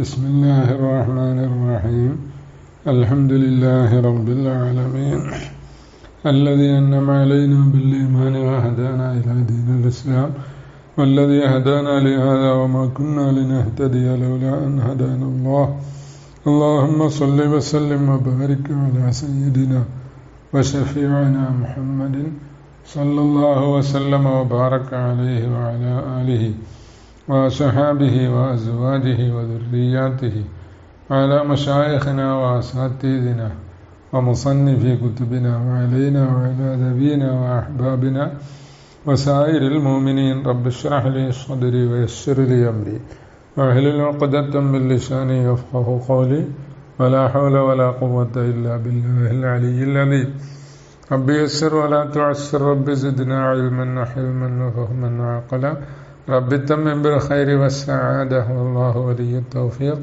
بسم الله الرحمن الرحيم. الحمد لله رب العالمين الذي أنعم علينا بالإيمان وهدانا إلى دين الإسلام والذي هدانا لهذا وما كنا لنهتدي لولا أن هدانا الله. اللهم صل وسلم وبارك على سيدنا وشفيعنا محمد صلى الله وسلم وبارك عليه وعلى آله وصحابه وأزواجه وذرياته وعلى مشايخنا وأساتذتنا ومصنفي كتبنا وعلينا وعلى نبينا وأحبابنا وسائر المؤمنين. رب اشرح لي صدري ويسر لي أمري واحلل عقدة من لساني يفقهوا قولي ولا حول ولا قوة إلا بالله العلي العظيم. رب يسر ولا تعسر، رب زدنا علما وحلما وفهما وعقلا، رب تمم بالخير والسعادة والله ولي التوفيق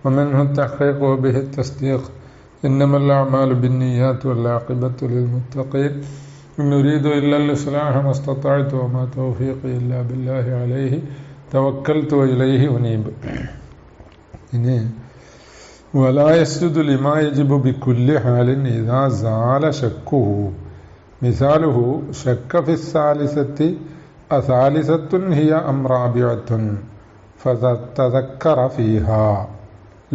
ومنه التحقيق وبه التصديق. إنما الأعمال بالنيات والعاقبة للمتقين. إن نريد إلا الإصلاح ما استطعت وما توفيقي إلا بالله عليه توكلت وإليه أنيب. ولا يسجد لما يجب بكل حال إذا زال شكه. مثاله شك في الثالثة أثالثة هي أم رابعة فتذكر فيها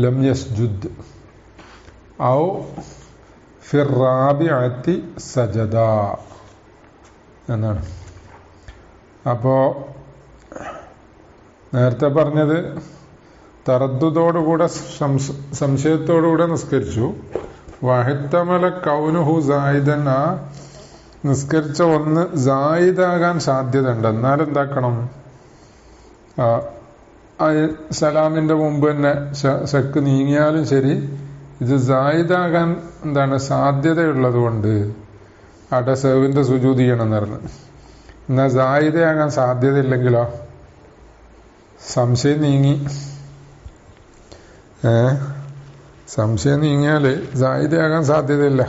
لم يسجد، أو في الرابعة سجدا എന്നാണ്. അപ്പോൾ നേരത്തെ പറഞ്ഞത് തറദ്ദുദോടുകൂടെ സംശയത്തോടുകൂടെ നിസ്കരിച്ചു. വഹിത്തമല കൗനുഹു സായിദൻ, ആ നിസ്കരിച്ച ഒന്ന് സായിദാകാൻ സാധ്യത ഉണ്ട്. എന്നാലെന്താക്കണം, സലാമിന്റെ മുമ്പ് തന്നെ ശക്ക് നീങ്ങിയാലും ശരി, ഇത് സായിദാകാൻ സാധ്യതയുള്ളത് കൊണ്ട് അവിടെ സേവിന്റെ സുജൂദ് ചെയ്യണമെന്ന് പറഞ്ഞു. എന്നാൽ സായിദയാകാൻ സാധ്യത ഇല്ലെങ്കിലോ സംശയം നീങ്ങി, സംശയം നീങ്ങിയാല് സായിദയാകാൻ സാധ്യതയില്ല.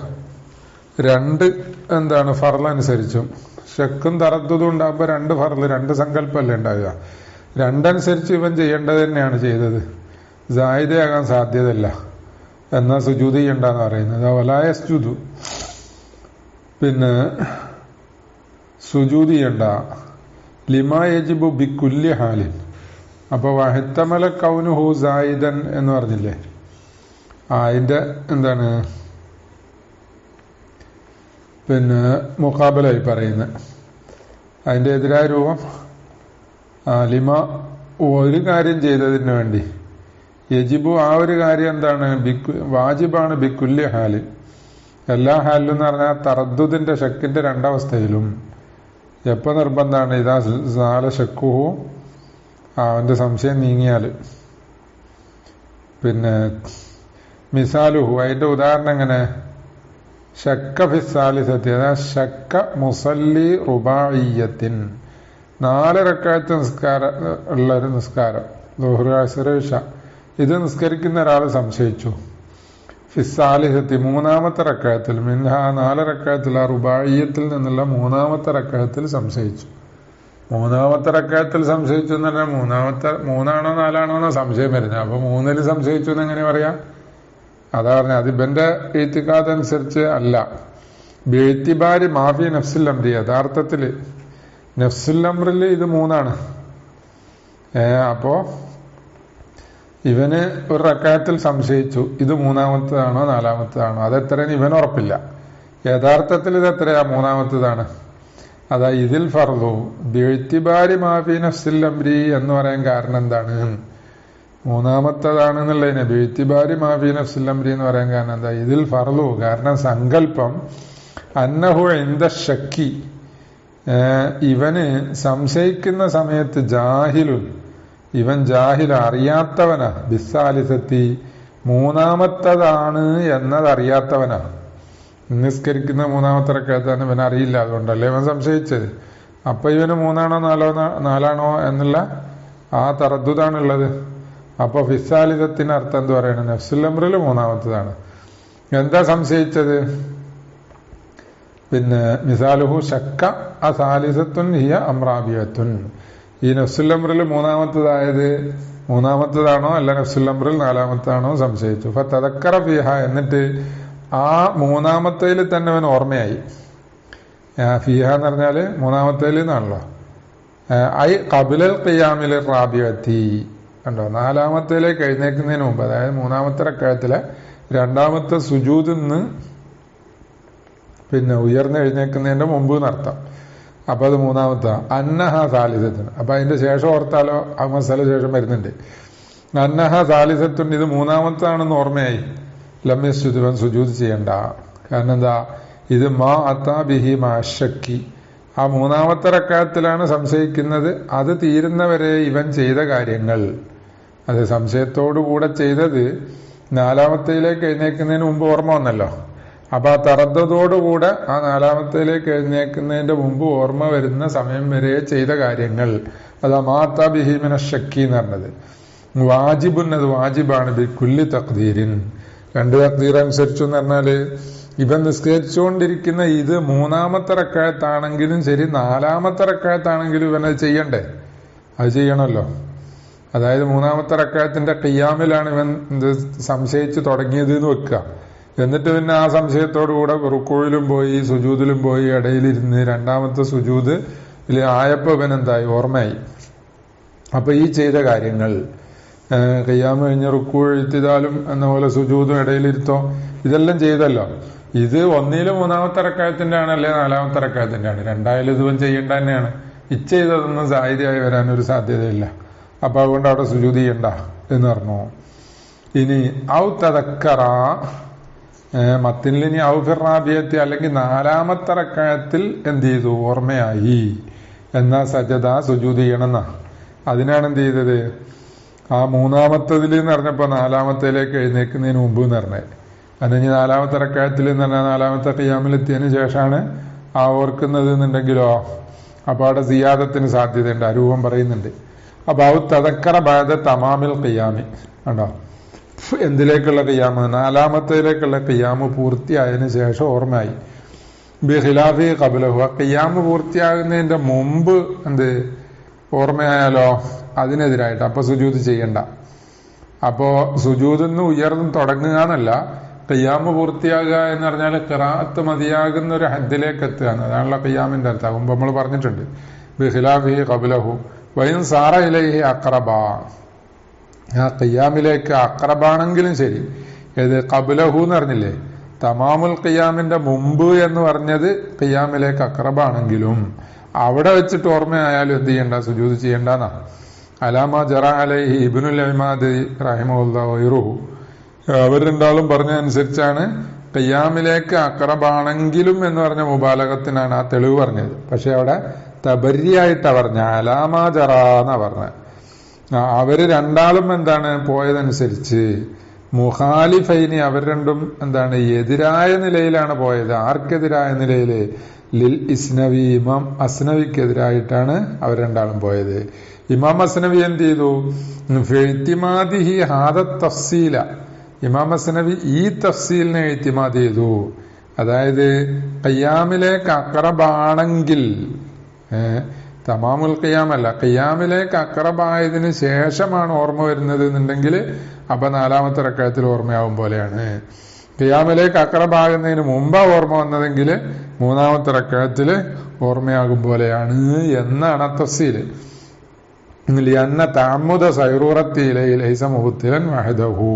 രണ്ട് ഫർളനുസരിച്ചും ശക്കും തറദ്ദുദും ഉണ്ടാകുമ്പോ രണ്ട് ഫർള്, രണ്ട് സങ്കല്പമല്ലേ ഉണ്ടാവുക. രണ്ടനുസരിച്ച് ഇവൻ ചെയ്യേണ്ടത് തന്നെയാണ് ചെയ്തത്. സായിദയാകാൻ സാധ്യതയില്ല, എന്നാ സുജൂദ് ചെയ്യണ്ടെന്ന് പറയുന്നത്. വലായസ്ജുദു, പിന്നെ സുജൂദ് ചെയ്യണ്ട. ലിമാ യജിബു ബിക്കുല്ലി ഹാലിൻ. അപ്പൊ വഹിത്തമല കൗനുഹു സായിദൻ എന്ന് പറഞ്ഞില്ലേ, അതിന്റെ പിന്നെ മുഖാബലായി പറയുന്നത്. അതിന്റെ എതിരായ രൂപം ലിമ, ഒരു കാര്യം ചെയ്തതിന് വേണ്ടി, യജിബു, ആ ഒരു കാര്യം വാജിബാണ് ബിക്കുല്ലി ഹാലിൻ, എല്ലാ ഹാലിലും എന്ന് പറഞ്ഞാൽ തറദ്ദുദിന്റെ ശക്കിന്റെ രണ്ടവസ്ഥയിലും. എപ്പോ നിർബന്ധമാണ്? ഇതാ സാല ശക്കുഹു, അവന്റെ സംശയം നീങ്ങിയാല്. പിന്നെ മിസാലുഹു, അതിന്റെ ഉദാഹരണം എങ്ങനെ? ശക്ക ഫിസാലിസത്തി, അതായത് ശക്ക മുസല്ലി റുബാഇയ്യത്തിൻ, 4 റക്അത്ത് നിസ്കാരം ഉള്ള ഒരു നിസ്കാരം, ദുഹ്ർ അസ്ർ ഇശ, ഇത് നിസ്കരിക്കുന്ന ഒരാൾ സംശയിച്ചു. ഫിസാലിസത്തി, 3ാമത്തെ റക്അത്തിൽ, മിൻഹ 4 റക്അത്തിൽ, ആ റുബാഇയ്യത്തിൽ നിന്നുള്ള 3ാമത്തെ റക്അത്തിൽ സംശയിച്ചു. 3ാമത്തെ റക്അത്തിൽ സംശയിച്ചു എന്ന് പറഞ്ഞാൽ 3ആണോ 4ആണോ എന്നോ സംശയം വരുന്നത്. അപ്പൊ 3ൽ സംശയിച്ചു എന്ന് എങ്ങനെ പറയാ? അതാ പറഞ്ഞ, അത് ഇവന്റെ ഈത്തിഖാദ് അനുസരിച്ച് അല്ല. ബിഇതിബാരി മാഫി നഫ്സുൽ അംരി, യഥാർത്ഥത്തില് നഫ്സുൽ അംറിൽ ഇത് 3ആണ്. അപ്പോ ഇവന് ഒരു റക്അത്തിൽ സംശയിച്ചു, ഇത് 3ാമത്തേതാണോ 4ാമത്തേതാണോ, അതെത്രയെന്ന് ഇവന് ഉറപ്പില്ല. യഥാർത്ഥത്തിൽ ഇത് എത്രയാ? 3ാമത്തേതാണ്. അതാ ഇതിൽ ഫർളു ബിഇതിബാരി മാഫി നഫ്സുൽ അംരി എന്ന് പറയാൻ കാരണം എന്താണ്? 3ാമത്തേതാണെന്നുള്ളതിന് ബിഇതിബാരി മാഫി നഫ്സുൽ അംരി എന്ന് പറയാൻ കാരണം എന്താ? ഇതിൽ ഫർളു, കാരണം സങ്കല്പം, അന്നഹു ഇൻദ ശക്കി, ഇവന് സംശയിക്കുന്ന സമയത്ത് ജാഹിലുൻ, ഇവൻ ജാഹില, അറിയാത്തവനാ, ബിസാലിസത്തി, 3ാമത്തേതാണ് എന്നതറിയാത്തവനാ. നിസ്കരിക്കുന്ന 3ാമത്തെ റക്അത്താണ്, ഇവൻ അറിയില്ല, അതുകൊണ്ടല്ലേ ഇവൻ സംശയിച്ചത്. അപ്പൊ ഇവന് 3ആണോ 4ആണോ എന്നുള്ള ആ തറദ്ദുദാണുള്ളത്. അപ്പൊ ഫിസാലിസത്തിന് അർത്ഥം എന്ത് പറയണം? നഫ്സുൽ അംറിൽ 3ാമത്തേതാണ്. എന്താ സംശയിച്ചത്? പിന്നെ മിസാലുഹു ശക്ക അസാലിസത്തുൻ ഹിയ അംറാബിയത്തുൻ, ഈ നഫ്സുൽ അംറിൽ മൂന്നാമത്തതായത് മൂന്നാമത്തതാണോ അല്ല നഫ്സുൽ അംറിൽ നാലാമത്താണോ സംശയിച്ചു. ഫതദക്കറ ഫീഹ, എന്നിട്ട് ആ മൂന്നാമത്തേൽ തന്നെ അവൻ ഓർമ്മയായി. ഫീഹ എന്ന് പറഞ്ഞാല് മൂന്നാമത്തേൽ എന്നാണല്ലോ. ഐ ഖബലൽ ഖിയാമിൽ റാബിയത്തി, കണ്ടോ, നാലാമത്തേലേക്ക് എഴുന്നേക്കുന്നതിന് മുമ്പ്, അതായത് മൂന്നാമത്തെ റക്അത്തിലെ രണ്ടാമത്തെ സുജൂദിൽ നിന്ന് പിന്നെ ഉയർന്ന് എഴുന്നേക്കുന്നതിന്റെ മുമ്പ് എന്നർത്ഥം. അപ്പൊ അത് മൂന്നാമത്തെ. അന്നഹ സാലിസത്തുൻ, അപ്പൊ അതിന്റെ ശേഷം ഓർത്താലോ, ആ മസാല ശേഷം വരുന്നുണ്ട്. അന്നഹ സാലിസത്തുൻ, ഇത് മൂന്നാമത്താണെന്ന് ഓർമ്മയായി. ലമ്യസ്തുതിവൻ സുജൂദ് ചെയ്യണ്ട. കാരണം എന്താ, ഇത് മാ അത്താ ബിഹി മാശക്കി, ആ മൂന്നാമത്തെ റക്അത്തിലാണ് സംശയിക്കുന്നത്. അത് തീരുന്നവരെ ഇവൻ ചെയ്ത കാര്യങ്ങൾ, അത് സംശയത്തോടുകൂടെ ചെയ്തത് നാലാമത്തേലേക്ക് എഴുന്നേക്കുന്നതിന് മുമ്പ് ഓർമ്മ വന്നല്ലോ. അപ്പൊ ആ തറദ്ദത്തോടുകൂടെ ആ നാലാമത്തേലേക്ക് എഴുന്നേക്കുന്നതിന്റെ മുമ്പ് ഓർമ്മ വരുന്ന സമയം വരെ ചെയ്ത കാര്യങ്ങൾ, അതാ മാത്താ ബിഹിമിന ഷക്കി എന്ന് പറഞ്ഞത്. വാജിബുൻ, അത് വാജിബാണ്. ബി കുല്ലി തഖ്ദീരിൻ, രണ്ട് തഖ്ദീർ അനുസരിച്ചു എന്ന് പറഞ്ഞാല് ഇവൻ നിസ്കരിച്ചുകൊണ്ടിരിക്കുന്ന ഇത് മൂന്നാമത്തെ റക്അത്താണെങ്കിലും ശരി, നാലാമത്തെ റക്അത്താണെങ്കിലും ഇവൻ അത് ചെയ്യണ്ടേ? അത് ചെയ്യണമല്ലോ. അതായത് മൂന്നാമത്തെ റക്അത്തിന്റെ ഖിയാമിലാണ് ഇവൻ സംശയിച്ചു തുടങ്ങിയത് എന്ന് വെക്കുക. എന്നിട്ട് പിന്നെ ആ സംശയത്തോടുകൂടെ റുക്കൂയിലും പോയി സുജൂദിലും പോയി ഇടയിലിരുന്ന് രണ്ടാമത്തെ സുജൂദ് ആയപ്പോ ഇവൻ എന്തായി, ഓർമ്മയായി. അപ്പൊ ഈ ചെയ്ത കാര്യങ്ങൾ, ഖിയാം കഴിഞ്ഞ റുക്കൂ എഴുത്തിതാലും എന്ന പോലെ സുജൂദും ഇടയിലിരുത്തോ, ഇതെല്ലാം ചെയ്തല്ലോ. ഇത് ഒന്നിലും മൂന്നാമത്തെ റക്അത്തിന്റെ ആണ്, അല്ലെ നാലാമത്തെ റക്അത്തിന്റെ ആണ്. രണ്ടായാലും ഇതുവൻ ചെയ്യേണ്ട തന്നെയാണ്. ചെയ്തതൊന്നും സാഹിത്യമായി വരാനൊരു സാധ്യതയില്ല. അപ്പൊ അതുകൊണ്ട് അവിടെ സുജൂദ് ചെയ്യണ്ട എന്ന് പറഞ്ഞു. ഇനി ഔ തദക്കറ, മത്തിനിനി ഔ ഫിർ റാബിയത്തി, അല്ലെങ്കിൽ നാലാമത്തെ റക്അത്തിൽ എന്ത് ചെയ്തു, ഓർമ്മയായി, എന്നാ സജദ സുജൂദ് ചെയ്യണമെന്നാ. അതിനാണ് എന്ത് ചെയ്തത്, ആ മൂന്നാമത്തതിൽ എന്ന് പറഞ്ഞപ്പോ നാലാമത്തേലേക്ക് എഴുന്നേക്കുന്നതിന് മുമ്പ് എന്ന് പറഞ്ഞത്. അതിന് നാലാമത്തെ റക്അത്തിൽ എന്ന് പറഞ്ഞാൽ നാലാമത്തെ ഖിയാമിലെത്തിയതിന് ശേഷമാണ് ആ ഓർക്കുന്നത് എന്നുണ്ടെങ്കിലോ, അപ്പൊ അവിടെ സിയാദത്തിന് സാധ്യതയുണ്ട്. അരൂപം പറയുന്നുണ്ട്. അപ്പൊ ഔ തദക്കറ ബഅദ തമാമിൽ ഖിയാമി, കണ്ടോ, എന്തിലേക്കുള്ള ഖിയാമ്, നാലാമത്തേലേക്കുള്ള ഖിയാമ് പൂർത്തിയായതിനു ശേഷം ഓർമ്മയായി. ബിഖിലാഫി ഖബ്ലഹു, ഖിയാമ് പൂർത്തിയാകുന്നതിന്റെ മുമ്പ് എന്ത് ഓർമ്മയായാലോ, അതിനെതിരായിട്ട് അപ്പൊ സുജൂദ് ചെയ്യണ്ട. അപ്പോ സുജൂദിന്ന് ഉയർന്ന് തുടങ്ങുക എന്നല്ല, ഖിയാമ് പൂർത്തിയാകുക എന്ന് പറഞ്ഞാൽ ഖിറാഅത്ത് മതിയാകുന്ന ഒരു ഹദ്ദിലേക്ക് എത്തുക, അതാണല്ലോ ഖിയാമിന്റെ അർത്ഥം. മുമ്പ് നമ്മൾ പറഞ്ഞിട്ടുണ്ട്. ബിഖിലാഫി ഖബ്ലഹു വൈൻ സാറ ഇലൈഹി അഖറബ, ആ ഖിയാമിലേക്ക് അഖറബാണെങ്കിലും ശരി. ഏത് ഖബ്ലഹു എന്ന് പറഞ്ഞില്ലേ, തമാമുൽ ഖിയാമിന്റെ മുമ്പ് എന്ന് പറഞ്ഞത് ഖിയാമിലേക്ക് അഖറബാണെങ്കിലും അവിടെ വെച്ചിട്ട് ഓർമ്മയായാലും എന്ത് ചെയ്യണ്ട, സുജൂദ് ചെയ്യണ്ടെന്നാ. അലാമ ജറ അലൈഹി ഇബ്നുൽ ഇമാദ് റഹിമഹുല്ലാഹു വഗൈറുഹു, അവർ രണ്ടാളും പറഞ്ഞ അനുസരിച്ചാണ് ഖിയാമിലേക്ക് അഖറബാണെങ്കിലും എന്ന് പറഞ്ഞ മുബാലകത്തിനാണ് ആ തെളിവ് പറഞ്ഞത്. പക്ഷെ അവിടെ തബരിയായിട്ടാ പറഞ്ഞ, അലാമ ജറ എന്നാ പറഞ്ഞ. അവര് രണ്ടാളും എന്താണ് പോയതനുസരിച്ച് മുഖാലിഫൈനി, അവർ രണ്ടും എന്താണ് എതിരായ നിലയിലാണ് പോയത്. ആർക്കെതിരായ നിലയില്, ലിൽ ഇസ്നവി, ഇമാം അസ്നവിക്കെതിരായിട്ടാണ് അവർ രണ്ടാളും പോയത്. ഇമാം അസ്നവി എന്ത് ചെയ്തു, ഫിഇതിമാദിഹി ഹാദ തഫ്സീല, ഇമാം അസ്നവി ഈ തഫ്സീലിനെ ഇത്തിമാദ് ചെയ്തു. അതായത് ഖിയാമിലേക്ക് അഖറബാണെങ്കിൽ, തമാമുൽ ഖിയാമല്ല, ഖിയാമിലേക്ക് അഖറബായതിനു ശേഷമാണ് ഓർമ്മ വരുന്നത് എന്നുണ്ടെങ്കിൽ അപ്പൊ നാലാമത്തെ റക്അത്തിൽ ഓർമ്മയാവും പോലെയാണ്. ഖിയാമിലേക്ക് അഖറബാകുന്നതിന് മുമ്പാ ഓർമ്മ വന്നതെങ്കിൽ മൂന്നാമത്തെ റക്അത്തിൽ ഓർമ്മയാകും പോലെയാണ് എന്നാണ് തഫ്സീൽ. ലിഅന്ന തഅമ്മുദ സൈറൂറത്തി ഇലൈഹി ലൈസ മുബ്തിലൻ വഹദഹു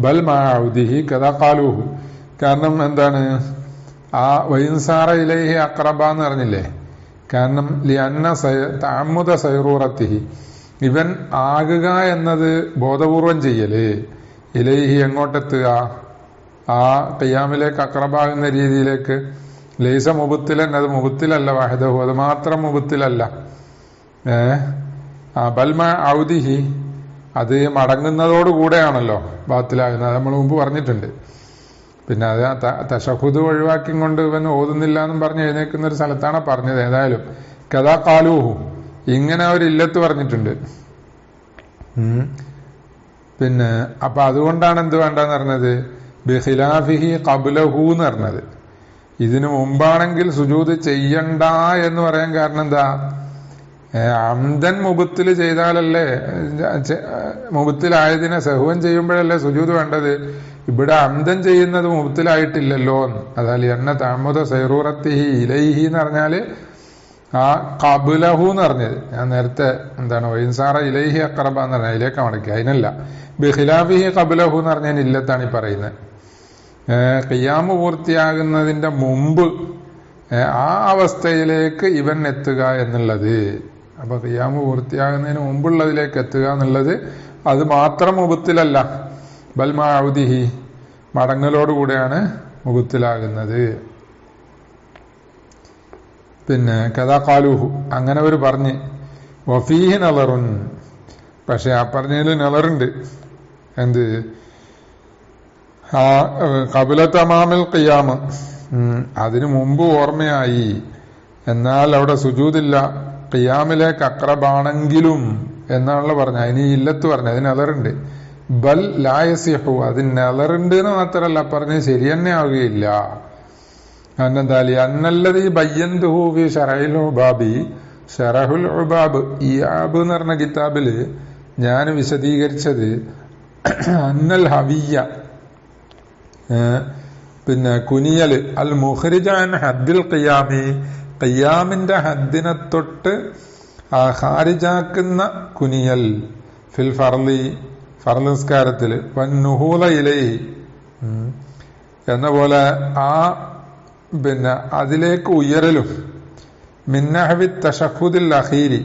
ബൽ മഅഉദിഹി കദാ ഖാലൂഹു. കാരണം എന്താണ്, ആ വൈൻസാറ ഇലൈഹി അഖറബ എന്ന് പറഞ്ഞില്ലേ, കാരണം ലിഅന്ന തഅമ്മുദ സൈറൂറത്തിഹി, ഇവൻ ആകുക എന്നത് ബോധപൂർവം ചെയ്യല്, ഇലൈഹി എങ്ങോട്ടെത്തുക, ആ ഖിയാമിലേക്ക് അഖറബാകുന്ന രീതിയിലേക്ക്. ലൈസ മുബ്തിലൻ, അത് മുബ്തിലല്ല, വഹദഹു, അത് മാത്രം മുബ്തിലല്ല. ബൽ മഅഉദിഹി, അത് മടങ്ങുന്നതോടുകൂടെയാണല്ലോ ബാത്തിലാകുന്നത്. നമ്മൾ മുമ്പ് പറഞ്ഞിട്ടുണ്ട്. പിന്നെ അത് തശഹുദ് ഒഴിവാക്കിക്കൊണ്ട് ഇവൻ ഓതുന്നില്ല എന്നും പറഞ്ഞ് എഴുന്നേക്കുന്ന ഒരു സ്ഥലത്താണ് പറഞ്ഞത്. ഏതായാലും കഥാ കാലൂഹു, ഇങ്ങനെ ഒരു ഇല്ലത്ത് പറഞ്ഞിട്ടുണ്ട്. പിന്നെ അപ്പൊ അതുകൊണ്ടാണ് എന്ത് വേണ്ടെന്ന് പറഞ്ഞത്, ബിഖിലാഫിഹി ഖബ്ലഹു എന്ന് പറഞ്ഞത്. ഇതിനു മുമ്പാണെങ്കിൽ സുജൂദ് ചെയ്യണ്ട എന്ന് പറയാൻ കാരണം എന്താ, അംദൻ മുബത്തിൽ ചെയ്താലല്ലേ, മുബത്തിലായതിനെ സഹുവൻ ചെയ്യുമ്പോഴല്ലേ സുജൂദ് വേണ്ടത്. ഇവിടെ അംദൻ ചെയ്യുന്നത് മുബത്തിലായിട്ടില്ലല്ലോ. അതായത് എന്ന താമത സൈറൂറത്തിഹി ഇലൈഹി എന്ന് പറഞ്ഞാല് ആ കബുലഹു എന്ന് പറഞ്ഞത് ഞാൻ നേരത്തെ എന്താണ് വൈൻസാറ ഇലൈഹി അക്രബ എന്ന് പറഞ്ഞാൽ അതിലേക്ക് മടക്കി, അതിനല്ല. ബിഖിലാഫിഹി കബുലഹു എന്ന് പറഞ്ഞാൽ ഇല്ലത്താണ് ഈ പറയുന്നത്. ഖിയാമ് പൂർത്തിയാകുന്നതിന്റെ മുമ്പ് ആ അവസ്ഥയിലേക്ക് ഇവൻ എത്തുക എന്നുള്ളത്. അപ്പൊ ഖിയാമ് പൂർത്തിയാകുന്നതിന് മുമ്പുള്ളതിലേക്ക് എത്തുക എന്നുള്ളത് അത് മാത്രം മുബത്തിലല്ല, ബൽ മഅഉദിഹി മടങ്ങലോടുകൂടെയാണ് മുബത്തിലാകുന്നത്. പിന്നെ കഥാ ഖാലൂഹു അങ്ങനെ അവർ പറഞ്ഞ് വഫീഹി നളറുൻ, പക്ഷെ ആ പറഞ്ഞതിൽ നളറുണ്ട്. എന്ത്? ആ ഖബല തമാമിൽ ഖിയാമ്, അതിനു മുമ്പ് ഓർമ്മയായി, എന്നാൽ അവിടെ സുജൂദില്ല, ഖിയാമിലേക്ക് അക്രബാണെങ്കിലും എന്നാണല്ലോ പറഞ്ഞ. അതിന് ഇല്ലത്ത് പറഞ്ഞു, അതിന് നളറുണ്ട്. ബൽ ലായസിഹു, അതിന് നളറുണ്ട് എന്ന് മാത്രമല്ല പറഞ്ഞ് ശരി തന്നെ ആവുകയില്ല. അന്നെന്താലി അന്നല്ലത് ഈ ബയ്യന്തുഹു ഫി ശറഹുൽ ഉബാബി, ശറഹുൽ ഉബാബ് ഇയാബ് എന്ന് പറഞ്ഞ കിതാബില് ഞാൻ വിശദീകരിച്ചത് അന്നൽ ഹവിയ, പിന്നെ കുനിയല് അൽ മുഖ്രിജാൻ ഹദ്ദിൽ ഖിയാമി, ഖിയാമിന്റെ ഹദ്ദിനെ തൊട്ട് ഖാരിജാക്കുന്ന കുനിയൽ ഫിൽ ഫർലി, ഫർള് നിസ്കാരത്തില് വന്നുഹൂല ഇലൈഹി എന്ന പോലെ ആ പിന്നെ അതിലേക്ക് ഉയരലും മിന്നഹവി തശഹുദിൽ അഖീരി,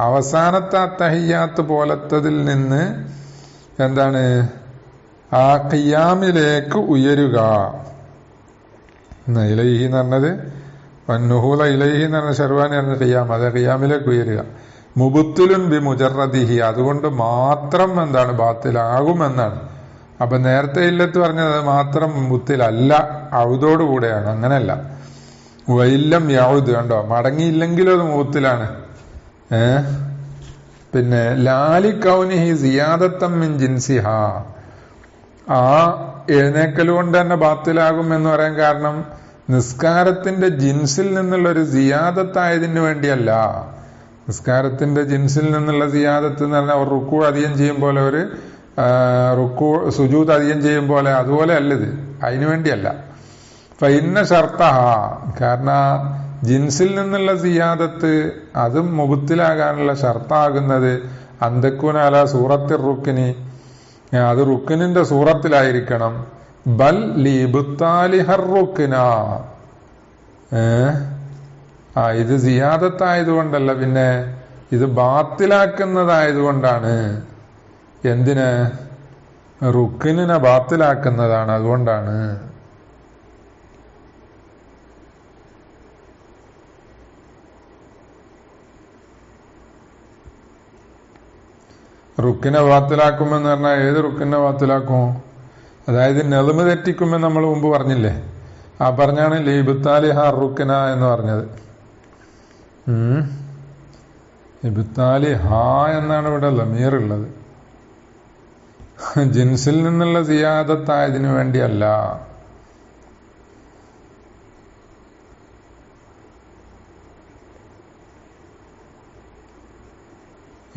അവസാനത്തെ തഹിയ്യാത്ത് പോലത്തതിൽ നിന്ന് എന്താണ് ആ ഖിയാമിലേക്ക് ഉയരുക. ഇലൈഹി എന്ന് പറഞ്ഞത് വന്നുഹൂല ഇലൈഹി എന്ന് പറഞ്ഞ ഷർവാനി പറഞ്ഞ ഖിയാം, അത് ഖിയാമിലേക്ക് ഉയരുക. മുബത്തുലുൻ ബി മുജറദിഹി, അതുകൊണ്ട് മാത്രം എന്താണ് ബാത്തിലാകുമെന്നാണ്. അപ്പൊ നേരത്തെ ഇല്ലത്ത് പറഞ്ഞത് മാത്രം മുബത്തിലല്ല, ഔദോടുകൂടെയാണ്, അങ്ങനെയല്ല. വൈല്ലം യൗദ്, കണ്ടോ, മടങ്ങിയില്ലെങ്കിലും അത് മുബത്തിലാണ്. പിന്നെ ലാലി കൗനിഹി സിയാദത്തം മിൻ ജിൻസിഹ, ആ എഴുന്നേക്കൽ കൊണ്ട് തന്നെ ബാത്തിലാകും എന്ന് പറയാൻ കാരണം നിസ്കാരത്തിന്റെ ജിൻസിൽ നിന്നുള്ള ഒരു സിയാദത്തായതിന് വേണ്ടിയല്ല. നിസ്കാരത്തിന്റെ ജിൻസിൽ നിന്നുള്ള സിയാദത്ത് എന്ന് പറഞ്ഞാൽ റുക്കൂ അധികം ചെയ്യും പോലെ, ഒരു റുക്കൂ സുജൂദ് അധികം ചെയ്യും പോലെ, അതുപോലെ അല്ലത്, അതിനു വേണ്ടിയല്ല. ഫഇന്ന ഷർത്തഹ, കാരണം ജിൻസിൽ നിന്നുള്ള സിയാദത്ത് അതും മുബത്തിലാകാനുള്ള ഷർത്താകുന്നത് അന്തക്കൂന അല സൂറത്തിൽ റുക്കിനി, അത് റുക്കിനിന്റെ സൂറത്തിലായിരിക്കണം. ബൽ ലിബ്താലിഹർ റുക്കിന, ഇത് സിയാദത്തായതുകൊണ്ടല്ല, പിന്നെ ഇത് ബാത്തിലാക്കുന്നതായതുകൊണ്ടാണ്. എന്തിന്? റുക്കിനെ ബാത്തിലാക്കുന്നതാണ്, അതുകൊണ്ടാണ്. റുക്കിനെ ബാത്തിലാക്കുമെന്ന് പറഞ്ഞാൽ ഏത് റുക്കിനെ ബാത്തിലാക്കും? അതായത് നെളുമ് തെറ്റിക്കുമെന്ന് നമ്മൾ മുമ്പ് പറഞ്ഞില്ലേ, ആ പറഞ്ഞാണ് ലിബ്താലിഹ റുക്കിന എന്ന് പറഞ്ഞത്. ഇബ്താലിഹ എന്നാണ് ഇവിടെ ലമീർ ഉള്ളത്, ജിൻസിൽ നിന്നുള്ള സിയാദത്തായതിനു വേണ്ടിയല്ല.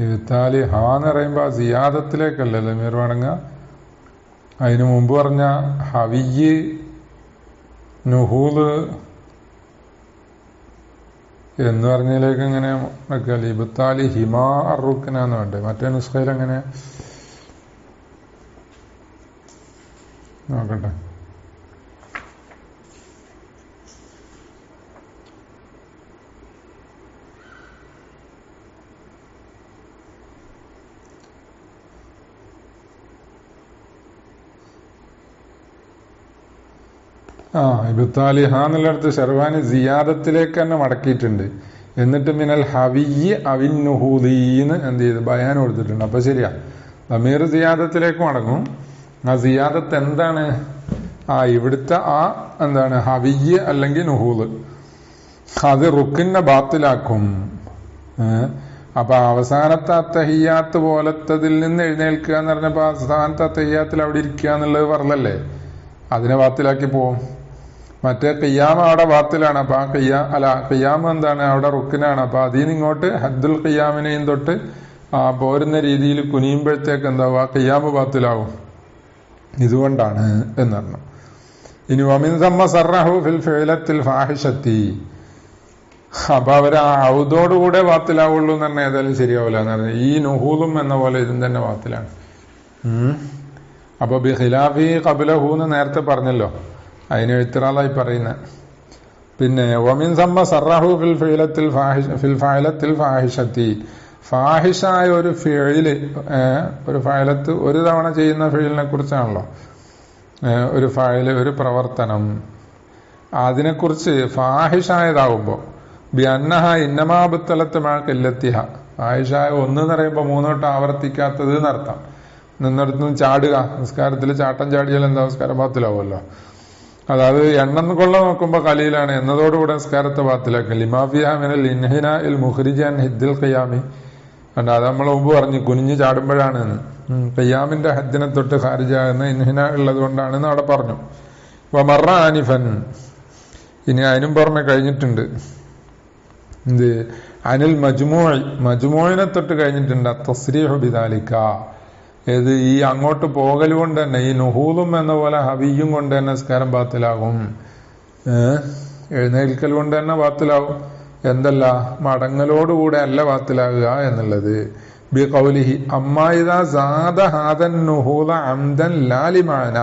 ഇബ്താലിഹ എന്ന് പറയുമ്പോ ആ സിയാദത്തിലേക്കല്ലേ ലമീർ മടങ്ങുക. അതിനു മുമ്പ് പറഞ്ഞ ഹവിയ്യ്, നുഹൂല് എന്ന് പറഞ്ഞതിലേക്ക് എങ്ങനെ ഇബ്താലി ഹിമാ അറുക്കനാന്ന് വേണ്ടേ? മറ്റേ നുസ്ഖയിൽ എങ്ങനെ നോക്കട്ടെ. ഇബ്താലിഹ എന്നുള്ളടത്ത് ഷെർവാനി സിയാദത്തിലേക്ക് തന്നെ മടക്കിയിട്ടുണ്ട്. എന്നിട്ട് മിനൽ ഹവിയ്യ് അവിന്നുഹൂദീന്ന് എന്ത് ചെയ്ത് ബയാൻ കൊടുത്തിട്ടുണ്ട്. അപ്പൊ ശരിയാ, അമീർ സിയാദത്തിലേക്ക് മടങ്ങും. ആ സിയാദത്ത് എന്താണ്? ഇവിടുത്തെ എന്താണ് ഹവിയ്യ് അല്ലെങ്കിൽ നുഹൂദ്, അത് റുക്കിനെ ബാത്തിലാക്കും. അപ്പൊ അവസാനത്തെ അത്തഹിയ്യാത്ത് പോലത്തതിൽ നിന്ന് എഴുന്നേൽക്കുക എന്ന് പറഞ്ഞപ്പോ അവസാനത്തെ അത്തഹിയ്യാത്തിൽ അവിടെ ഇരിക്കുക എന്നുള്ളത് പറഞ്ഞല്ലേ, അതിനെ ബാത്തിലാക്കി പോവും. മറ്റേ ഖിയാം അവിടെ ബാത്തിലാണ്. അപ്പൊ ആ ഖിയാം എന്താണ്, അവിടെ റുക്കിനാണ്. അപ്പൊ അതിൽ ഇങ്ങോട്ട് ഹദ്ദുൽ ഖിയാമിനെയും തൊട്ട് പോരുന്ന രീതിയിൽ കുനിയുമ്പോഴത്തേക്ക് എന്താവും, ആ ഖിയാമ് ബാത്തിലാവും. ഇതുകൊണ്ടാണ് എന്നറിഞ്ഞു. ഇനി വമിൻ സമ്മ സറഹു ഫിൽ ഫിഅലത്തിൽ ഫാഹിഷത്തി. അപ്പൊ അവര് ആ ഔദോടുകൂടെ ബാത്തിലാവുള്ളൂ എന്ന് പറഞ്ഞാൽ ഏതായാലും ശരിയാവില്ല എന്ന് പറഞ്ഞു. ഈ നുഹൂദും എന്ന പോലെ ഇതും തന്നെ ബാത്തിലാണ്. അപ്പൊ ബി ഖിലാഫി ഖബ്ലഹു എന്ന് നേരത്തെ പറഞ്ഞല്ലോ, അതിന് ഇത്റാളായി പറയുന്ന. പിന്നെ വമിൻ സമ്മ സറഹു ഫിൽ ഫിഅലത്തിൽ ഫാഹിഷത്തി. ഫാഹിഷായ ഒരു ഫിഅല്, ഒരു ഫഅലത്ത് ഒരു തവണ ചെയ്യുന്ന ഫിഅലിനെ കുറിച്ചാണല്ലോ. ഒരു ഫഅല്, ഒരു പ്രവർത്തനം, അതിനെക്കുറിച്ച് ഫാഹിഷായതാവുമ്പോ ബി അന്നഹ ഇന്നമാബുത്തലത്ത് മാക്കില്ലത്തിഹ. ഫാഹിഷായ ഒന്ന് എന്ന് പറയുമ്പോൾ 3 വട്ടം ആവർത്തിക്കാത്തത് എന്നർത്ഥം. നിന്നിടത്തുനിന്ന് ചാടുക, നിസ്കാരത്തിൽ ചാട്ടം ചാടിയാൽ എന്താ, നിസ്കാരം ബാത്തിലാവുമല്ലോ. അതായത് എണ്ണം കൊള്ള നോക്കുമ്പോ കലീലാണ് എന്നതോടുകൂടെ നിസ്കാരത്തെ ബാത്തിലാക്കും. ലിമാഫിയ മിനൽ ഇൻഹിന ഇൽ മുഖ്രിജൻ ഹിദ്ദിൽ ഖിയാമി. അത് നമ്മൾ മുമ്പ് പറഞ്ഞു, കുനിഞ്ഞു ചാടുമ്പോഴാണ് ഖിയാമിന്റെ ഹദ്ദിനെ തൊട്ട് ഖാരിജാകുന്ന ഇൻഹിന ഉള്ളത് കൊണ്ടാണെന്ന് അവിടെ പറഞ്ഞു. വമറ ആനിഫൻ. ഇനി അതിനും പുറമെ കഴിഞ്ഞിട്ടുണ്ട് എന്ത്, അനിൽ മജ്മൂഇനെ തൊട്ട് കഴിഞ്ഞിട്ടുണ്ട് തസ്രീഹു ബിദാലിക. ഏത്, ഈ അങ്ങോട്ട് പോകൽ കൊണ്ട് തന്നെ, ഈ നുഹൂദും എന്ന പോലെ ഹവിയും കൊണ്ട് തന്നെ നിസ്കാരം ബാത്തിലാകും. എഴുന്നേൽക്കൽ കൊണ്ട് തന്നെ ബാത്തിലാവും. എന്തല്ല, മടങ്ങലോടുകൂടെ അല്ല ബാത്തിലാകുക എന്നുള്ളത്. ബി ഖൗലിഹി അമ്മാ ഇദാ സാദ ഹാദൻ നുഹൂദ അംദൻ ലാ ലിമാന.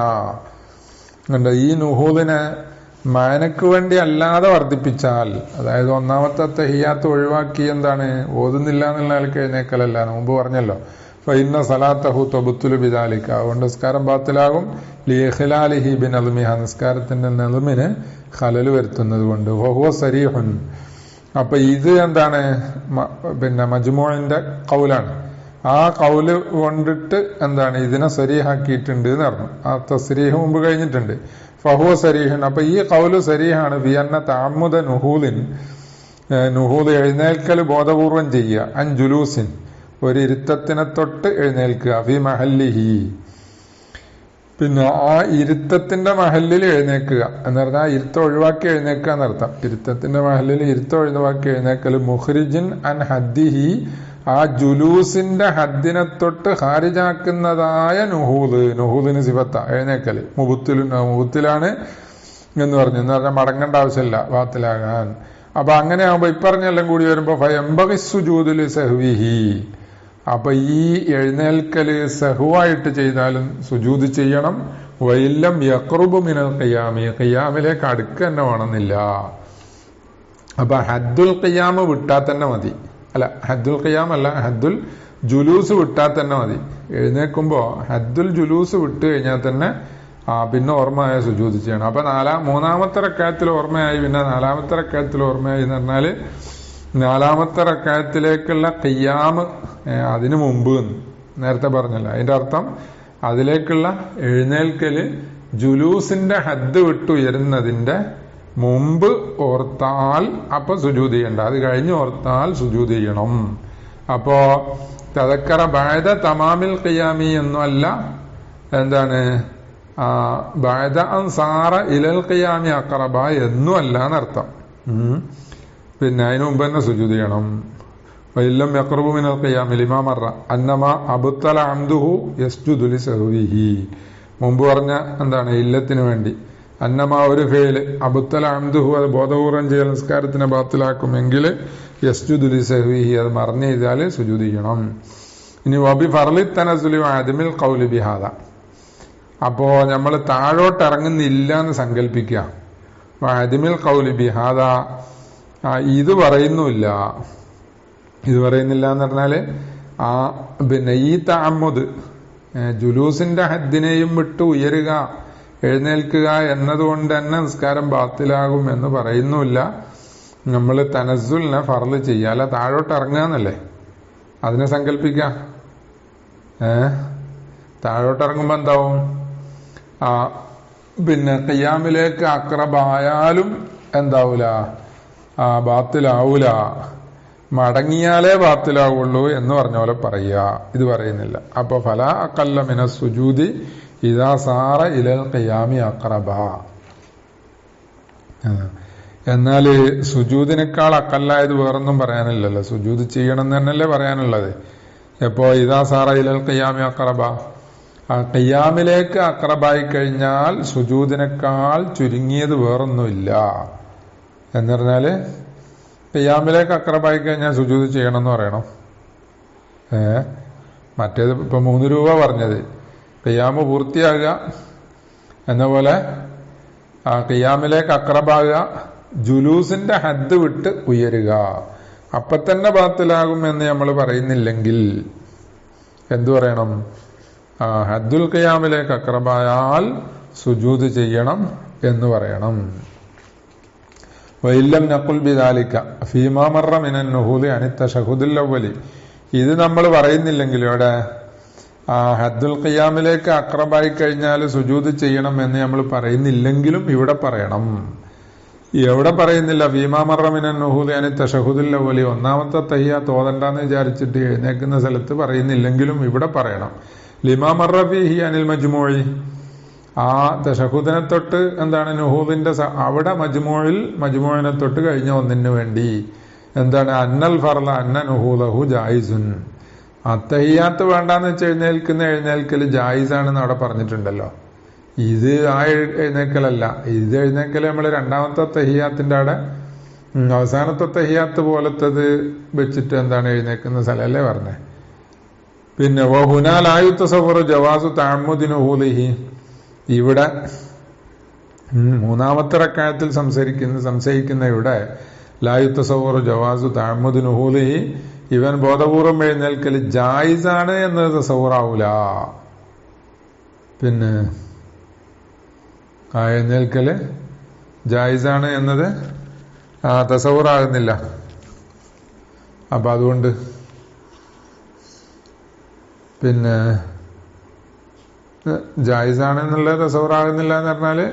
കണ്ടോ, ഈ നുഹൂദിനെ മാനക്ക് വേണ്ടി അല്ലാതെ വർദ്ധിപ്പിച്ചാൽ, അതായത് ഒന്നാമത്തെ തഹിയ്യാത്ത് ഒഴിവാക്കി എന്താണ് ഓതുന്നില്ല എന്നുള്ള ആൾക്ക് എഴുന്നേക്കലല്ല, മുമ്പ് പറഞ്ഞല്ലോ. ഫഇന്ന സലാത്തഹു തബ്തുലു ബിദാലിക. അതുകൊണ്ട് നിസ്കാരം ബാത്തിലാകും. ലിഇഖ്ലാലിഹി ബിനദ്മിഹ. നിസ്കാരത്തിന്റെ നദ്മിന് ഖലൽ വരുത്തുന്നത് കൊണ്ട്. വഹുവ സരീഹുൻ. അപ്പൊ ഇത് എന്താണ്, പിന്നെ മജ്മൂഇന്റെ ഖൗലാണ്. ആ ഖൗല് കൊണ്ടിട്ട് എന്താണ് ഇതിനെ സരീഹാക്കിയിട്ടുണ്ട് എന്ന് പറഞ്ഞു. ആ തസ്രീഹ് മുമ്പ് കഴിഞ്ഞിട്ടുണ്ട്. ഫഹുവ സരീഹുൻ. അപ്പൊ ഈ ഖൗല് സരീഹാണ്. ബിഅന്ന തഅമ്മുദ നുഹൂദിൻ. നുഹൂദ് എഴുന്നേൽക്കൽ ബോധപൂർവം ചെയ്യുക. അൻ ജുലൂസിൻ, ഒരു ഇരുത്തത്തിനെ തൊട്ട് എഴുന്നേൽക്കുക. ഫി മഹല്ലിഹി. പിന്നെ ആ ഇരുത്തത്തിന്റെ മഹല്ലിൽ എഴുന്നേക്കുക എന്ന് പറഞ്ഞാൽ ഇരുത്തം ഒഴിവാക്കി എഴുന്നേക്കുക എന്നർത്ഥം. ഇരുത്തത്തിന്റെ മഹല്ലിൽ ഇരുത്തം ഒഴിവാക്കി എഴുന്നേക്കൽ. മുഖ്രിജിൻ അൻ ഹദ്ദിഹി. ആ ജുലൂസിന്റെ ഹദ്ദിനെ തൊട്ട് ഖാരിജാക്കുന്നതായ നുഹൂദ്. നുഹൂദിന് സിഫത്ത എഴുന്നേക്കല്. മുബത്തിലാണ് എന്ന് പറഞ്ഞു. എന്ന് പറഞ്ഞാൽ മടങ്ങേണ്ട ആവശ്യമില്ല ബാത്തിലാകാൻ. അപ്പൊ അങ്ങനെ ആകുമ്പോ ഇപ്പറഞ്ഞെല്ലാം കൂടി വരുമ്പോ ഫയംബഗി സുജൂദുലി സഹ്വിഹി. അപ്പൊ ഈ എഴുന്നേൽക്കല് സഹുവായിട്ട് ചെയ്താലും സുജൂദ് ചെയ്യണം. വൈല്ലം യഖ്റുബു മിനൽ ഖിയാമി. ഖിയാമിലേക്ക് അടുക്കുക തന്നെ വേണമെന്നില്ല. അപ്പൊ ഹദ്ദുൽ ഖിയാമ് വിട്ടാൽ തന്നെ മതി. അല്ല, ഹദ്ദുൽ ഖിയാം അല്ല, ഹദ്ദുൽ ജുലൂസ് വിട്ടാൽ തന്നെ മതി. എഴുന്നേൽക്കുമ്പോ ഹദ്ദുൽ ജുലൂസ് വിട്ട് കഴിഞ്ഞാൽ തന്നെ പിന്നെ ഓർമ്മയായ സുജൂദ് ചെയ്യണം. അപ്പൊ മൂന്നാമത്തെ റക്അത്തിൽ ഓർമ്മയായി, പിന്നെ നാലാമത്തെ റക്അത്തിൽ ഓർമ്മയായി എന്ന് പറഞ്ഞാല് നാലാമത്തെ റക്അത്തിലേക്കുള്ള ഖിയാമ് അതിനു മുമ്പ് നേരത്തെ പറഞ്ഞല്ലോ. അതിന്റെ അർത്ഥം അതിലേക്കുള്ള എഴുന്നേൽക്കല് ജുലൂസിന്റെ ഹദ്ദ് വിട്ടുയരുന്നതിന്റെ മുമ്പ് ഓർത്താൽ അപ്പൊ സുജൂദ് ചെയ്യണ്ട, അത് കഴിഞ്ഞ് ഓർത്താൽ സുജൂദ് ചെയ്യണം. അപ്പോ തദക്കറ ബഅദ തമാമിൽ ഖിയാമി എന്നല്ല, എന്താണ് ബഅദ അൻ സാറ ഇലൽ ഖിയാമി അഖറബ എന്നും അല്ല എന്നർത്ഥം. പിന്നെ അതിനു മുമ്പ് തന്നെ സുജൂദ് ചെയ്യണം. വഇല്ലം യഖ്റുബു മിനൽ ഖിയാമി ലിമാ മറ അന്നമാ അബ്തല അംദുഹു യസ്ജുദു ലിസഹ്വിഹി. മുമ്പ് പറഞ്ഞ എന്താണ് ഇല്ലത്തിന് വേണ്ടി. അന്നമാ ഒരു ഫേല് അബ്തല അംദുഹു, അത് ബോധപൂർവം ചെയ്യൽ നിസ്കാരത്തിനെ ബാത്തിലാക്കുമെങ്കിൽ യസ്ജുദു ലിസഹ്വിഹി, അത് മറന്നു ചെയ്താൽ സുജൂദ് ചെയ്യണം. ഇനി വബി ഫർളി തനസുലി വഅദമിൽ ഖൗലി ബിഹാദ. അപ്പോ നമ്മൾ താഴോട്ട് ഇറങ്ങുന്നില്ല എന്ന് സങ്കല്പിക്കുക. വഅദമിൽ ഖൗലി ബിഹാദ, ഇത് പറയുന്നില്ല. ഇത് പറയുന്നില്ല എന്ന് പറഞ്ഞാല് പിന്നെ ഈ തഅമ്മുദ് ജുലൂസിന്റെ ഹദ്ദിനെയും വിട്ട് ഉയരുക, എഴുന്നേൽക്കുക എന്നതുകൊണ്ട് തന്നെ നിസ്കാരം ബാത്തിലാകും എന്ന് പറയുന്നില്ല. നമ്മൾ തനസ്സുലിനെ ഫർള് ചെയ്യാല, താഴോട്ട് ഇറങ്ങുകയെന്നല്ലേ അതിനെ സങ്കല്പിക്ക. താഴോട്ട് ഇറങ്ങുമ്പോ എന്താവും, പിന്നെ ഖിയാമിലേക്ക് അക്രബായാലും എന്താവൂല, ബാത്തിലാവൂല, മടങ്ങിയാലേ ബാത്തിലാവുള്ളൂ എന്ന് പറഞ്ഞ പോലെ പറയുക. ഇത് പറയുന്നില്ല. അപ്പൊ ഫലാ അഖല്ല മിന സുജൂദി ഇദാ സാറ ഇലൽ ഖിയാമി അഖറബ. എന്നാൽ സുജൂദിനേക്കാൾ അക്കല്ലായത് വേറൊന്നും പറയാനില്ലല്ലോ. സുജൂദ് ചെയ്യണം എന്ന് തന്നെയല്ലേ പറയാനുള്ളത്. എപ്പോ ഇദാ സാറ ഇലൽ ഖിയാമി അഖറബ, ആ ഖിയാമിലേക്ക് അഖറബായി കഴിഞ്ഞാൽ സുജൂദിനേക്കാൾ ചുരുങ്ങിയത് വേറൊന്നുമില്ല എന്ന് പറഞ്ഞാല് ഖിയാമിലേക്ക് അഖറബായി കഴിഞ്ഞാൽ സുജൂദ് ചെയ്യണം എന്ന് പറയണം. മറ്റേത് ഇപ്പൊ 3 രൂപ പറഞ്ഞത് ഖിയാമ് പൂർത്തിയാകുക എന്ന പോലെ ആ ഖിയാമിലേക്ക് അഖറബാകുക, ജുലൂസിന്റെ ഹദ്ദ് വിട്ട് ഉയരുക, അപ്പൊ തന്നെ ബാത്തിലാകും എന്ന് നമ്മൾ പറയുന്നില്ലെങ്കിൽ എന്തു പറയണം? ഹദ്ദുൽ ഖിയാമിലേക്ക് അഖറബായാൽ സുജൂദ് ചെയ്യണം എന്ന് പറയണം. വഇല്ലം നഖുൽ ബിദാലിക ഫീമാ മറ മിനൻ നുഹൂദി അനി തശഹുദുൽ അവ്വലി, ഇത് നമ്മൾ പറയുന്നില്ലെങ്കിൽ ഇവിടെ ഹദ്ദുൽ ഖിയാമിലേക്ക് അഖറബായി കഴിഞ്ഞാൽ സുജൂദ് ചെയ്യണം എന്ന് നമ്മൾ പറയുന്നില്ലെങ്കിലും ഇവിടെ പറയണം. എവിടെ പറയുന്നില്ല? ഫീമാ മറ മിനൻ നുഹൂദി അനി തശഹുദുൽ അവ്വലി, ഒന്നാമത്തെ തഹിയ്യാത്ത് ഓതണ്ടാന്ന് വിചാരിച്ചിട്ട് എഴുന്നേക്കുന്ന സ്ഥലത്ത് പറയുന്നില്ലെങ്കിലും ഇവിടെ പറയണം. ലിമാ മറ ഫീഹി അനിൽ മജ്മൂഇ, ആ തശഹുദിനെ തൊട്ട് എന്താണ് നുഹൂദിന്റെ അവിടെ മജ്മൂഇനെ തൊട്ട് കഴിഞ്ഞ ഒന്നിനു വേണ്ടി എന്താണ് അന്നൽ ഫർള അന്ന നുഹൂദഹു ജായിസുൻ, അത്തഹിയ്യാത്ത് വേണ്ടാന്ന് വെച്ച് എഴുന്നേൽക്കൽ ജായിസാണെന്ന് അവിടെ പറഞ്ഞിട്ടുണ്ടല്ലോ. ഇത് ആ എഴുന്നേൽക്കലല്ല. ഇത് എഴുന്നേൽക്കൽ നമ്മൾ രണ്ടാമത്തെ തഹിയ്യാത്തിന്റെ അവിടെ അവസാനത്തെ തഹിയ്യാത്ത് പോലത്തത് വെച്ചിട്ട് എന്താണ് എഴുന്നേൽക്കുന്ന സ്ഥലമല്ലേ പറഞ്ഞേ. പിന്നെ വഹുനാലായുത്തസവറു ജവാസു തഅമ്മുദി നുഹൂദിഹി, ഇവിടെ 3ാമത്തെ റക്അത്തിൽ സംശയിക്കുന്ന ഇവിടെ ലായുത്തസവറു ജവാസു തഅമ്മുദി നുഹൂദിഹി, ഇവൻ ബോധപൂർവം എഴുന്നേൽക്കൽ ജായിസാണ് എന്നത് തസവ്വുറാവൂല. പിന്നെ ആ എഴുന്നേൽക്കല് ജായിസാണ് എന്നത് തസവ്വുറാകുന്നില്ല. അപ്പൊ അതുകൊണ്ട് പിന്നെ ജായിസാണെന്നുള്ളത് തസവ്വുറാകുന്നില്ല എന്ന് പറഞ്ഞാല്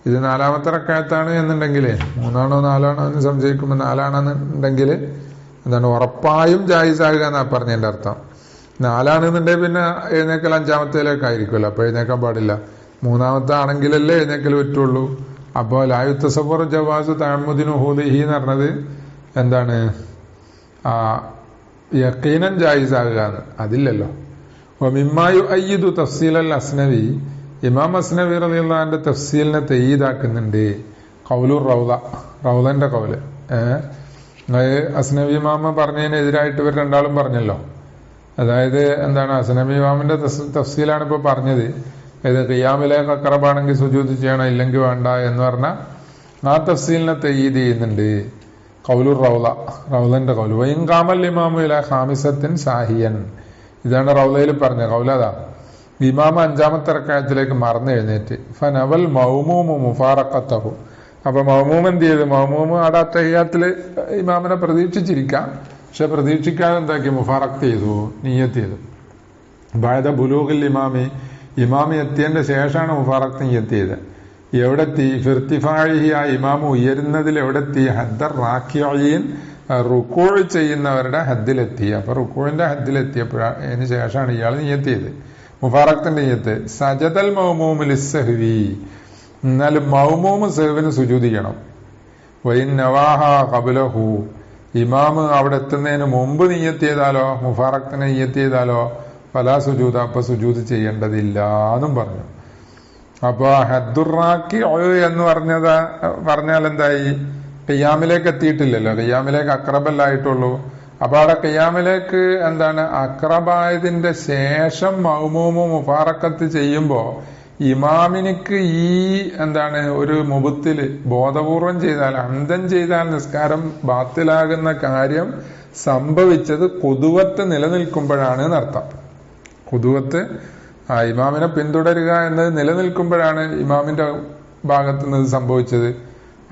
ഇത് 4ാമത്തെ റക്അത്താണ് എന്നുണ്ടെങ്കിൽ 3ആണോ 4ആണോ എന്ന് സംശയിക്കുമ്പോൾ 4ആണെന്നുണ്ടെങ്കിൽ എന്താണ് ഉറപ്പായും ജായിസാകുക എന്നാ പറഞ്ഞതിന്റെ അർത്ഥം. 4ആണെന്നുണ്ടെങ്കിൽ പിന്നെ എഴുന്നേക്കൽ 5ാമത്തേലേക്കായിരിക്കുമല്ലോ, അപ്പൊ എഴുന്നേക്കാൻ പാടില്ല. 3ാമത്തെ ആണെങ്കിലല്ലേ എഴുന്നേക്കൽ പറ്റുള്ളൂ. അപ്പോൾ ലായുത്തസവ്വറു ജവാസു തഅമ്മുദി നുഹൂദിഹി എന്ന് പറഞ്ഞത് എന്താണ് യഖീനൻ ജായിസാകുക എന്ന്, അതില്ലല്ലോ. മിമ്മായു അയ്യിദു തഫ്സീൽ അസ്നവി, ഇമാം അസ്നവി റളിയല്ലാഹു അൻഹു തഫ്സീലിനെ തയ്യീദാക്കുന്നുണ്ട്. ഖൗലുർ റൗളന്റെ ഖൗല്. അസ്നവി ഇമാമ പറഞ്ഞതിനെതിരായിട്ട് ഇവർ രണ്ടാളും പറഞ്ഞല്ലോ. അതായത് എന്താണ് അസ്നവി ഇമാമിന്റെ തഫ്സീലാണ് ഇപ്പൊ പറഞ്ഞത്. ഇത് ഖിയാമിലേക്ക് അഖറബാണെങ്കിൽ സുജൂദ് ചെയ്യണം, ഇല്ലെങ്കിൽ വേണ്ട എന്ന് പറഞ്ഞ ആ തഫ്സീലിനെ തയ്യീദ് ചെയ്യുന്നുണ്ട്. ഖൗലുർ റൗളന്റെ ഖൗല്. വഇൻ ഖാമൽ ഇമാമു ഇലാ ഖാമിസത്തിൻ സാഹിയൻ, ഇതാണ് റൗളയിൽ പറഞ്ഞ ഖൗലതാ. ഇമാമ 5ാമത്തെ റക്അത്തിലേക്ക് മറന്നു എഴുന്നേറ്റ് ഫനവൽ മൗമൂമു മുഫാറഖത്തഹു, അപ്പൊ മൗമൂം എന്ത് ചെയ്ത്? മൗമൂം അവിടെ തഹിയ്യാത്തില് ഇമാമിനെ പ്രതീക്ഷിച്ചിരിക്കാം, പക്ഷെ പ്രതീക്ഷിക്കാതെ എന്താക്കി? മുഫാറഖത്ത് ചെയ്തു, നിയ്യത്ത് ചെയ്തു. ബഅദ ബുലൂഗിൽ ഇമാമി എത്തിയതിന്റെ ശേഷമാണ് മുഫാറഖത്ത് നിയ്യത്ത് ചെയ്തത്. എവിടെത്തി? ഫിർത്തിഫാഇഹി, ആ ഇമാമ് ഉയരുന്നതിൽ എവിടെത്തി? ഹദ്ദർ റാക്കിഈൻ, റുക്കൂ ചെയ്യുന്നവരുടെ ഹദ്ദിലെത്തി. അപ്പൊ റുക്കൂവിന്റെ ഹദ്ദിലെത്തിയപ്പോഴാണ് അതിന് ശേഷമാണ് ഇയാൾ നിയ്യത്ത് ചെയ്ത്, മുഫാറഖത്തിന്റെ നിയ്യത്ത്. സജദൽ മൗമൂമു ലിസ്സഹ്വി, എന്നാലും മൗമൂമ് സഹ്വിന് സുജൂദ് ചെയ്യണം. വഇൻ നവാഹ ഖബ്ലഹു, ഇമാമ് അവിടെ എത്തുന്നതിന് മുമ്പ് നിയ്യത്ത് ചെയ്താലോ, മുഫാറഖത്തിന് നിയ്യത്ത് ചെയ്താലോ ഫലാ സുജൂദ, അപ്പൊ സുജൂദ് ചെയ്യേണ്ടതില്ല എന്നും പറഞ്ഞു. അപ്പൊ ഹദ്ദുറാക്കി എന്ന് പറഞ്ഞാൽ എന്തായി? ഖിയാമിലേക്ക് എത്തിയിട്ടില്ലല്ലോ, ഖിയാമിലേക്ക് അഖറബല്ലായിട്ടുള്ളൂ. അപ്പൊ അവിടെ ഖിയാമിലേക്ക് എന്താണ് അഖറബായതിന്റെ ശേഷം മൗമൂമു മുഫാറഖത്ത് ചെയ്യുമ്പോ ഇമാമിനിക്ക് ഈ എന്താണ് ഒരു മുബത്തില് ബോധപൂർവം ചെയ്താൽ, അന്തം ചെയ്താൽ നിസ്കാരം ബാത്തിലാകുന്ന കാര്യം സംഭവിച്ചത് ഖുദുവത്ത് നിലനിൽക്കുമ്പോഴാണ് എന്നർത്ഥം. ഖുദുവത്ത് ഇമാമിനെ പിന്തുടരുക എന്നത് നിലനിൽക്കുമ്പോഴാണ് ഇമാമിന്റെ ഭാഗത്ത് നിന്ന് സംഭവിച്ചത്.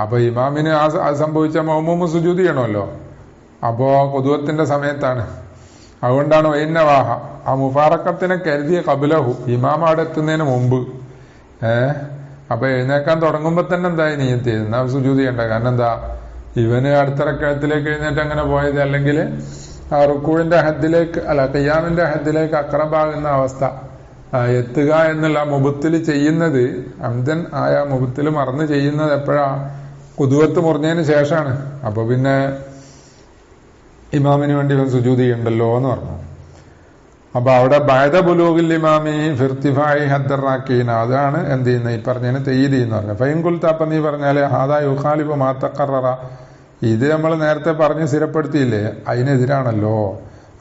അപ്പൊ ഇമാമിന് അത് സംഭവിച്ച മൗമൂമ് സുജൂദ് ചെയ്യണമല്ലോ. അപ്പോ ഖുദുവത്തിന്റെ സമയത്താണ്. അതുകൊണ്ടാണ് വൈന്നവാഹ, ആ മുഫാറഖത്തിനെ കരുതിയ ഖബ്ലഹു, ഇമാം അവിടെ എത്തുന്നതിന് മുമ്പ്. അപ്പൊ എഴുന്നേക്കാൻ തുടങ്ങുമ്പോ തന്നെ എന്തായി നിയ്യത്ത് ചെയ്ത്, എന്നാ സുജൂദ് ചെയ്യണ്ട. കാരണം എന്താ? ഇവന് അടുത്ത റക്അത്തിലേക്ക് എഴുന്നേറ്റ് അങ്ങനെ പോയത്, അല്ലെങ്കിൽ ആ റുക്കൂവിന്റെ ഹദ്ദിലേക്ക് ഖിയാമിന്റെ ഹദ്ദിലേക്ക് അഖറബാകുന്ന അവസ്ഥ എത്തുക എന്നുള്ള മുബത്തിൽ ചെയ്യുന്നത്, അംദൻ ആയ മുബത്തിൽ മറന്ന് ചെയ്യുന്നത് എപ്പോഴാ? കുതുവത്ത് മുറിഞ്ഞതിന് ശേഷമാണ്. അപ്പൊ പിന്നെ ഇമാമിന് വേണ്ടി ഇവൻ സുജൂദ് ചെയ്യണ്ടല്ലോ എന്ന് പറഞ്ഞു. അപ്പൊ അവിടെ ബഅദ ബുലൂഗിൽ ഇമാമി ഫിർത്തിഫാഇ ഹദ്ദറാക്കീന, അതാണ് എന്ത് ചെയ്യുന്നത്, ഈ പറഞ്ഞതിന് തെയ്യീദ് എന്ന് പറഞ്ഞു. ഫൈൻകുൽത്ത, അപ്പം നീ പറഞ്ഞാല് ഹാദാ യുഖാലിഫു മാ തഖററ, ഇത് നമ്മൾ നേരത്തെ പറഞ്ഞ് സ്ഥിരപ്പെടുത്തിയില്ലേ, അതിനെതിരാണല്ലോ.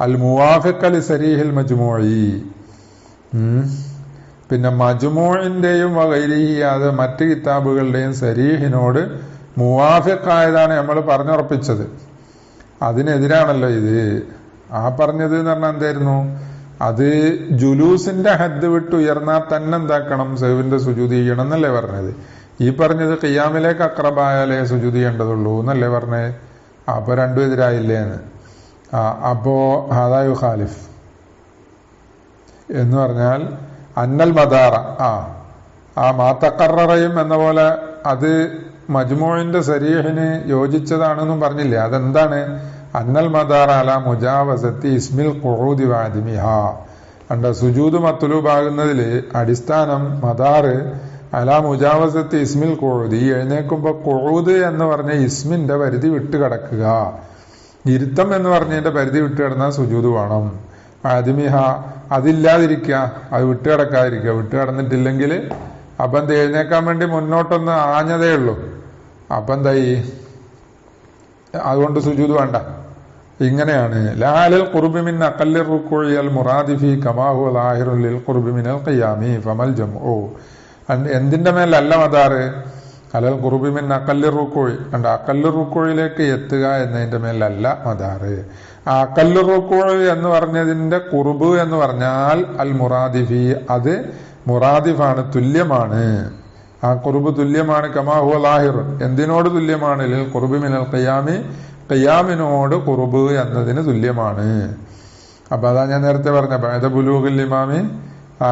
അൽ മുവാഫിഖ് ലി സരീഹിൽ മജ്മൂഇ, പിന്നെ മജ്മൂഇന്റെയും വഗൈരിഹി, അത് മറ്റ് കിതാബുകളുടെയും സരീഹിനോട് മുവാഫിഖായതാണ് നമ്മൾ പറഞ്ഞുറപ്പിച്ചത്, അതിനെതിരാണല്ലോ ഇത്. ആ പറഞ്ഞത് എന്ന് പറഞ്ഞാൽ എന്തായിരുന്നു, അത് ജുലൂസിന്റെ ഹദ് വിട്ട് ഉയർന്നാൽ തന്നെ എന്താക്കണം, സഹ്വിന്റെ സുജൂദ് ചെയ്യണം എന്നല്ലേ പറഞ്ഞത്. ഈ പറഞ്ഞത് ഖിയാമിലേക്ക് അക്രബായാലേ സുജൂദ് ചെയ്യേണ്ടതുള്ളൂ എന്നല്ലേ പറഞ്ഞത്. അപ്പൊ രണ്ടും എതിരായില്ലേന്ന്. അപ്പോ ഹാദാ യുഖാലിഫ് എന്ന് പറഞ്ഞാൽ അന്നൽ മദാറ, ആ മാത്തക്കറയും എന്ന പോലെ അത് മജ്മൂഇന്റെ സരീഹിന് യോജിച്ചതാണെന്നും പറഞ്ഞില്ലേ. അതെന്താണ്, അന്നൽ മദാറ അല മുജാവസത്തി ഇസ്മിൽ ഖുഊദി വഅദ്മിഹ, അണ്ട സുജൂദ് മത്ലൂബാകുന്നതില് അടിസ്ഥാനം മദാറ് അല മുജാവസത്തി ഇസ്മിൽ ഖുഊദി, എഴുന്നേക്കുമ്പോ ഖുഊദ് എന്ന് പറഞ്ഞ ഇസ്മിന്റെ പരിധി വിട്ട് കിടക്കുക, ഇരുത്തം എന്ന് പറഞ്ഞതിന്റെ പരിധി വിട്ട് കിടന്നാൽ സുജൂദ് വേണം. ആദ്മിഹ, അതില്ലാതിരിക്കുക, അത് വിട്ട് കിടക്കാതിരിക്കുക. വിട്ട് കിടന്നിട്ടില്ലെങ്കിൽ അപ്പൊ എന്ത്, എഴുന്നേക്കാൻ വേണ്ടി മുന്നോട്ടൊന്ന് ആഞ്ഞതേ ഉള്ളൂ, അപ്പൊ എന്തായി, അതുകൊണ്ട് സുജൂദ് വേണ്ട. ഇങ്ങനെയാണ്. ലാലിൽ ഖുർബി മിൻ അഖല്ലി റുകൂഇ അൽ മുറാദിഫി കമാ ഹുവ ലാഹിറുൻ ലിൽ ഖുർബി മിനൽ ഖിയാമി ഫമൽ ജംഉ, എന്തിന്റെ മേലല്ല മദാറ്, അലൽ ഖുർബി മിൻ അഖല്ലി റുകൂഇ, അഖല്ലി റുകൂഇലേക്ക് എത്തുക എന്നതിന്റെ മേലല്ല മദാറ്. അഖല്ലി റുകൂഇ എന്ന് പറഞ്ഞതിന്റെ ഖുർബ് എന്ന് പറഞ്ഞാൽ അൽ മുറാദിഫി, അത് മുറാദിഫാണ്, തുല്യമാണ്. ആ ഖുർബ് തുല്യമാണ്. കമാ ഹുവ ലാഹിർ, എന്തിനോട് തുല്യമാണ്, ലിൽ ഖുർബി മിനൽ ഖിയാമി, ഖിയാമിനോട് ഖുർബ് എന്നതിന് തുല്യമാണ്. അപ്പൊ അതാ ഞാൻ നേരത്തെ പറഞ്ഞ ബഅദ ബുലൂഗിൽ ഇമാമി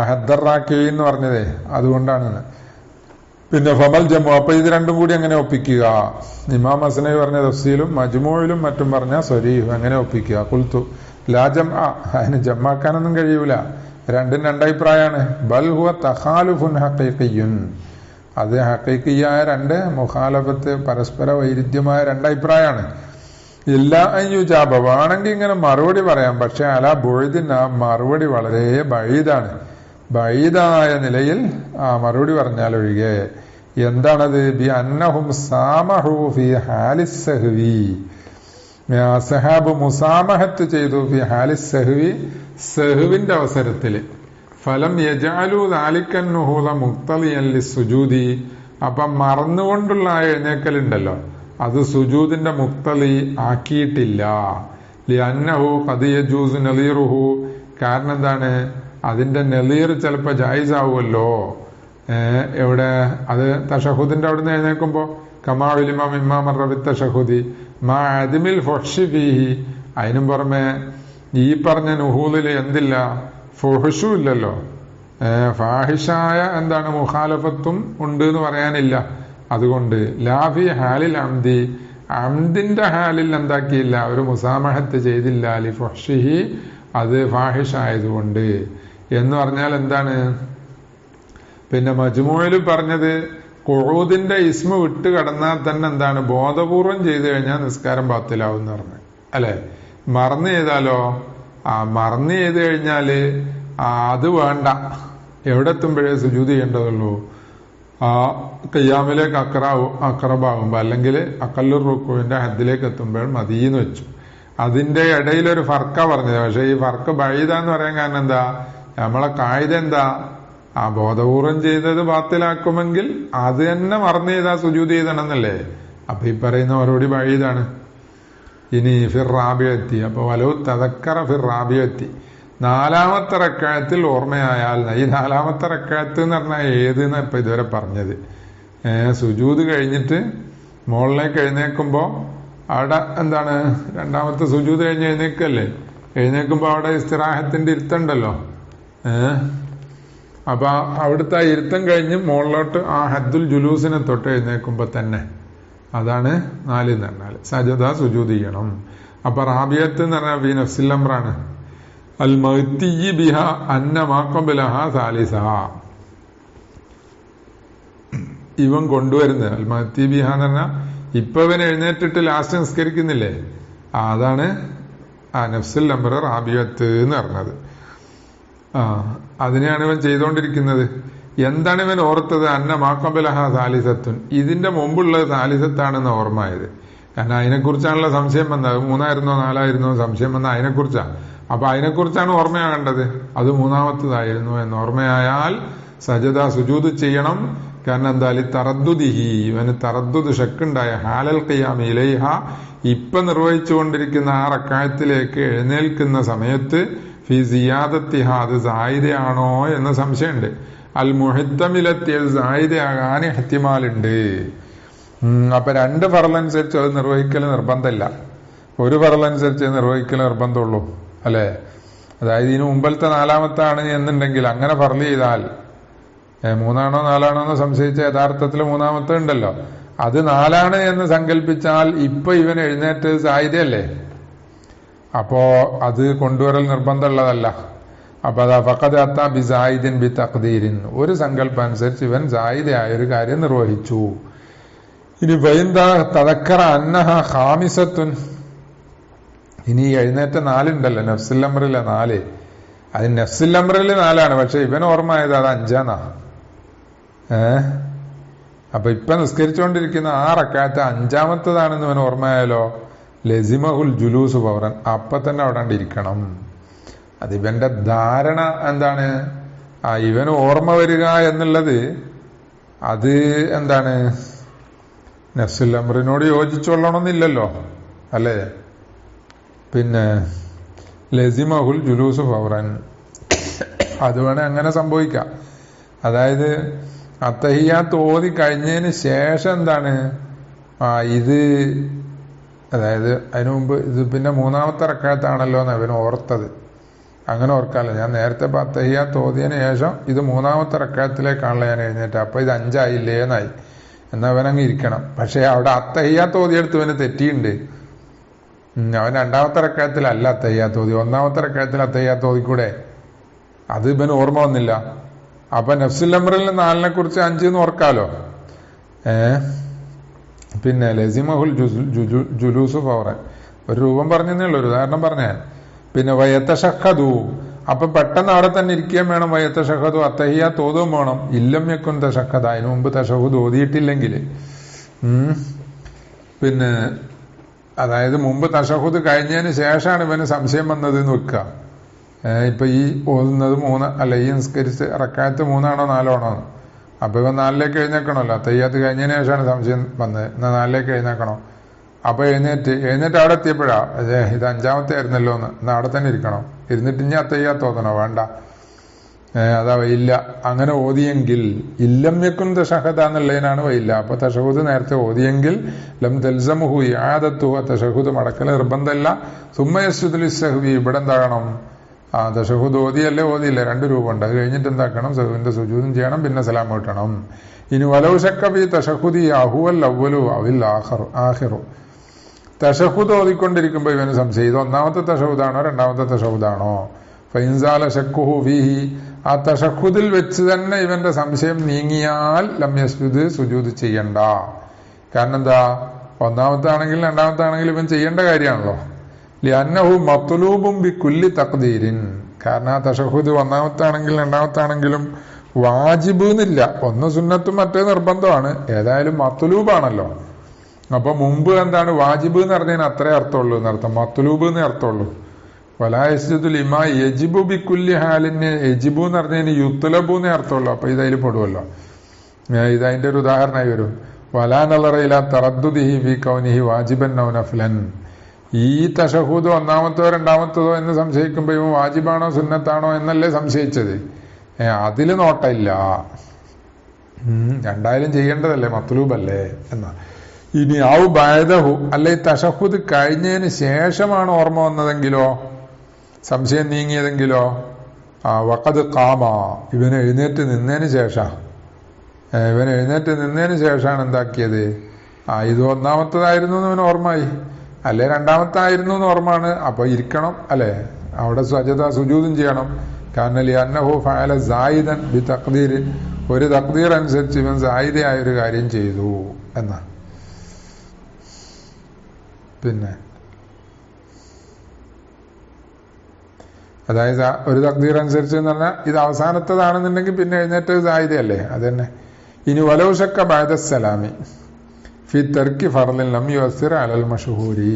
ഹദ്ദറാക്കി എന്ന് പറഞ്ഞതേ, അതുകൊണ്ടാണ്. പിന്നെ ഫമൽ ജമു, അപ്പൊ ഇത് രണ്ടും കൂടി എങ്ങനെ ഒപ്പിക്കുക, ഇമാം ഹസനവി പറഞ്ഞ തഫ്സീലും മജ്മൂഇലും മറ്റും പറഞ്ഞ സ്വരീഹ് എങ്ങനെ ഒപ്പിക്കുക. ഖുൽതു ലാ ജംഅ, അതിന് ജമ്മാക്കാനൊന്നും കഴിയൂല, രണ്ടും രണ്ടഭിപ്രായമാണ്. ബൽ ഹുവ തഖാലുഫുൻ ഹഖീഖിയ്യുൻ, അത് ഹഖീഖിയായ രണ്ട് മുഖാലഫത്ത്, പരസ്പര വൈരുദ്ധ്യമായ രണ്ടഭിപ്രായമാണ്. ഇല്ല അയ്യുജാബ, വേണമെങ്കിൽ ഇങ്ങനെ മറുപടി പറയാം, പക്ഷെ അല ബുഅദിൻ, ആ മറുപടി വളരെ ബഈദാണ്, ബഈദായ നിലയിൽ ആ മറുപടി പറഞ്ഞാൽ ഒഴികെ. എന്താണത്, ബി അന്നഹും സാമഹു ഫി ഹാലിസ് സഹ്വി, സഹാബ് മുസാമഹത്ത് ചെയ്തു ഫി ഹാലിസ് സഹ്വി, സഹ്വിന്റെ അവസരത്തില്. ഫലം യജഅലു ദാലിക്കൻ നുഹൂദ മുഖ്തലിയൻ ലിസ്സുജൂദി, അപ്പം മറന്നുകൊണ്ടുള്ള ആ എഴുന്നേക്കലുണ്ടല്ലോ, അത് സുജൂദിന്റെ മുഖ്തലി ആക്കിയിട്ടില്ല. ലിഅന്നഹു ഖദ് യജൂസു നളീറുഹു, കാരണം എന്താണ്, അതിന്റെ നളീർ ചിലപ്പോ ജായിസ് ആവുമല്ലോ. എവിടെ, അത് തശഹുദിന്റെ അവിടെ നിന്ന് എഴുന്നേക്കുമ്പോ കമാ ഉലിമ മിമ്മാ മർറ ബിത്തശഹുദി മാ അദ്മിൽ ഫഹ്ശി ഫീഹി, അതിനും പുറമെ ഈ പറഞ്ഞ നുഹൂദില് എന്തില്ല, ഫുഹ്ഷു ഇല്ലല്ലോ, ഫാഹിഷായ എന്താണ് മുഖാലഫത്തും ഉണ്ട് എന്ന് പറയാനില്ല. അതുകൊണ്ട് ലാഫി ഹാലിൽ അംദി, അംദിന്റെ ഹാലിൽ എന്താക്കിയില്ല, ഒരു മുസാമഹത്ത് ചെയ്തില്ല, ലി ഫഹ്ഷിഹി, അത് ഫാഹിഷായതുകൊണ്ട് എന്ന് പറഞ്ഞാൽ എന്താണ്. പിന്നെ മജ്മൂഇൽ പറഞ്ഞത് ഖുഊദിന്റെ ഇസ്മ വിട്ട് കടന്നാൽ തന്നെ എന്താണ്, ബോധപൂർവം ചെയ്തു കഴിഞ്ഞാൽ നിസ്കാരം ബാത്തിലാവും എന്ന് പറഞ്ഞു, അല്ലെ. മറന്നു ചെയ്താലോ, മറന്നു ചെയ്ത് കഴിഞ്ഞാല് അത് വേണ്ട, എവിടെ എത്തുമ്പോഴേ സുജൂദ് ചെയ്യേണ്ടതുള്ളൂ, ഖിയാമിലേക്ക് അക്രബാകുമ്പോ, അല്ലെങ്കിൽ അഖല്ലുർ റുകൂഇന്റെ ഹദ്ദിലേക്ക് എത്തുമ്പോൾ മദീന്ന് വെച്ചു. അതിന്റെ ഇടയിലൊരു ഫർക്ക പറഞ്ഞത്. പക്ഷെ ഈ ഫർക്ക് ബഈദാന്ന് പറയാൻ കാരണം എന്താ, നമ്മളെ കായിക എന്താ, ബോധപൂർവം ചെയ്തത് ബാത്തിലാക്കുമെങ്കിൽ അത് തന്നെ മറന്നു ചെയ്താൽ സുജൂദ് ചെയ്തണമെന്നല്ലേ. അപ്പൊ ഈ പറയുന്ന മറുപടി ബഈദാണ്. ഇനി ഫിർ റാബിയത്തി, അപ്പൊ വലോ തദക്കറ ഫിർ റാബിയത്തി, നാലാമത്തെ റക്അത്തിൽ ഓർമ്മയായാൽ. ഈ നാലാമത്തെ റക്അത്ത് എന്ന് പറഞ്ഞാൽ ഏതെന്ന് ഇപ്പൊ ഇതുവരെ പറഞ്ഞത്, സുജൂദ് കഴിഞ്ഞിട്ട് മുകളിലേക്ക് എഴുന്നേക്കുമ്പോ അവിടെ എന്താണ്, രണ്ടാമത്തെ സുജൂദ് കഴിഞ്ഞ് എഴുന്നേക്കല്ലേ, എഴുന്നേക്കുമ്പോ അവിടെ ഇസ്തിറാഹത്തിന്റെ ഇരുത്തുണ്ടല്ലോ. അപ്പൊ അവിടുത്തെ ആ ഇരുത്തം കഴിഞ്ഞ് മുകളിലോട്ട് ആ ഹദ്ദുൽ ജുലൂസിനെ തൊട്ട് എഴുന്നേക്കുമ്പോ തന്നെ, അതാണ് 4 എന്ന് പറഞ്ഞാൽ സജദ സുജൂദ് ചെയ്യണം. അപ്പൊ റാബിയത്ത് എന്ന് പറഞ്ഞാൽ ഫീ നഫ്സിൽ അംറാണ്. അൽ മഗ്തിയി ബിഹ അന്ന മാ ഖബലഹ സാലിസഹ, ഇവൻ കൊണ്ടുവരുന്നത് അൽ മഗ്തി ബിഹ എന്ന് പറഞ്ഞാൽ ഇപ്പൊ ഇവൻ എഴുന്നേറ്റിട്ട് ലാസ്റ്റ് നിസ്കരിക്കുന്നില്ലേ, അതാണ് നഫ്സുൽ അംറ റാബിയത്ത് എന്ന് പറഞ്ഞത്. അതിനെയാണ് ഇവൻ ചെയ്തുകൊണ്ടിരിക്കുന്നത്. എന്താണ് ഇവൻ ഓർത്തത്? അന്ന മാക്കബലഹ സാലിസത്തുൻ, ഇതിന്റെ മുമ്പുള്ളത് സാലിസത്താണെന്ന് ഓർമ്മയായത്. കാരണം അതിനെക്കുറിച്ചാണല്ലോ സംശയം വന്നത്. 3ആയിരുന്നോ 4ആയിരുന്നോ സംശയം വന്ന അതിനെക്കുറിച്ചാണ്. അപ്പൊ അതിനെക്കുറിച്ചാണ് ഓർമ്മയാകേണ്ടത്. അത് 3ആമത്തതായിരുന്നു എന്ന് ഓർമ്മയായാൽ സജദ സുജൂദ് ചെയ്യണം. കാരണം എന്താ, തറദ്ദുദിഹി, ഇവന് തറദ്ദുദ് ഷക്കുണ്ടായ ഹാലൽ ഖിയാം ഇലൈഹ, ഇപ്പൊ നിർവഹിച്ചുകൊണ്ടിരിക്കുന്ന ആ റക്അത്തിലേക്ക് എഴുന്നേൽക്കുന്ന സമയത്ത് ഫി സിയാദത്തിഹ, അത് സായിദയാണോ എന്ന സംശയമുണ്ട്. അൽ മുഹിത്തമിലെത്തി, അത് സായിദയാകാൻ ഇഹ്തിമാലുണ്ട്. അപ്പൊ 2 ഫർളനുസരിച്ച് അത് നിർവഹിക്കൽ നിർബന്ധമില്ല, ഒരു ഫർളനുസരിച്ച് നിർവഹിക്കൽ നിർബന്ധമുള്ളൂ അല്ലെ. അതായത് ഇതിന് മുമ്പത്തെ 4ആമത്താണ് എന്നുണ്ടെങ്കിൽ അങ്ങനെ ഫർള് ചെയ്താൽ 3ആണോ 4ആണോ എന്ന് സംശയിച്ച യഥാർത്ഥത്തിൽ 3ആമത്തെ ഉണ്ടല്ലോ, അത് 4ആണ് എന്ന് സങ്കല്പിച്ചാൽ ഇപ്പൊ ഇവൻ എഴുന്നേറ്റ് സായിദയല്ലേ, അപ്പോ അത് കൊണ്ടുവരൽ നിർബന്ധമുള്ളതല്ല. അപ്പൊ അതാ ഫഖദ് അത്താ ബി സായിദിൻ ബി തഖ്ദീരിൻ, ഒരു സങ്കല്പം അനുസരിച്ച് ഇവൻ സായിദയായ ഒരു കാര്യം നിർവഹിച്ചു. ഇനി വൈന്ദാ തദക്കറ അന്നഹ ഖാമിസത്തുൻ, ഇനി എഴുന്നേറ്റ 4 ഉണ്ടല്ലോ നഫ്സുൽ അംറിലെ 4, അത് നഫ്സുൽ അംറിൽ 4ആണ്, പക്ഷെ ഇവൻ ഓർമ്മയായത് അത് 5ആന്നാ. അപ്പൊ ഇപ്പൊ നിസ്കരിച്ചുകൊണ്ടിരിക്കുന്ന ആ റക്അത്ത് 5ആമത്തതാണെന്ന് ഇവൻ ഓർമ്മയായാലോ ലസിമഹുൽ ജുലൂസ് ഫൗറൻ, അപ്പൊ തന്നെ അവിടെ ഇരിക്കണം. അത് ഇവന്റെ ധാരണ എന്താണ്, ഇവന് ഓർമ്മ വരിക എന്നുള്ളത് അത് എന്താണ്, നഫ്സുൽ അംറിനോട് യോജിച്ചോളണമെന്നില്ലല്ലോ അല്ലേ. പിന്നെ ലസിമഹുൽ ജുലൂസ് ഫൗറൻ, അത് വേണേ അങ്ങനെ സംഭവിക്കാം. അതായത് അത്തഹിയ്യാത്ത് ഓതി കഴിഞ്ഞതിന് ശേഷം എന്താണ് ഇത്, അതായത് അതിനു മുമ്പ് ഇത് പിന്നെ 3ആമത്തെ റക്അത്താണല്ലോ എന്ന് അവൻ ഓർത്തത്. അങ്ങനെ ഓർക്കാമല്ലോ, ഞാൻ നേരത്തെ അത്തഹിയ്യാത്ത് ഓതിയതിന് ശേഷം ഇത് 3ആമത്തെ റക്അത്തിലേക്കാണല്ലോ ഞാൻ എഴുന്നേറ്റ്, അപ്പൊ ഇത് 5 ആയില്ലേ എന്നായി. എന്നാ അവനങ്ങ് ഇരിക്കണം. പക്ഷെ അവിടെ അത്തഹിയ്യാത്ത് ഓതിയെടുത്ത് ഇവന് തെറ്റിയുണ്ട്. അവൻ 2ആമത്തെ റക്അത്തിലല്ല അത്തഹിയ്യാത്ത് ഓതി, 1ആമത്തെ റക്അത്തിൽ അത്തഹിയ്യാത്ത് ഓതിക്കൂടെ, അത് ഇവന് ഓർമ്മ വന്നില്ല. അപ്പൊ നഫ്സുൽ അംറിൽ 4നെ കുറിച്ച് 5 എന്ന് ഓർക്കാലോ. പിന്നെ ലസിമഹുൽ ജുലൂസു ഫൗറൻ, ഒരു രൂപം പറഞ്ഞതേ ഉള്ളൂ, ഒരു ഉദാഹരണം പറഞ്ഞാൽ. പിന്നെ വയത്തഷഹദു, അപ്പൊ പെട്ടെന്ന് അവിടെ തന്നെ ഇരിക്കുകയും വേണം. വയത്തഷഹദു, അത്തഹിയ്യാത്ത് ഓതുകയും വേണം. ഇല്ലം യക്കുൻ തഷഹദ, അതിനു മുമ്പ് തഷഹുദ് ഓതിയിട്ടില്ലെങ്കിൽ. പിന്നെ അതായത് മുമ്പ് തഷഹുദ് കഴിഞ്ഞതിന് ശേഷമാണ് ഇവന് സംശയം വന്നത് എന്ന് വെക്കുക. ഇപ്പൊ ഈ ഓതുന്നത് 3 അല്ല, ഈ നിസ്കരിച്ച് റക്അത്ത് 3ആണോ 4ആണോ, അപ്പൊ ഇവൻ 4ലേക്ക് എഴുന്നേക്കണമല്ലോ. തയ്യാത്ത് കഴിഞ്ഞതിന് ശേഷമാണ് സംശയം വന്നത്, എന്നാൽ 4ലേക്ക് എഴുന്നേക്കണോ. അപ്പൊ എഴുന്നേറ്റ് അവിടെ എത്തിയപ്പോഴാ ഇത് 5ആമത്തെ ആയിരുന്നല്ലോ എന്ന്, എന്നാൽ അവിടെ തന്നെ ഇരിക്കണം. ഇരുന്നിട്ട് ഇനി അത്തയ്യാത്ത് ഓതണോ, വേണ്ട, അതാ വയില്ല. അങ്ങനെ ഓതിയെങ്കിൽ ഇല്ലം യക്കുൻ തഷഹദ എന്നുള്ളതിനാണ് വയില്ല. അപ്പൊ തഷഹുദ് നേരത്തെ ഓതിയെങ്കിൽ ലം തൽസമുഹു ഇആദത്തുഹു, തഷഹുദ് മടക്കൽ നിർബന്ധമല്ല. സുമ്മ യസ്ജുദു ലിസ്സഹ്വി, ഇവിടെ എന്താകണം, തഷഹുദ് ഓതിയല്ലേ ഓതിയില്ല, 2 രൂപമുണ്ട്. അത് കഴിഞ്ഞിട്ട് എന്താക്കണം, സഹുവിന്റെ സുജൂദും ചെയ്യണം, പിന്നെ സലാം വീട്ടണം. ഇനി വലൗ ശക്ക ഫീ തഷഹുദി അഹുവൽ അവ്വലു അവിൽ ആഖിറു, തഷഹുദ് ഓതിക്കൊണ്ടിരിക്കുമ്പോ ഇവന് സംശയം, ഇത് 1ആമത്തെ തഷഹുദാണോ 2ആമത്തെ തഷഹുദാണോ. ഫൈൻസാല ശക്കുഹു ഫീഹി, ആ തഷഹുദിൽ വെച്ച് തന്നെ ഇവന്റെ സംശയം നീങ്ങിയാൽ ലം യസ്ജുദ്, സുജൂദ് ചെയ്യണ്ട. കാരണം എന്താ, 1ആമത്തെ ആണെങ്കിലും 2ആമത്തെ ആണെങ്കിലും ഇവൻ ചെയ്യേണ്ട കാര്യമാണല്ലോ. ലിഅന്നഹു മത്ലൂബും ബികുല്ലി തഖ്ദീരിൻ, കാരണം ആ തഷഹുദ് 1ആമത്തെ ആണെങ്കിലും 2ആമത്തെ ആണെങ്കിലും വാജിബ് എന്നില്ല, ഒന്ന് സുന്നത്തും മറ്റേ നിർബന്ധമാണ്, ഏതായാലും മത്ലൂബാണല്ലോ. അപ്പൊ മുമ്പ് എന്താണ് വാജിബ് എന്ന് പറഞ്ഞതിന് അത്രേ അർത്ഥമുള്ളൂ എന്നർത്ഥം, മത്ലൂബ് എന്നേ അർത്ഥമുള്ളൂ. വലാ യസ്ജുദു ലിമാ യജിബു ബികുല്ലി ഹാലിന്, യജിബു എന്ന് പറഞ്ഞതിന് യുത്ലബു എന്നേ അർത്ഥമുള്ളൂ. അപ്പൊ ഇതതിൽ പെടുമല്ലോ, ഇതതിന്റെ ഒരു ഉദാഹരണമായി വരും. വലാ നളറ ഇലാ തറദ്ദുദിഹി ഫീ കൗനിഹി വാജിബൻ ഔ നഫ്ലൻ, ഈ തഷഹൂദ് 1ആമത്തോ 2ആമത്തതോ എന്ന് സംശയിക്കുമ്പോ ഇവൻ വാജിബാണോ സുന്നത്താണോ എന്നല്ലേ സംശയിച്ചത്, അതില് നോട്ടമില്ല. രണ്ടായാലും ചെയ്യേണ്ടതല്ലേ, മത്ലൂബല്ലേ എന്നാ. ഇനി ഔ ബഅദഹു, അല്ലെ തഷഹുദ് കഴിഞ്ഞതിന് ശേഷമാണ് ഓർമ്മ വന്നതെങ്കിലോ, സംശയം നീങ്ങിയതെങ്കിലോ, വഖദ് ഖാമ, ഇവന് എഴുന്നേറ്റ് നിന്നതിന് ശേഷമാണ് എന്താക്കിയത്, ഇത് 1ആമത്തതായിരുന്നു എന്ന് ഇവന് ഓർമ്മയായി, അല്ലെ 2ആമത്തായിരുന്നു എന്ന് ഓർമ്മയാണ്. അപ്പൊ ഇരിക്കണം അല്ലെ, അവിടെ സജദ സുജൂദും ചെയ്യണം. കാരണം ലിഅന്നഹു ഫഅല സായിദൻ ബി തഖ്ദീർ, ഒരു തഖ്ദീർ അനുസരിച്ച് ഇവൻ സായിദയായ ഒരു കാര്യം ചെയ്തു എന്നാ. പിന്നെ അതായത് ഒരു തക്ദീർ അനുസരിച്ച് എന്ന് പറഞ്ഞാൽ ഇത് അവസാനത്തതാണെന്നുണ്ടെങ്കിൽ പിന്നെ എഴുന്നേറ്റ് സായിദയല്ലേ, അത് തന്നെ. ഇനി വലൗ ശക്ക ബഅദ സലാമി ഫി തർക്കി ഫർളിൻ ലം യുഅസ്സിർ അലൽ മഷ്ഹൂരി.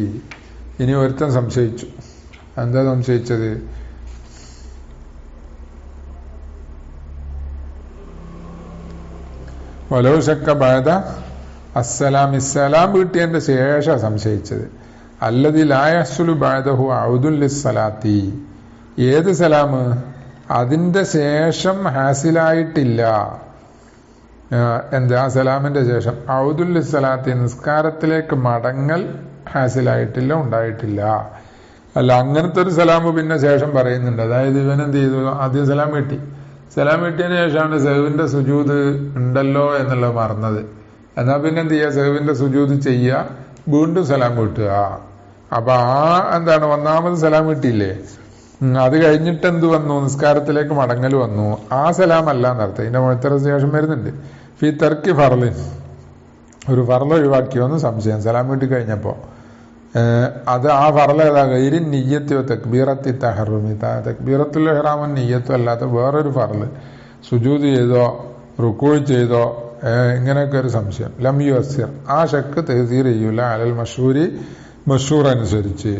ഇനി ഒരുത്തൻ സംശയിച്ചു. എന്താ സംശയിച്ചത്? വലൗ ശക്ക ബഅദ അസ്സലാമി, സലാം വീട്ടിയതിന്റെ ശേഷം സംശയിച്ചത്. അല്ലദി ലാ യഹ്സുലു ബഅദഹു ഔദുൻ ലിസ്സലാത്തി, ഏത് സലാം? അതിന്റെ ശേഷം ഹാസിലായിട്ടില്ല. എന്താ സലാമിന്റെ ശേഷം? ഔദുൽ ലിസ്സലാത്തി, നിസ്കാരത്തിലേക്ക് മടങ്ങൽ ഹാസിലായിട്ടില്ല, ഉണ്ടായിട്ടില്ല. അല്ല, അങ്ങനത്തെ ഒരു സലാം പിന്നെ ശേഷം പറയുന്നുണ്ട്. അതായത് ഇവൻ എന്ത് ചെയ്തു? ആദ്യം സലാം കിട്ടി, സലാം കിട്ടിയതിന് ശേഷമാണ് സെഹ്വിന്റെ സുജൂദ് ഉണ്ടല്ലോ എന്നുള്ളത് മറന്നത്. എന്നാ പിന്നെ എന്ത് ചെയ്യുക? സെഹ്വിന്റെ സുജൂദ് ചെയ്യുക, വീണ്ടും സലാം കിട്ടുക. അപ്പൊ എന്താണ്, ഒന്നാമത് സലാം കിട്ടിയില്ലേ, അത് കഴിഞ്ഞിട്ട് എന്ത് വന്നു? നിസ്കാരത്തിലേക്ക് മടങ്ങൽ വന്നു. ആ സലാം അല്ല എന്നർത്ഥം. ഇതിന്റെ മുഴത്തര ശേഷം വരുന്നുണ്ട്. ഫി തർക്കി ഫർളിൻ, ഒരു ഫർള് ഒഴിവാക്കിയോന്ന് സംശയം സലാം വീട്ടി കഴിഞ്ഞപ്പോ. അത് ആ ഫർള് ഏതാ? ഗൈരി നിയ്യത്തോ തക്ബീറത്തി തഹറുമി, തക്ബീറത്തുൽ ഇഹ്റാമും നിയ്യത്തും അല്ലാത്ത വേറൊരു ഫർള് സുജൂദ് ചെയ്തോ റുക്കൂ ചെയ്തോ ഇങ്ങനെയൊക്കെ ഒരു സംശയം. ലം യുഅസ്സിർ, ആ ശക്ക് തഹ്സീർ ചെയ്യൂല അലൽ മഷ്ഹൂരി, മഷ്ഹൂർ അനുസരിച്ച്.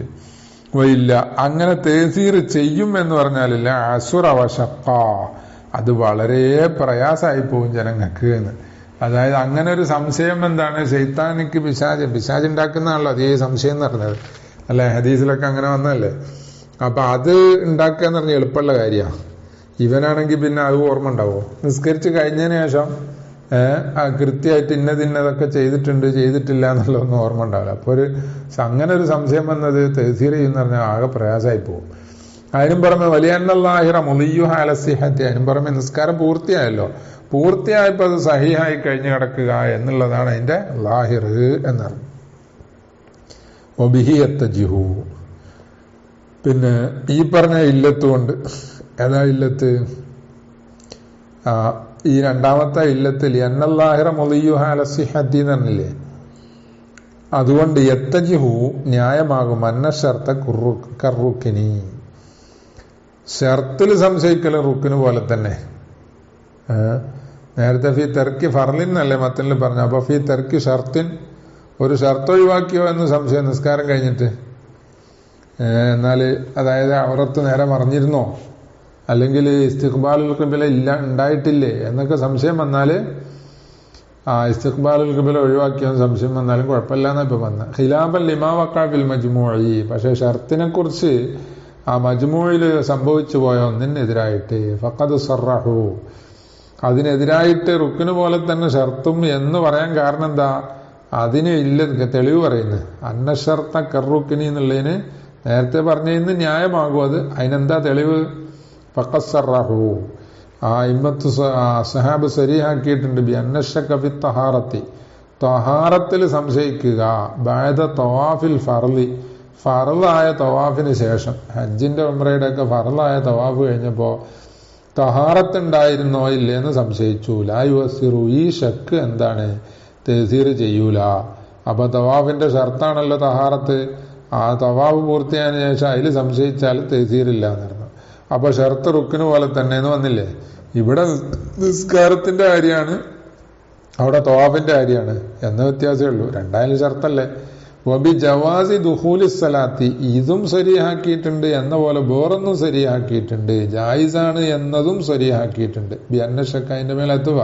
ഇല്ല, അങ്ങനെ തഹ്സീർ ചെയ്യും എന്ന് പറഞ്ഞാലില്ല അസുർ അവശക്ക, അത് വളരെ പ്രയാസമായി പോകും ജനങ്ങൾക്ക് എന്ന്. അതായത് അങ്ങനെ ഒരു സംശയം എന്താണ്? ശൈത്താനിക്ക് പിശാച് ഉണ്ടാക്കുന്നതാണല്ലോ അതേ സംശയം എന്ന് പറഞ്ഞത് അല്ലെ, ഹദീസിലൊക്കെ അങ്ങനെ വന്നല്ലേ. അപ്പൊ അത് ഉണ്ടാക്കുക എന്ന് പറഞ്ഞാൽ എളുപ്പമുള്ള കാര്യമാണ്. ഇവനാണെങ്കിൽ പിന്നെ അത് ഓർമ്മ ഉണ്ടാവോ? നിസ്കരിച്ച് കഴിഞ്ഞതിന് ശേഷം കൃത്യമായിട്ട് ഇന്നതൊക്കെ ചെയ്തിട്ടില്ല എന്നുള്ളതൊന്നും ഓർമ്മ ഉണ്ടാവില്ല. അപ്പൊ അങ്ങനെ ഒരു സംശയം വന്നത് തഹ്സീർ ചെയ്യുന്ന പറഞ്ഞാൽ ആകെ പ്രയാസമായി പോകും. അതിനും പുറമെ വലിയല്ലാഹിറ മുളിയുഹ അലസിഹത്തി, അതിനും പുറമെ നിസ്കാരം പൂർത്തിയായല്ലോ, പൂർത്തിയായപ്പോ അത് സഹീഹായി കഴിഞ്ഞു കിടക്കുക എന്നുള്ളതാണ് അതിന്റെ ലാഹിർ എന്നറിഞ്ഞു. ഒബിഹിയത്തജിഹു, പിന്നെ ഈ പറഞ്ഞ ഇല്ലത്ത് കൊണ്ട്, ഏതാ ഇല്ലത്ത്? ഈ രണ്ടാമത്തെ ഇല്ലത്തിൽ എന്നല്ലാഹിറ മുളിയുഹ അലസിഹത്തി എന്ന് പറഞ്ഞില്ലേ, അതുകൊണ്ട് യത്തജിഹു ന്യായമാകും. അന്ന ഷർത്ത കറുക്കിനി, ഷർത്തിൽ സംശയിക്കൽ റുക്കിന് പോലെ തന്നെ. നേരത്തെ ഫി തെർക്കി ഫർലിൻ എന്നല്ലേ മത്തനിൽ പറഞ്ഞു. അപ്പൊ ഫി തെർക്കി ഷർത്തിൻ, ഒരു ഷർത്ത് ഒഴിവാക്കിയോ എന്ന് സംശയം നിസ്കാരം കഴിഞ്ഞിട്ട്. എന്നാല് അതായത് അവറത്ത് നേരെ മറിഞ്ഞിരുന്നോ, അല്ലെങ്കിൽ ഇസ്തിഖ്ബാലുൽ ഖിബ്ല ഉണ്ടായിട്ടില്ലേ എന്നൊക്കെ സംശയം വന്നാല്, ഇസ്തിഖ്ബാലുൽ ഖിബ്ല ഒഴിവാക്കിയെന്ന് സംശയം വന്നാലും കുഴപ്പമില്ല എന്നാ ഇപ്പൊ വന്ന ഖിലാഫൻ ലിമാ വഖഅ ഫിൽ മജ്മൂഇ. പക്ഷെ ഷർത്തിനെ കുറിച്ച് ആ മജ്മൂഇൽ സംഭവിച്ചു പോയ ഒന്നിനെതിരായിട്ട് ഫഖദ് സറഹു, അതിനെതിരായിട്ട് റുക്കിന് പോലെ തന്നെ ഷർത്തും എന്ന് പറയാൻ കാരണം എന്താ? അതിന് ഇല്ല തെളിവ് പറയുന്നത്. അന്ന ഷർത്ത കറുക്കിനി എന്നുള്ളതിന് നേരത്തെ പറഞ്ഞതിന് ന്യായമാകും അത്. അതിനെന്താ തെളിവ്? ഫഖദ് സറഹു, ഇമ്മത്ത് സഹാബ് സരീഹാക്കിയിട്ടുണ്ട്. ബി അന്നശക ഫി തഹാറത്തി, തഹാറത്തിൽ സംശയിക്കുക. ബഅദ തവാഫിൽ ഫർളി, ഫർളായ തവാഫിന് ശേഷം, ഹജ്ജിന്റെ ഉംറയുടെ ഒക്കെ ഫർളായ തവാഫ് കഴിഞ്ഞപ്പോ തഹാറത്ത് ഉണ്ടായിരുന്നോ ഇല്ലേന്ന് സംശയിച്ചു. ലാ യുഅസ്സിറു, ഈ ശക്ക് എന്താണ്? തഹ്സീർ ചെയ്യൂല. അപ്പൊ തവാഫിന്റെ ഷർത്താണല്ലോ തഹാറത്ത്. ആ തവാഫ് പൂർത്തിയായതിനു ശേഷം അതിൽ സംശയിച്ചാൽ തഹ്സീറില്ല എന്ന് പറഞ്ഞു. അപ്പൊ ഷർത്ത് റുക്കിന് പോലെ തന്നെ എന്ന് വന്നില്ലേ? ഇവിടെ നിസ്കാരത്തിന്റെ കാര്യമാണ്, അവിടെ തവാഫിന്റെ കാര്യമാണ് എന്ന വ്യത്യാസമേ ഉള്ളൂ. രണ്ടായാലും ഷർത്തല്ലേ. വബി ജവാസി ദുഖൂലി സലാത്തി, ഇതും ശരിയാക്കിയിട്ടുണ്ട് എന്ന പോലെ വേറൊന്നും ശരിയാക്കിയിട്ടുണ്ട്. ജായിസാണ് എന്നതും ശരിയാക്കിയിട്ടുണ്ട്. ബി അന്നശക്ക, അതിന്റെ മേലെത്തുക.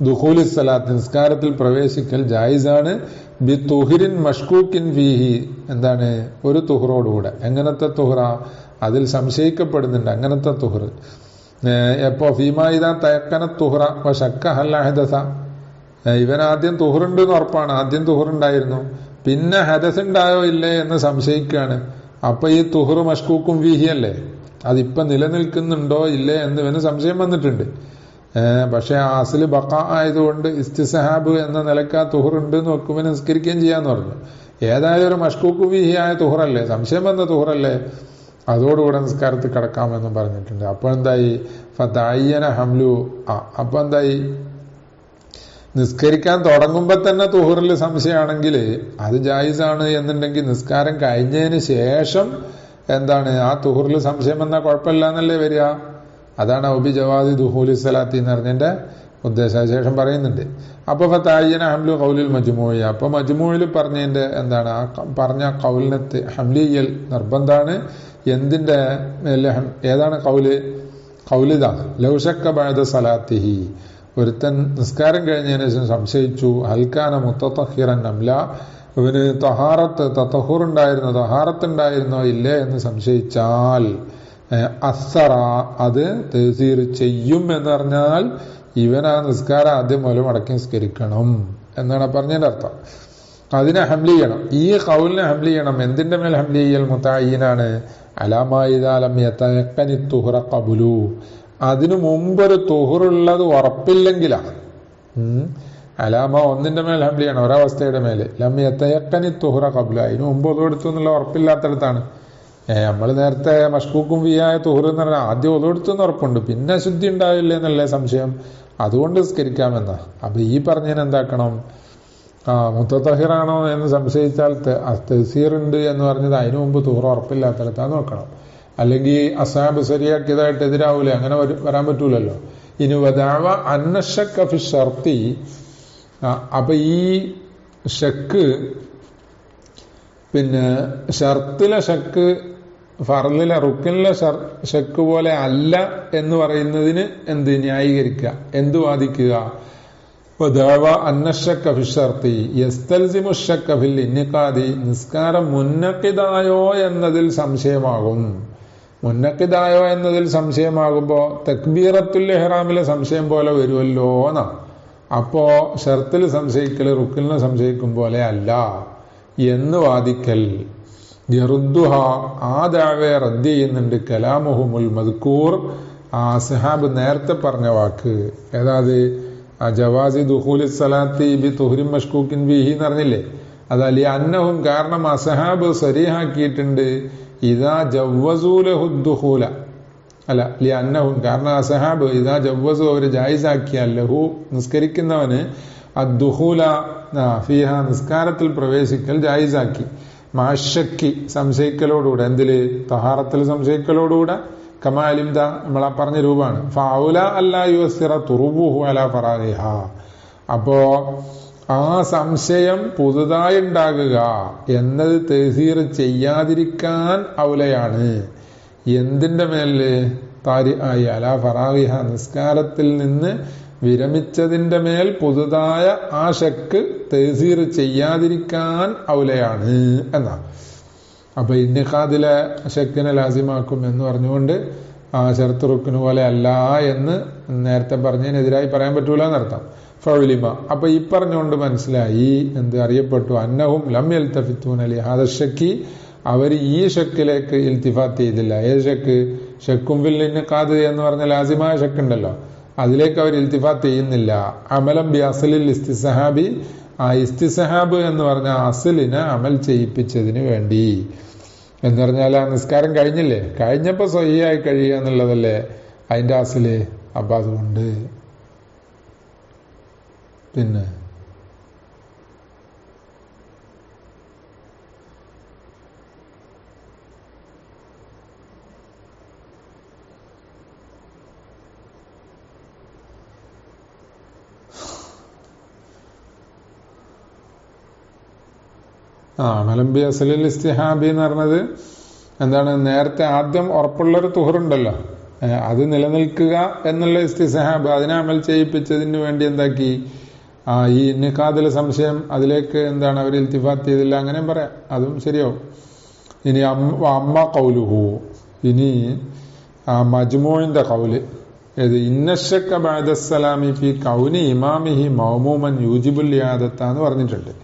ദുഖൂലി സലാത്ത്, നിസ്കാരത്തിൽ പ്രവേശിക്കൽ ജായിസാണ്. ബി തുഹ്റിൻ മഷ്കൂക്കിൻ ഫീഹി, എന്താണ്? ഒരു തുഹ്റോടുകൂടെ. എങ്ങനത്തെ തുഹ്റ? അതിൽ സംശയിക്കപ്പെടുന്നുണ്ട് അങ്ങനത്തെ തുഹ്ർ. എപ്പോ? ഫീമായിദ തയക്കന തുഹ്റ വ ശക്ക ഹൽ ഹദസ, ഇവൻ ആദ്യം തുഹ്റുണ്ട് എന്ന് ഉറപ്പാണ്, ആദ്യം തുഹ്റുണ്ടായിരുന്നു, പിന്നെ ഹദസ് ഉണ്ടായോ ഇല്ലേ എന്ന് സംശയിക്കുകയാണ്. അപ്പൊ ഈ തുഹ്റ് മഷ്കൂക്കും ഫീഹി അല്ലേ, അതിപ്പൊ നിലനിൽക്കുന്നുണ്ടോ ഇല്ലേ എന്ന് ഇവന് സംശയം വന്നിട്ടുണ്ട്. പക്ഷെ ആ അസ്ല് ബഖ ആയതുകൊണ്ട് ഇസ്തിസഹാബ് എന്ന നിലക്ക് ആ തുഹ്റുണ്ട് എന്ന് വെക്കുമ്പോൾ നിസ്കരിക്കുകയും ചെയ്യാന്ന് പറഞ്ഞു. ഏതായാലും ഒരു മഷ്കൂക്ക് ഫീഹി ആയ തുഹ്റല്ലേ, സംശയം വന്ന തുഹ്റല്ലേ, അതോടുകൂടെ നിസ്കാരത്തിൽ കിടക്കാമെന്നും പറഞ്ഞിട്ടുണ്ട്. അപ്പൊ എന്തായി? ഫതഅയ്യന ഹംലു, അപ്പൊ എന്തായി? നിസ്കരിക്കാൻ തുടങ്ങുമ്പോ തന്നെ തുഹറിൽ സംശയമാണെങ്കിൽ അത് ജായിസാണ് എന്നുണ്ടെങ്കിൽ നിസ്കാരം കഴിഞ്ഞതിന് ശേഷം എന്താണ് ആ തുഹറിൽ സംശയം വന്നാൽ കുഴപ്പമില്ല എന്നല്ലേ വരിക. അതാണ് ഔബി ജവാദി ദുഹൂലി സലാത്തി എന്ന് പറഞ്ഞതിന്റെ ഉദ്ദേശശേഷം പറയുന്നുണ്ട്. അപ്പൊ ഫതായ്യന ഹംലു ഖൗലിൽ മജ്മൂഇ, അപ്പൊ മജ്മൂഇൽ പറഞ്ഞതിന്റെ എന്താണ് ആ പറഞ്ഞ ഖൗലിനത്ത് ഹംലിയൽ നിർബന്ധാണ്. എന്തിന്റെ ഏതാണ് ഖൗലിദ ലൗശക്ക ബഅദ സലാത്തിഹി, ഒരുത്തൻ നിസ്കാരം കഴിഞ്ഞതിന് ശേഷം സംശയിച്ചു ഹൽക്കാന മുത്തത്തഹിറൻ അംല, ഇവന് തഹാറത്തുണ്ടായിരുന്നോ ഇല്ലേ എന്ന് സംശയിച്ചാൽ അസറ, അത് തഹ്സീർ ചെയ്യും എന്ന് പറഞ്ഞാൽ ഇവൻ ആ നിസ്കാരം ആദ്യം മൂലം അടക്കി നിസ്കരിക്കണം എന്നാണ് പറഞ്ഞതിന്റെ അർത്ഥം. അതിനെ ഹംലി ചെയ്യണം, ഈ ഖൗലിനെ ഹംലി ചെയ്യണം. എന്തിന്റെ മേൽ ഹംലി ചെയ്യൽ? മുതഅയ്യിനാണ്. അലാമായിദാലം യതയഖനി തുഹറ ഖബ്ലു, അതിനു മുമ്പൊരു തുഹറുള്ളത് ഉറപ്പില്ലെങ്കിലാണ്. അലാമ ഒന്നിന്റെ മേൽ ഹംലി ചെയ്യണം, ഒരവസ്ഥയുടെ മേല്. ലം യതയഖനി തുഹറ ഖബ്ല, അതിനു മുമ്പ് ഒതുവെടുത്തു എന്നുള്ള ഉറപ്പില്ലാത്തടത്താണ്. നമ്മൾ നേരത്തെ മഷ്കൂക്കും വിയായ തുഹർ എന്ന് പറഞ്ഞാൽ ആദ്യം ഒതുവെടുത്തു ഉറപ്പുണ്ട്, പിന്നെ ശുദ്ധി ഉണ്ടാവില്ലേ എന്നല്ലേ സംശയം, അതുകൊണ്ട് നിസ്കരിക്കാമെന്നാ. അപ്പൊ ഈ പറഞ്ഞതിന് എന്താക്കണം? മുത്തത്തഹിറാണോ എന്ന് സംശയിച്ചാൽ തഹ്സീർ ഉണ്ട് എന്ന് പറഞ്ഞത് അതിനു മുമ്പ് തുഹർ ഉറപ്പില്ലാത്തടത്താ നോക്കണം. അല്ലെങ്കിൽ അസാബ് ശരിയാക്കിയതായിട്ട് എതിരാവൂലേ, അങ്ങനെ വരാൻ പറ്റൂലല്ലോ. ഇനി വദഅവ അന്നശക്ക ഫി ശർത്തി, അപ്പൊ ഈ ഷക്ക് പിന്നെ ഷർത്തിലെ ഷക്ക് ഫർളിലെ റുക്കിനിലെ ഷക്ക് പോലെ അല്ല എന്ന് പറയുന്നതിന് എന്ത് ന്യായീകരിക്കുക, എന്ത് വാദിക്കുക? നിസ്കാരം മുന്നക്കിതായോ എന്നതിൽ സംശയമാകും. മുന്നക്കിതായോ എന്നതിൽ സംശയമാകുമ്പോ തക്ബീറത്തുൽ ഇഹ്റാമിലെ സംശയം പോലെ വരുമല്ലോ എന്നാ. അപ്പോ ഷർത്തിൽ സംശയിക്കൽ റുക്കിലിനെ സംശയിക്കും പോലെ അല്ല എന്ന് വാദിക്കൽ. യറുദ്ദുഹ, ആ ദഅവയെ റദ്ദ് ചെയ്യുന്നുണ്ട്. കലാമുഹുമുൽ മദ്കൂർ, ആ അസ്ഹാബ് നേരത്തെ പറഞ്ഞ വാക്ക്. ഏതാത്? ജവാസി ദുഖൂലി സലാത്തി ബി തുഹ്രിൻ മഷ്കൂക്കിൻ ബിഹി എന്ന് പറഞ്ഞില്ലേ, അതല്ല അന്നഹും, കാരണം അസ്ഹാബ് സരീഹാക്കിയിട്ടുണ്ട് ഇദാ ജവ്വസൂ ലഹു ദുഖൂല, അല്ല ലി അന്നഹും, കാരണം അസ്ഹാബ് ഇദാ ജവ്വസു, അവർ ജായിസാക്കിയാൽ ലഹു നിസ്കരിക്കുന്നവന് അദ്ദുഖൂല ഫീഹ നിസ്കാരത്തിൽ പ്രവേശിക്കൽ ജായിസാക്കി, മാഷക്കി സംശയിക്കലോടുകൂടെ. എന്തില്? തഹാറത്തിൽ സംശയിക്കലോടുകൂടെ. കമാലിംദ നമ്മളാ പറഞ്ഞ രൂപമാണ്. ഫൗല അല്ലാ യുസിറ തുറുബുഹു അലാ ഫറാഗിഹ, അപ്പോ ആ സംശയം പുതുതായി ഉണ്ടാകുക എന്നത് തഹ്സീർ ചെയ്യാതിരിക്കാൻ ഔലയാണ്. എന്തിന്റെ മേല്? താരിആയി അലാ ഫറാഗിഹ, നിസ്കാരത്തിൽ നിന്ന് വിരമിച്ചതിന്റെ മേൽ പുതുതായ ആ ഷക്ക് തഹ്സീർ ചെയ്യാതിരിക്കാൻ ഔലയാണ് എന്നാ. അപ്പൊ ഇന്നിഖാദിലെ ഷക്കിനെ ലാസിമാക്കും എന്ന് പറഞ്ഞുകൊണ്ട് ആ ഷർത്ത് റുക്കിന് പോലെ അല്ല എന്ന് നേരത്തെ പറഞ്ഞതിനെതിരായി പറയാൻ പറ്റൂല എന്നർത്ഥം. ഫൗലിമ, അപ്പൊ ഈ പറഞ്ഞുകൊണ്ട് മനസ്സിലായി, എന്ത് അറിയപ്പെട്ടു? അന്നഹും ലം യൽതഫിത്തൂന ലിഹാദ ഷക്കി, അവർ ഈ ഷക്കിലേക്ക് ഇൽത്തിഫാത്ത് ചെയ്തില്ല. ഏത് ഷക്ക്? ഷക്കും ഫിൽ ഇന്നിഖാദ് എന്ന് പറഞ്ഞ ലാസിമായ ഷക്കുണ്ടല്ലോ, അതിലേക്ക് അവർ ഇൽത്തിഫാത്ത് ചെയ്യുന്നില്ല. അമലം ബി അസ്ലിൽ ഇസ്തിസ്ഹാബി, ആ ഇസ്തിസ്ഹാബ് എന്ന് പറഞ്ഞ അസ്ലിനെ അമൽ ചെയ്യിപ്പിച്ചതിന് വേണ്ടി. എന്ന് പറഞ്ഞാൽ ആ നിസ്കാരം കഴിഞ്ഞില്ലേ, കഴിഞ്ഞപ്പോ സ്വഹിയായി കഴിയുക എന്നുള്ളതല്ലേ അതിന്റെ അസ്ല്. അപ്പൊ അതുകൊണ്ട് പിന്നെ മലംബി അസലിൽ ഇസ്തിഹാബി എന്ന് പറഞ്ഞത് എന്താണ്? നേരത്തെ ആദ്യം ഉറപ്പുള്ളൊരു തുഹറുണ്ടല്ലോ, അത് നിലനിൽക്കുക എന്നുള്ള ഇസ്തിഹാബ്, അതിനെ അമൽ ചെയ്യിപ്പിച്ചതിന് വേണ്ടി എന്താക്കി? ഈ നിഖാദിലെ സംശയം അതിലേക്ക് എന്താണ് അവർ ഇൽത്തിഫാത്ത് ചെയ്തില്ല, അങ്ങനെയും പറയാം, അതും ശരിയാവും. ഇനി അമ്മ കൗലുഹു, ഇനി മജ്മൂഇന്റെ കൗല് ഏത്? ഇന്നശക്ക ബഅദസ്സലാമി ഫി കൗനി ഇമാമിഹി മൗമൂമൻ യൂജിബുൽ ഇയാദത്താന്ന് പറഞ്ഞിട്ടുണ്ട്.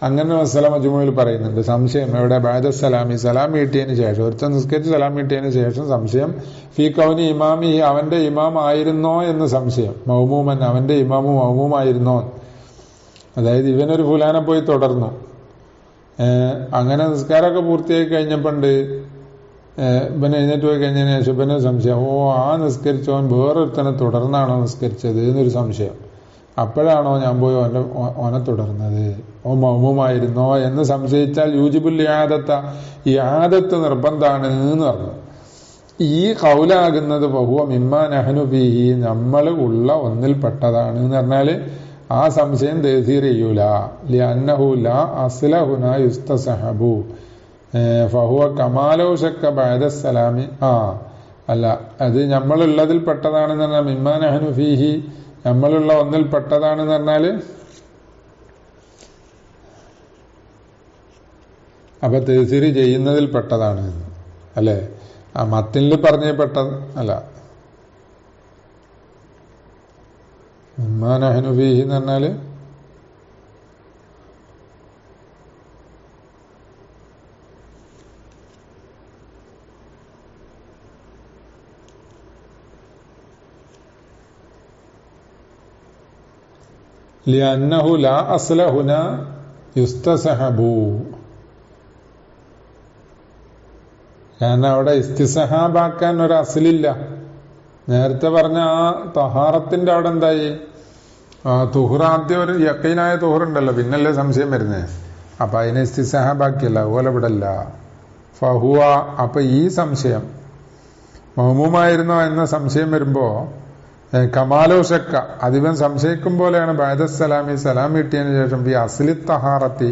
അങ്ങനെ മസല മജ്മൂഇൽ പറയുന്നുണ്ട്. സംശയം എവിടെ? ബഅദസ്സലാമി, സലാം വീട്ടിയതിന് ശേഷം, ഒരുത്തൻ നിസ്കരിച്ച് സലാം വീട്ടിയതിന് ശേഷം സംശയം. ഫി കൗനി ഇമാമിഹി, അവന്റെ ഇമാം ആയിരുന്നോ എന്ന് സംശയം. മൗമൂമൻ, അവന്റെ ഇമാമു മൗമൂമായിരുന്നോ, അതായത് ഇവനൊരു ഫുലാനെ പോയി തുടർന്നു. അങ്ങനെ നിസ്കാരമൊക്കെ പൂർത്തിയായി കഴിഞ്ഞപ്പോണ്ട് ഇവൻ എഴുന്നേറ്റ് പോയി കഴിഞ്ഞതിന് ശേഷം ഇവന് സംശയം, ആ നിസ്കരിച്ചവൻ വേറൊരുത്തനെ തുടർന്നാണോ നിസ്കരിച്ചത് എന്നൊരു സംശയം. അപ്പോഴാണോ ഞാൻ പോയി ഓനെ തുടർന്നത്, ഓ മൗമുമായിരുന്നോ എന്ന് സംശയിച്ചാൽ യൂജിബുൽ ഇആദത്ത് നിർബന്ധാണ് എന്ന് പറഞ്ഞു. ഈ ഖൗലാകുന്നത് ബഹുവ മിമ്മാ നഹ്നു ഫീഹി, നമ്മൾ ഉള്ള ഒന്നിൽപ്പെട്ടതാണ് എന്ന് പറഞ്ഞാല് ആ സംശയം തഅ്സീർ ചെയ്യൂല. ലിഅന്നഹു ലാ അസ്ല ഹുനാ യുസ്തസഹബു ഫഹുവ കമാലൗ ശക്ക ബഅദ സലാമി. അല്ല, അത് നമ്മളുള്ളതിൽ പെട്ടതാണെന്ന് പറഞ്ഞാൽ മിമ്മാ നഹ്നു ഫീഹി, നമ്മളുള്ള ഒന്നിൽ പെട്ടതാണെന്ന് പറഞ്ഞാല് അപ്പൊ തഅ്സീർ ചെയ്യുന്നതിൽ പെട്ടതാണ് അല്ലെ. ആ മത്തിനിൽ പറഞ്ഞ പെട്ടത് അല്ല. മിമ്മാ നഹ്നു ഫീഹി എന്ന് പറഞ്ഞാല് ലിഅന്നഹു ലാ അസ്ല ഹുനാ യുസ്തസഹബു, കാരണം അവിടെ ഇസ്തിസഹാബാക്കാൻ ഒരു അസ്ലില്ല. നേരത്തെ പറഞ്ഞ ആ തഹാറത്തിന്റെ അവിടെ എന്തായി, തുഹുർ ആദ്യം ഒരു യഖീനായ തുഹറുണ്ടല്ലോ, പിന്നല്ലേ സംശയം വരുന്നത്. അപ്പൊ അതിനെ ഇസ്തിസഹാബാക്കിയല്ല, അതുപോലെ ഇവിടെ അല്ല. ഫഹുവ, അപ്പൊ ഈ സംശയം മൗമുമായിരുന്നോ എന്ന സംശയം വരുമ്പോ കമാലോ ശക്ക, അതിവൻ സംശയിക്കും പോലെയാണ് ബഅദസ്സലാമി, സലാം കിട്ടിയതിനു ശേഷം ഈ അസ്ലി തഹാറത്തി,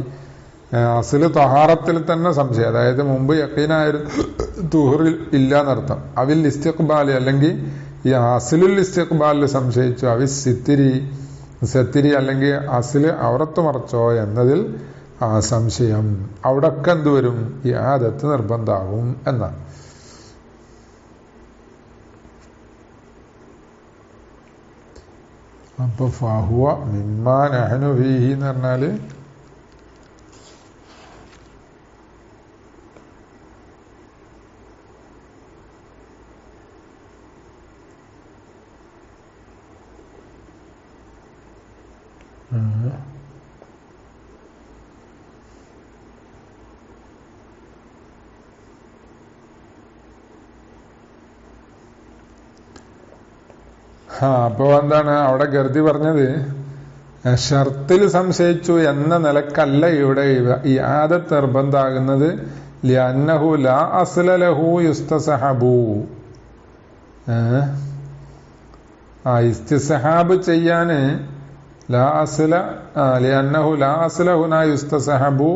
അസ്ല് തഹാറത്തിൽ തന്നെ സംശയം, അതായത് മുമ്പ് യഖീനായിരുന്നു തുഹറിൽ ഇല്ല എന്നർത്ഥം. അവിൽ ഇസ്തിഖ്ബാലി, അല്ലെങ്കിൽ ഈ അസ്ലുൽ ഇസ്തിഖ്ബാലിൽ സംശയിച്ചു. അവിൽ സത്തിരി അല്ലെങ്കിൽ അസ്ല് ഔറത്ത് മറച്ചോ എന്നതിൽ ആ സംശയം. അവിടൊക്കെ എന്തുവരും, ഈ ആദത്ത് നിർബന്ധാവും എന്നാണ്. അപ്പൊ ഫഹുവ മിമ്മാ നഹ്നു ഫീഹി എന്ന് പറഞ്ഞാല് അപ്പൊ എന്താണ് അവിടെ ഗർദി പറഞ്ഞത്, ഷർത്തിൽ സംശയിച്ചു എന്ന നിലക്കല്ല ഇവിടെ ഈ ആദത്ത് നിർബന്ധാകുന്നത്. ലിഅന്നഹു ലാ അസ്ല ലഹു യുസ്തസഹബു, ഇസ്തിസഹാബ് ചെയ്യാന് ലിഅന്നഹു ലാ അസ്ല ഹുനാ യുസ്തസഹബു,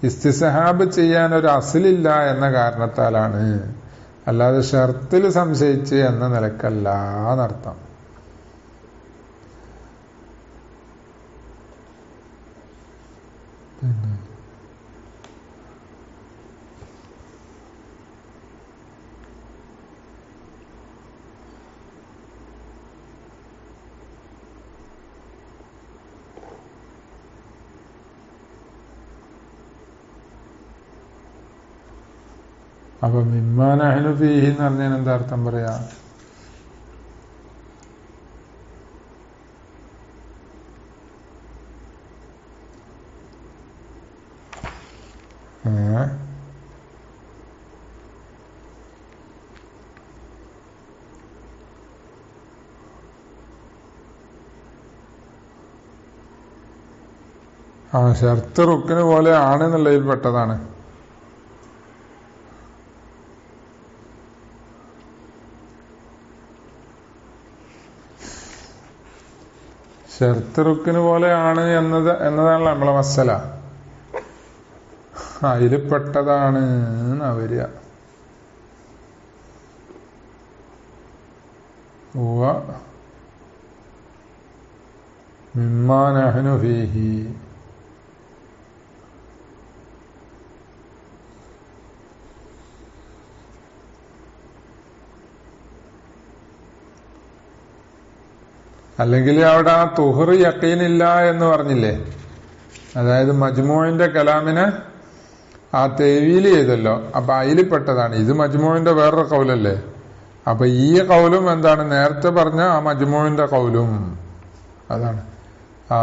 ഇസ്തിസഹാബ് ചെയ്യാൻ ഒരു അസ്ലില്ല എന്ന കാരണത്താലാണ്, അല്ലാതെ ഷർത്തിൽ സംശയിച്ച് എന്ന നിലക്കല്ല എന്നർത്ഥം. അപ്പൊ മിമ്മാ നഹ്നു ഫീഹി എന്ന് പറഞ്ഞാൽ എന്താ അർത്ഥം പറയാ? ഷർത്ത് റുക്കിന് പോലെ ആണെന്നുള്ളതിൽ പെട്ടതാണ്. ഷർത്ത് റുക്കിന് പോലെ ആണ് എന്നതാണല്ലോ നമ്മളെ മസല. അതില് പെട്ടതാണ് എന്നാ വരിക. മിമ്മാ നഹ്നു ഫീഹി, അല്ലെങ്കിൽ അവിടെ ആ തുഹർ യഖീനില്ല എന്ന് പറഞ്ഞില്ലേ, അതായത് മജ്മൂഇന്റെ കലാമിനെ ആ തേവീല് ചെയ്തല്ലോ, അപ്പൊ അതിൽ പെട്ടതാണ്. ഇത് മജ്മൂഇന്റെ വേറൊരു കൗലല്ലേ. അപ്പൊ ഈ കൗലും എന്താണ്, നേരത്തെ പറഞ്ഞ ആ മജ്മൂഇന്റെ കൗലും അതാണ്.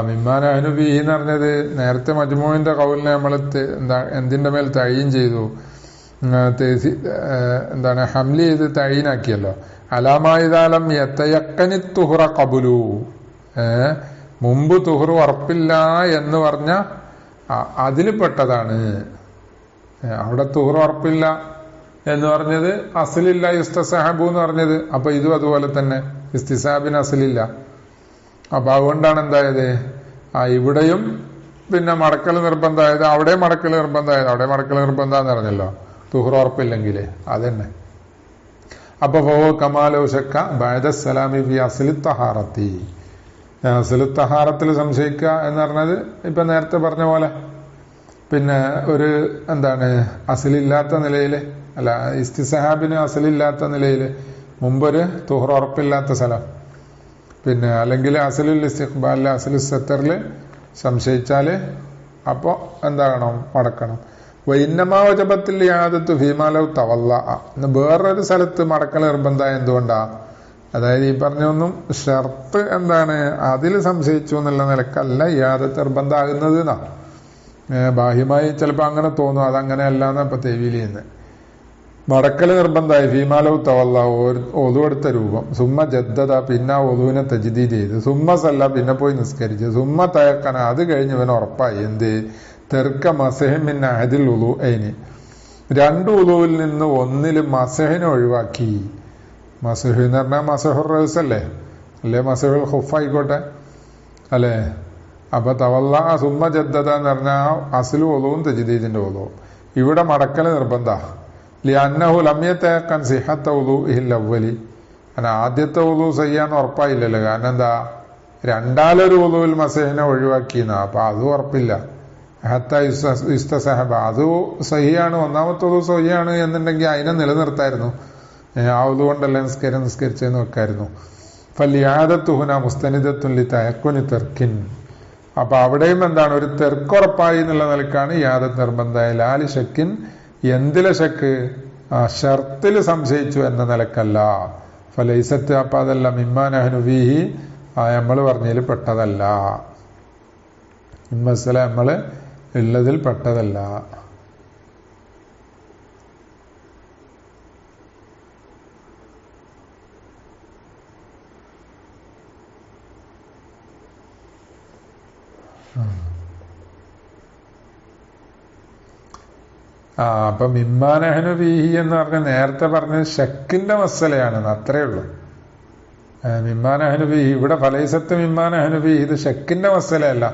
മിമ്മാ നഹ്നു ഫീഹി എന്ന് പറഞ്ഞത് നേരത്തെ മജ്മൂഇന്റെ കൗലിനെ നമ്മൾ എന്തിന്റെ മേൽ തഈൻ ചെയ്തു, എന്താണ് ഹംലി ചെയ്ത് തഈനാക്കിയല്ലോ. അലാമായിദാലം യതയഖനി തുഹറ ഖബുലു, മുമ്പ് തുഹർ ഉറപ്പില്ല എന്ന് പറഞ്ഞ അതിൽ പെട്ടതാണ്. അവിടെ തുഹർ ഉറപ്പില്ല എന്ന് പറഞ്ഞത് അസലില്ല ഇസ്തിസാബു എന്ന് പറഞ്ഞത്. അപ്പൊ ഇതും അതുപോലെ തന്നെ ഇസ്തിസാബിന് അസലില്ല. അപ്പൊ അതുകൊണ്ടാണ് എന്തായത്, ഇവിടെയും പിന്നെ മടക്കൽ നിർബന്ധമായത്, അവിടെ മടക്കൽ നിർബന്ധമായത്. അവിടെ മടക്കൽ നിർബന്ധം പറഞ്ഞല്ലോ തുഹർ ഉറപ്പില്ലെങ്കിൽ. അതന്നെ. അപ്പൊ കമാലോ ശക്ക ബഅദ സലാമി ഫി അസ്ലി തഹാറത്തി. അസ്ലു തഹാറത്തിൽ സംശയിക്കുക എന്ന് പറഞ്ഞത് ഇപ്പൊ നേരത്തെ പറഞ്ഞ പോലെ പിന്നെ ഒരു എന്താണ് അസലില്ലാത്ത നിലയിൽ, അല്ല ഇസ്തിസഹാബിന് അസലില്ലാത്ത നിലയിൽ മുമ്പൊരു തുഹർ ഉറപ്പില്ലാത്ത സ്ഥലം, പിന്നെ അല്ലെങ്കിൽ അസലുൽ ഇസ്തിഖ്ബാലിൽ അസലു സത്തറിൽ സംശയിച്ചാല് അപ്പോ എന്താകണം, മടക്കണം. വൈന്നമാ വജബത്തിൽ യാദത്ത് ഫീമാലവ് തവല്ല. വേറൊരു സ്ഥലത്ത് മടക്കൽ നിർബന്ധമായ എന്തുകൊണ്ടാ? അതായത് ഈ പറഞ്ഞൊന്നും ഷർത്ത് എന്താണ്, അതിൽ സംശയിച്ചു എന്നുള്ള നിലക്കല്ല യാദത്ത് നിർബന്ധമാകുന്നത് എന്നാ. ബാഹ്യമായി ചിലപ്പോൾ അങ്ങനെ തോന്നും, അതങ്ങനെയല്ല എന്നാ ഇപ്പൊ തെവീൽ ചെയ്യുന്നത്. മടക്കൽ നിർബന്ധമായി ഫീമാലവ് തവല്ല, ഒതുവെടുത്ത രൂപം. സുമ്മ ജദ്ദത, പിന്നെ ഒതുവിനെ തജ്ദീദ് ചെയ്ത്. സുമ്മ സല്ല, പിന്നെ പോയി നിസ്കരിച്ച്. സുമ്മ തയക്കന, അത് കഴിഞ്ഞ് ഇവൻ ഉറപ്പായി എന്ത്, തെർക്ക മസഹിൻ അഹദിൽ ഉളു അതിന്, രണ്ട് ഉളുവിൽ നിന്ന് ഒന്നിൽ മസഹിനെ ഒഴിവാക്കി. മസഹ് എന്ന് പറഞ്ഞാൽ മസഹുർ റൗസ് അല്ലേ, അല്ലെ മസഹുൽ ഖുഫ് ആയിക്കോട്ടെ അല്ലേ. അപ്പൊ തവല്ല സുമ്മ ജദ്ദത എന്ന് പറഞ്ഞാൽ അസ്ലു ഉളുവും തജ്ദീദിന്റെ ഉളുവും. ഇവിടെ മടക്കൽ നിർബന്ധ ലിഅന്നഹു ലം യതയഖൻ സിഹത്ത ഉളുഇൽ അവ്വലി. ആദ്യത്തെ ഉളു ചെയ്യാന്ന് ഉറപ്പായില്ലല്ലോ. കാരണം എന്താ, രണ്ടാലൊരു ഉളുവിൽ മസഹിനെ ഒഴിവാക്കിയെന്നാ. അപ്പൊ അതും ഉറപ്പില്ല. ഹത്ത ഇസ്തസഹബ, അത് സഹിയാണ്, ഒന്നാമത്തെ ഉളു സഹിയാണ് എന്നുണ്ടെങ്കിൽ അതിനെ നിലനിർത്തായിരുന്നു. ആ ഉളു കൊണ്ടല്ലേ നിസ്കരിച്ചെന്ന് വെക്കായിരുന്നു. ഫലിയാദത്തുഹുന മുസ്തനിദത്തുൻ ലിതയഖുനി തെർക്കിൻ. അപ്പൊ അവിടെയും എന്താണ്, ഒരു തെർക്കുറപ്പായി എന്നുള്ള നിലക്കാണ് യാദത്ത് നിർബന്ധമായ. ലാലി ഷക്കിൻ, എന്തിലെ ഷക്ക്, ഷർത്തിൽ സംശയിച്ചു എന്ന നിലക്കല്ല. ഫലൈസത്ത്, അപ്പൊ അതല്ല മിമ്മാ നഹ്നു ഫീഹി, നമ്മൾ പറഞ്ഞതിൽ പെട്ടതല്ല. മസല നമ്മള് ഉള്ളതിൽ പെട്ടതല്ല. അപ്പൊ മിമ്മാനഹനു ഫീഹി എന്ന് പറഞ്ഞ നേരത്തെ പറഞ്ഞത് ഷക്കിന്റെ മസലയാണെന്ന്, അത്രേ ഉള്ളൂ. മിമ്മാനഹനു ഫീഹി, ഇവിടെ ഫലൈസത്ത് മിമ്മാനഹനു ഫീഹി, ഇത് ഷക്കിന്റെ മസലയല്ല.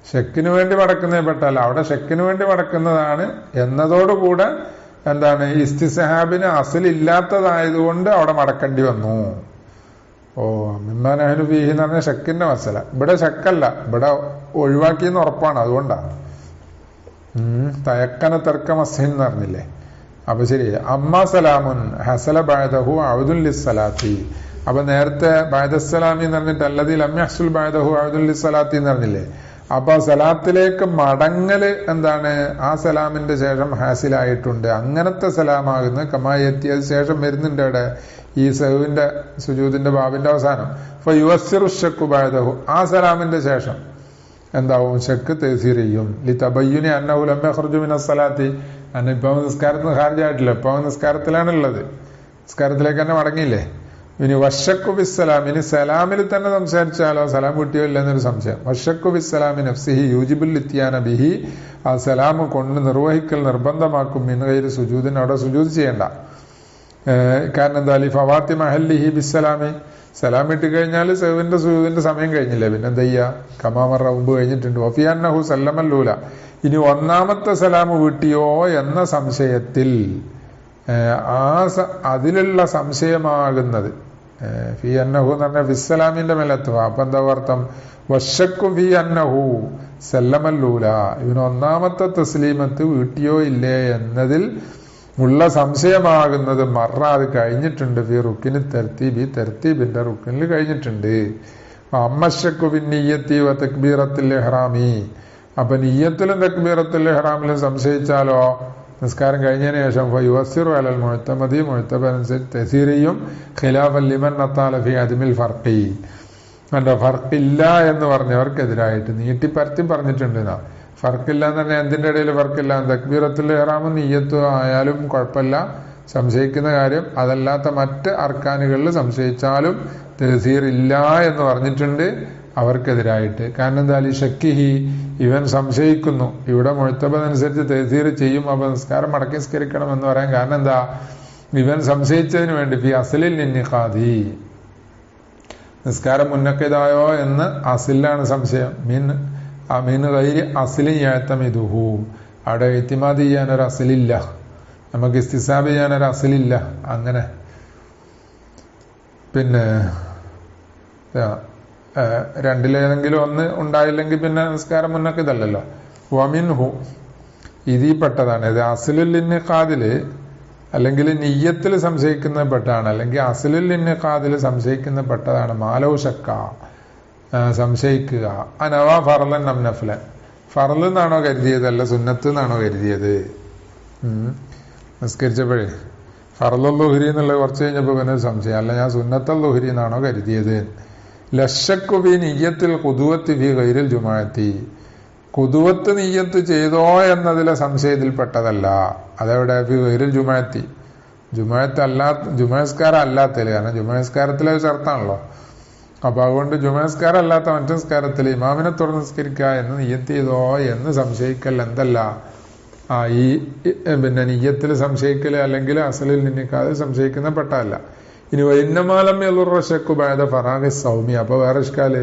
ഷെക്കിന് വേണ്ടി മടക്കുന്നേ പെട്ടല്ല, അവിടെ ഷെക്കിന് വേണ്ടി മടക്കുന്നതാണ് എന്നതോടുകൂടെ എന്താണ്, ഇസ്തിസഹാബിന് അസലില്ലാത്തതായതുകൊണ്ട് അവിടെ മടക്കേണ്ടി വന്നു. മിമ്മാനഹനു ഫീഹി എന്ന് പറഞ്ഞ ഷക്കിന്റെ മസല. ഇവിടെ ഷക്കല്ല, ഇവിടെ ഒഴിവാക്കിയെന്ന് ഉറപ്പാണ്, അതുകൊണ്ടാണ്. തയക്കന തെർക്ക മസ്ഹിൻ എന്ന് പറഞ്ഞില്ലേ. അപ്പൊ ശരി. അമ്മാ സലാമുൻ ഹസല ബഅദഹു അഉദുൻ ലിസ്സലാത്തി. അപ്പൊ നേരത്തെ ബഅദസ്സലാമി എന്ന് പറഞ്ഞിട്ട് അല്ലദീ ലം യഹ്സുൽ ബഅദഹു അഉദുൻ ലിസ്സലാത്തി എന്ന് പറഞ്ഞില്ലേ. അപ്പൊ സലാത്തിലേക്ക് മടങ്ങല് എന്താണ്, ആ സലാമിന്റെ ശേഷം ഹാസിലായിട്ടുണ്ട്. അങ്ങനത്തെ സലാമാകുന്ന കമായെത്തി, അത് ശേഷം വരുന്നുണ്ട് അവിടെ ഈ സഹുവിന്റെ സുജൂദിന്റെ ബാബിന്റെ അവസാനം. ഫയുവസ്സിറു ശക്കു ബഅദഹു, ആ സലാമിന്റെ ശേഷം എന്താവും, ശക്ക് തഅ്സീർ ചെയ്യും. ലിതബയ്യുനി അന്നഹു ലം യഖ്റുജു മിനസ് സലാത്തി. അന്ന ഇപ്പൊ നിസ്കാരത്തിൽ നിന്ന് ഖാരിജായിട്ടില്ല, ഇപ്പൊ നിസ്കാരത്തിലാണുള്ളത്, നിസ്കാരത്തിലേക്ക് തന്നെ മടങ്ങിയില്ലേ. ഇനി വശക്കു ബിസ്സലാം, ഇനി സലാമിൽ തന്നെ സംസാരിച്ചാലോ, സലാം കിട്ടിയോ ഇല്ല എന്നൊരു സംശയം. വശക്കു ബിസ്സലാമി നഫ്സിഹി യൂജിബുൽ ഇത്യാന ബിഹി, ആ സലാം കൊണ്ട് നിർവഹിക്കൽ നിർബന്ധമാക്കും. മിൻ ഗൈരി സുജൂദിന്, അവിടെ സുജൂദ് ചെയ്യണ്ട. കാരണം എന്താ, ഫവാത്തി മഹല്ലിഹി ബിസ്സലാമി, സലാം ഇട്ട് കഴിഞ്ഞാൽ സഹുവിന്റെ സുജൂദിന്റെ സമയം കഴിഞ്ഞില്ലേ, പിന്നെ എന്താ ചെയ്യാ, കമാമറ മുമ്പ് കഴിഞ്ഞിട്ടുണ്ട്. വഫിയന്നഹു സല്ലമല്ലൂല, ഇനി ഒന്നാമത്തെ സലാം വീട്ടിയോ എന്ന സംശയത്തിൽ, അതിലുള്ള സംശയമാകുന്നത് ഫി അന്നഹു എന്ന് പറഞ്ഞാൽ ഫിസ്സലാമിന്റെ മേലെത്തുക. അപ്പൊ എന്താ അർത്ഥം, വശക്കു ഫി അന്നഹു സല്ലമല്ലൂല, ഇവന് ഒന്നാമത്തെ തസ്ലീമത്ത് വീട്ടിയോ ഇല്ലേ എന്നതിൽ ഉള്ള സംശയമാകുന്നത് മറ, അത് കഴിഞ്ഞിട്ടുണ്ട്. ഫി റുക്കിന് തെർത്തീബി, തെർത്തീബിന്റെ റുക്കിനിൽ കഴിഞ്ഞിട്ടുണ്ട്. അമ്മശക്കു ബിൻ നിയ്യത്തി വ തക്ബീറത്തുൽ ഇഹ്റാമി, അപ്പൊ നിയ്യത്തിലും തക്ബീറത്തുൽ ഇഹ്റാമിലും സംശയിച്ചാലോ, നിസ്കാരം കഴിഞ്ഞതിന് ശേഷം ഫയുവസ്സിറു അലൽ മുഅ്തമദി, മുഅ്തമദനുസരിച്ച് തഅ്സീർ ചെയ്യും. ഖിലാഫൻ ലിമൻ നത്താല ഫി അദ്മിൽ ഫർഖി, അല്ല ഫർഖില്ല എന്ന് പറഞ്ഞവർക്കെതിരായിട്ട് നീട്ടിപ്പരത്തി പറഞ്ഞിട്ടുണ്ട്. ഫർക്കില്ല എന്ന് പറഞ്ഞാൽ എന്തിന്റെ ഇടയിൽ ഫർക്കില്ല, തക്ബീറത്തുൽ ഇഹ്റാമും നിയ്യത്തും ആയാലും കുഴപ്പമില്ല, സംശയിക്കുന്ന കാര്യം അതല്ലാത്ത മറ്റ് അർക്കാനുകളിൽ സംശയിച്ചാലും തഹ്സീർ ഇല്ല എന്ന് പറഞ്ഞിട്ടുണ്ട് അവർക്കെതിരായിട്ട്. കാരണം എന്താ, ഷക്കിഹി, ഇവൻ സംശയിക്കുന്നു. ഇവിടെ മുഅ്തബദനുസരിച്ച് തഹ്സീർ ചെയ്യും, അപ്പൊ നിസ്കാരം മടക്കി നിസ്കരിക്കണം എന്ന് പറയാൻ കാരണം എന്താ, ഇവൻ സംശയിച്ചതിന് വേണ്ടി ഫി അസ്ലിൽ ഇന്നിഖാദി, നിസ്കാരം മുന്നക്കിതായോ എന്ന് അസിലാണ് സംശയം. മീൻ ഗൈരി അസ്ലിൻ യഅ്തമിദുഹു, അവിടെ ഇത്തിമാദ് ചെയ്യാനൊരു അസിലില്ല, നമുക്ക് ഇസ്തിസാബ് ചെയ്യാനൊരു അസിലില്ല. അങ്ങനെ പിന്നെ രണ്ടിലേതെങ്കിലും ഒന്ന് ഉണ്ടായില്ലെങ്കിൽ പിന്നെ നിസ്കാരം മുന്നൊക്കെ ഇതല്ലല്ലോ. വമിൻഹു, ഇതിൽപ്പെട്ടതാണ് ഇത്. അസ്ലുൽ ഇന്നിഖാദില് അല്ലെങ്കിൽ നിയ്യത്തിൽ സംശയിക്കുന്ന പെട്ടതാണ്, അല്ലെങ്കിൽ അസ്ലുൽ ഇന്നിഖാദിൽ സംശയിക്കുന്ന പെട്ടതാണ് മാലവ് ശക്ക, സംശയിക്കുക. അനവാ ഫർലൻ അം നഫ്ലൻ, ഫർല് എന്നാണോ കരുതിയത് അല്ല സുന്നത്ത് എന്നാണോ കരുതിയത്. നിസ്കരിച്ചപ്പോഴേ ഫർലുൽ ളുഹ്രി എന്നുള്ളത് കുറച്ച് കഴിഞ്ഞപ്പോൾ പിന്നെ സംശയം, അല്ല ഞാൻ സുന്നത്തുൽ ളുഹ്രി എന്നാണോ കരുതിയത്. ലശക്കു ഫി നിയ്യത്തിൽ ഖുദുവത്തി ഫി ഗൈരിൽ ജുമുഅത്തി, ഖുദുവത്ത് നിയ്യത്ത് ചെയ്തോ എന്നതിലെ സംശയത്തിൽപ്പെട്ടതല്ല. അതെവിടെ, ഫി ഗൈരിൽ ജുമുഅത്തി, ജുമുഅത്ത് അല്ലാത്ത ജുമുഅസ്കാരം അല്ലാത്തതിൽ, കാരണം ജുമുഅസ്കാരത്തിലെ ഒരു ഷർത്താണല്ലോ. അപ്പൊ അതുകൊണ്ട് ജുമുഅസ്കാരം അല്ലാത്ത മറ്റു നിസ്കാരത്തിൽ ഇമാമിനെ തുറന്ന് നിസ്കരിക്കുക എന്ന് നിയ്യത്ത് ചെയ്തോ എന്ന് സംശയിക്കൽ എന്തല്ല, ഈ പിന്നെ നിയ്യത്തിൽ സംശയിക്കല് അല്ലെങ്കിൽ അസലിൽ നിന്നിക്കാതെ സംശയിക്കുന്ന പെട്ടതല്ല. ഇനി വൈന്നമാലം എലുറശക്കു ബാദ ഫറാഖി സൗമി, അപ്പൊ വേറെ ഇഷ്കാല്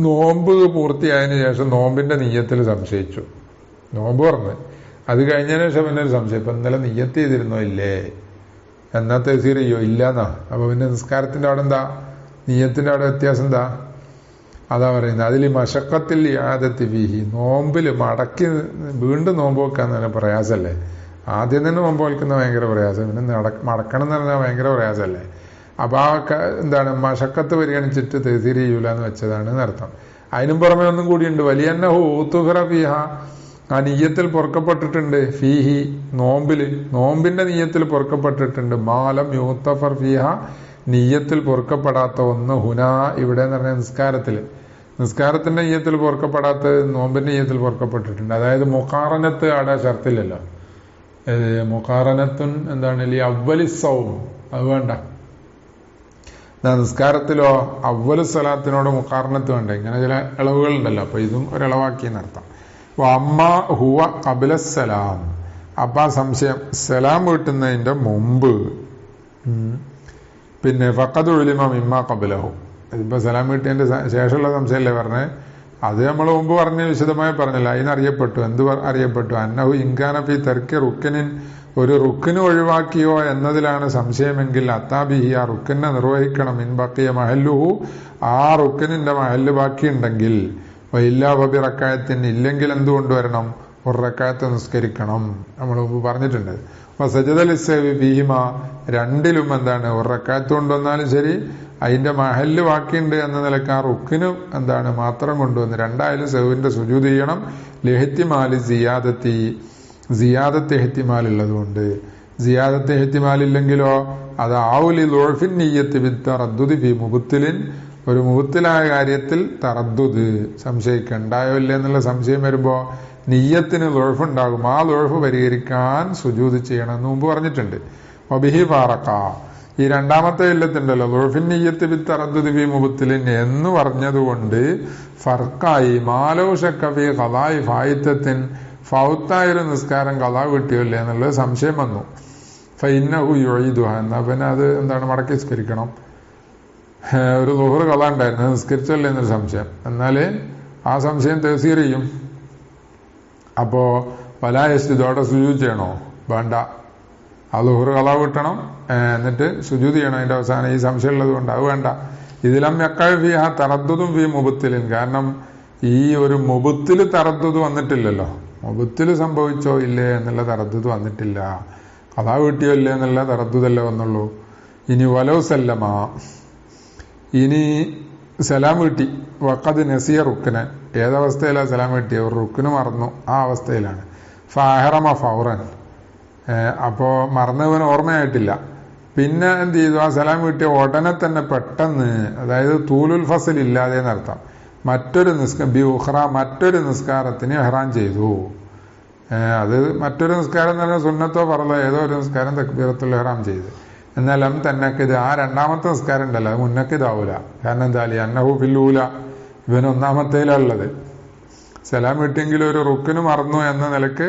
നോമ്പ് പൂർത്തിയായതിനു ശേഷം നോമ്പിന്റെ നിയ്യത്തിൽ സംശയിച്ചു, നോമ്പ് പറഞ്ഞ് അത് കഴിഞ്ഞതിന് ശേഷം പിന്നെ ഒരു സംശയം, ഇപ്പൊ ഇന്നലെ നിയ്യത്ത് ചെയ്തിരുന്നോ ഇല്ലേ, എന്നാ തഹ്സീർ ചെയ്യോ ഇല്ലാന്നാ. അപ്പൊ പിന്നെ നിസ്കാരത്തിന്റെ അവിടെ എന്താ, നിയ്യത്തിന്റെ അവിടെ വ്യത്യാസം എന്താ, അതാ പറയുന്നത്. അതിൽ മശക്കത്തിൽ യാദത്തി ഫീഹി, നോമ്പില് മടക്കി വീണ്ടും നോമ്പ് വെക്കാന്ന് പറഞ്ഞാൽ പ്രയാസല്ലേ. ആദ്യം തന്നെ നോമ്പ് വെക്കുന്ന ഭയങ്കര പ്രയാസം, പിന്നെ മടക്കണം എന്ന് പറഞ്ഞാൽ ഭയങ്കര പ്രയാസമല്ലേ. അപ്പൊ ആ എന്താണ് മശക്കത്ത് പരിഗണിച്ചിട്ട് തഹ്സീർ ചെയ്യൂല എന്ന് വെച്ചതാണ് അർത്ഥം. അതിനും പുറമെ ഒന്നും കൂടിയുണ്ട്, വലിയ ഊത്തുഹറ ഫീഹ, ആ നീയത്തിൽ പൊറുക്കപ്പെട്ടിട്ടുണ്ട്, ഫീഹി നോമ്പില്, നോമ്പിന്റെ നീയത്തിൽ പൊറുക്കപ്പെട്ടിട്ടുണ്ട്. മാലം യൂത്തഫർ ഫീഹ, നീയത്തിൽ പൊറുക്കപ്പെടാത്ത ഒന്ന് ഹുന, ഇവിടെ എന്ന് പറഞ്ഞാൽ നിസ്കാരത്തില്, നിസ്കാരത്തിന്റെ നീയത്തിൽ പൊറുക്കപ്പെടാത്ത നോമ്പിന്റെ നീയത്തിൽ പൊറുക്കപ്പെട്ടിട്ടുണ്ട്. അതായത് മുഖാറനത്ത് അവിടെ ഷർത്തില്ലല്ലോ, മുഖാറനത്തുൻ എന്താണ് ഈ അവലിസവും, അത് വേണ്ട. നിസ്കാരത്തിലോ അവലു സ്വലാത്തിനോട് മുഖാറനത്ത് വേണ്ട. ഇങ്ങനെ ചില ഇളവുകളുണ്ടല്ലോ, അപ്പൊ ഇതും ഒരിളവാക്കിയെന്നർത്ഥം. അമ്മ ഹുവ ഖബല സലാം, അപ്പൊ ആ സംശയം സലാം വീട്ടുന്നതിന്റെ മുമ്പ്, പിന്നെ ഫഖദ് ഉലിമ മിമ്മ ഖബലഹു, ഇപ്പൊ സലാം വീട്ടിയതിന്റെ ശേഷമുള്ള സംശയമല്ലേ പറഞ്ഞേ, അത് നമ്മൾ മുമ്പ് പറഞ്ഞ് വിശദമായി പറഞ്ഞില്ല. അതിനറിയപ്പെട്ടു, എന്ത് അറിയപ്പെട്ടു, അന്നഹു ഇൻകാന ഫി തർക്കി റുക്കനിൻ, ഒരു റുക്കിന് ഒഴിവാക്കിയോ എന്നതിലാണ് സംശയമെങ്കിൽ അത്താബിഹി, ആ റുക്കിനെ നിർവഹിക്കണം. ഇൻ ബഖിയ മഹല്ലുഹു, ആ റുക്കിനിന്റെ മഹല്ല് ബാക്കിയുണ്ടെങ്കിൽ, വൈല്ലാ ബബി റക്കായത്തിന്, ഇല്ലെങ്കിൽ എന്തുകൊണ്ട് വരണം, ഒരു റക്കായത്ത് നിസ്കരിക്കണം. നമ്മൾ മുമ്പ് പറഞ്ഞിട്ടുണ്ട്. അപ്പൊ സജദൽ ഇസ്സവി ഫീഹിമ, രണ്ടിലും എന്താണ്, ഒരു റക്കായത്ത് കൊണ്ടുവന്നാലും ശരി, അതിന്റെ മഹല്ല് ബാക്കിയുണ്ട് എന്ന നിലക്ക് ആ റുക്കിന് എന്താണ് മാത്രം കൊണ്ടുവന്ന്, രണ്ടായാലും സെവിന്റെ സുജൂദ് ചെയ്യണം. ലെഹ്തിമാലി സിയാദത്തി, സിയാദത്ത് എഹ്തിമാൽ ഉള്ളതുകൊണ്ട്. സിയാദത്ത് എഹ്തിമാൽ ഇല്ലെങ്കിലോ അത് ആവുലി ലോഫിൻ നീയത്ത് ബിത്ത റദ്ദുദ് ഫി മുബത്തിലിൻ, ഒരു മുബത്തിലായ കാര്യത്തിൽ തറദ്ദുദ്, സംശയിക്കണ്ടായോ ഇല്ല എന്നുള്ള സംശയം വരുമ്പോ നീയത്തിന് ലോഫുണ്ടാകും. ആ ലോഫ് പരിഹരിക്കാൻ സുജൂദ് ചെയ്യണം എന്ന് മുമ്പ് പറഞ്ഞിട്ടുണ്ട്. വബിഹി ഫാറഖ, ഈ രണ്ടാമത്തെ ഇല്ലത്തുണ്ടല്ലോ, ലോഫിൻ നീയത്ത് ബി തറദ്ദുദ് ഫി മുബത്തിലിൻ എന്ന് പറഞ്ഞതുകൊണ്ട് ഫർക്കായി. മാലോ ശക്ക ഫി ഖളാഇ ഫായിത്തത്തിൻ, ഫൗത്തായൊരു നിസ്കാരം ഖളാ കിട്ടിയല്ലേ എന്നുള്ളത് സംശയം വന്നു. ഫഇന്നഹു യുഈദുഹ, എന്നാ പിന്നെ അത് എന്താണ് മടക്കി നിസ്കരിക്കണം. ഒരു ളുഹ്ർ ഖളാ ഉണ്ടായിരുന്നു, നിസ്കരിച്ചല്ലേ എന്നൊരു സംശയം, എന്നാല് ആ സംശയം തഹ്സീർ ചെയ്യും. അപ്പോ വലാ യസ്ജുദ്, സുജൂദ് ചെയ്യണോ, വേണ്ട, ആ ളുഹ്ർ ഖളാ കിട്ടണം, എന്നിട്ട് സുജൂദ് ചെയ്യണം അതിന്റെ അവസാനം. ഈ സംശയം ഉള്ളത് കൊണ്ട് അത് വേണ്ട. ഇതിലം യഖഅ ഫീഹ തറദ്ദുദും ഫീ മുബത്തിലിൻ, കാരണം ഈ ഒരു മുബത്തില് തറദ്ദുദ് വന്നിട്ടില്ലല്ലോ, മുബത്തില് സംഭവിച്ചോ ഇല്ലേ എന്നുള്ള തറദ്ദുദ് വന്നിട്ടില്ല, ഖളാ കിട്ടിയോ ഇല്ലേ എന്നുള്ള തറദ്ദുദല്ലേ വന്നുള്ളൂ. ഇനി വലൗ സല്ലമ, ഇനി സലാം കിട്ടി, വഖദ് നസിയ റുക്ന്, ഏതവസ്ഥയിലാണ് സലാം കിട്ടിയ, ഒരു റുക്ന് മറന്നു, ആ അവസ്ഥയിലാണ്. ഫഅഹറമ ഫൗറൻ, അപ്പോ മറന്നവന് ഓർമ്മയായിട്ടില്ല, പിന്നെ എന്ത് ചെയ്തു, ആ സലാം കിട്ടിയ ഉടനെ തന്നെ പെട്ടെന്ന്, അതായത് തൂലുൽ ഫസൽ ഇല്ലാതെ എന്നർത്ഥം, മറ്റൊരു മറ്റൊരു നിസ്കാരത്തിന് ഇഹ്റാം ചെയ്തു. അത് മറ്റൊരു നിസ്കാരം എന്ന് പറഞ്ഞാൽ സുന്നത്തോ പറലോ ഏതോ ഒരു നിസ്കാരം തക്ബീറത്തുൽ ഇഹ്റാം ചെയ്ത്. എന്നാൽ തന്നക്കിത് ആ രണ്ടാമത്തെ നിസ്കാരം ഉണ്ടല്ലോ അത് മുന്നക്കിതാവൂല. കാരണം എന്താ അന്നഹു ഫില്ലൂല, ഇവൻ ഒന്നാമത്തേലുള്ളത്. സലാം കിട്ടിയെങ്കിലും ഒരു റുക്കിന് മറന്നു എന്ന നിലക്ക്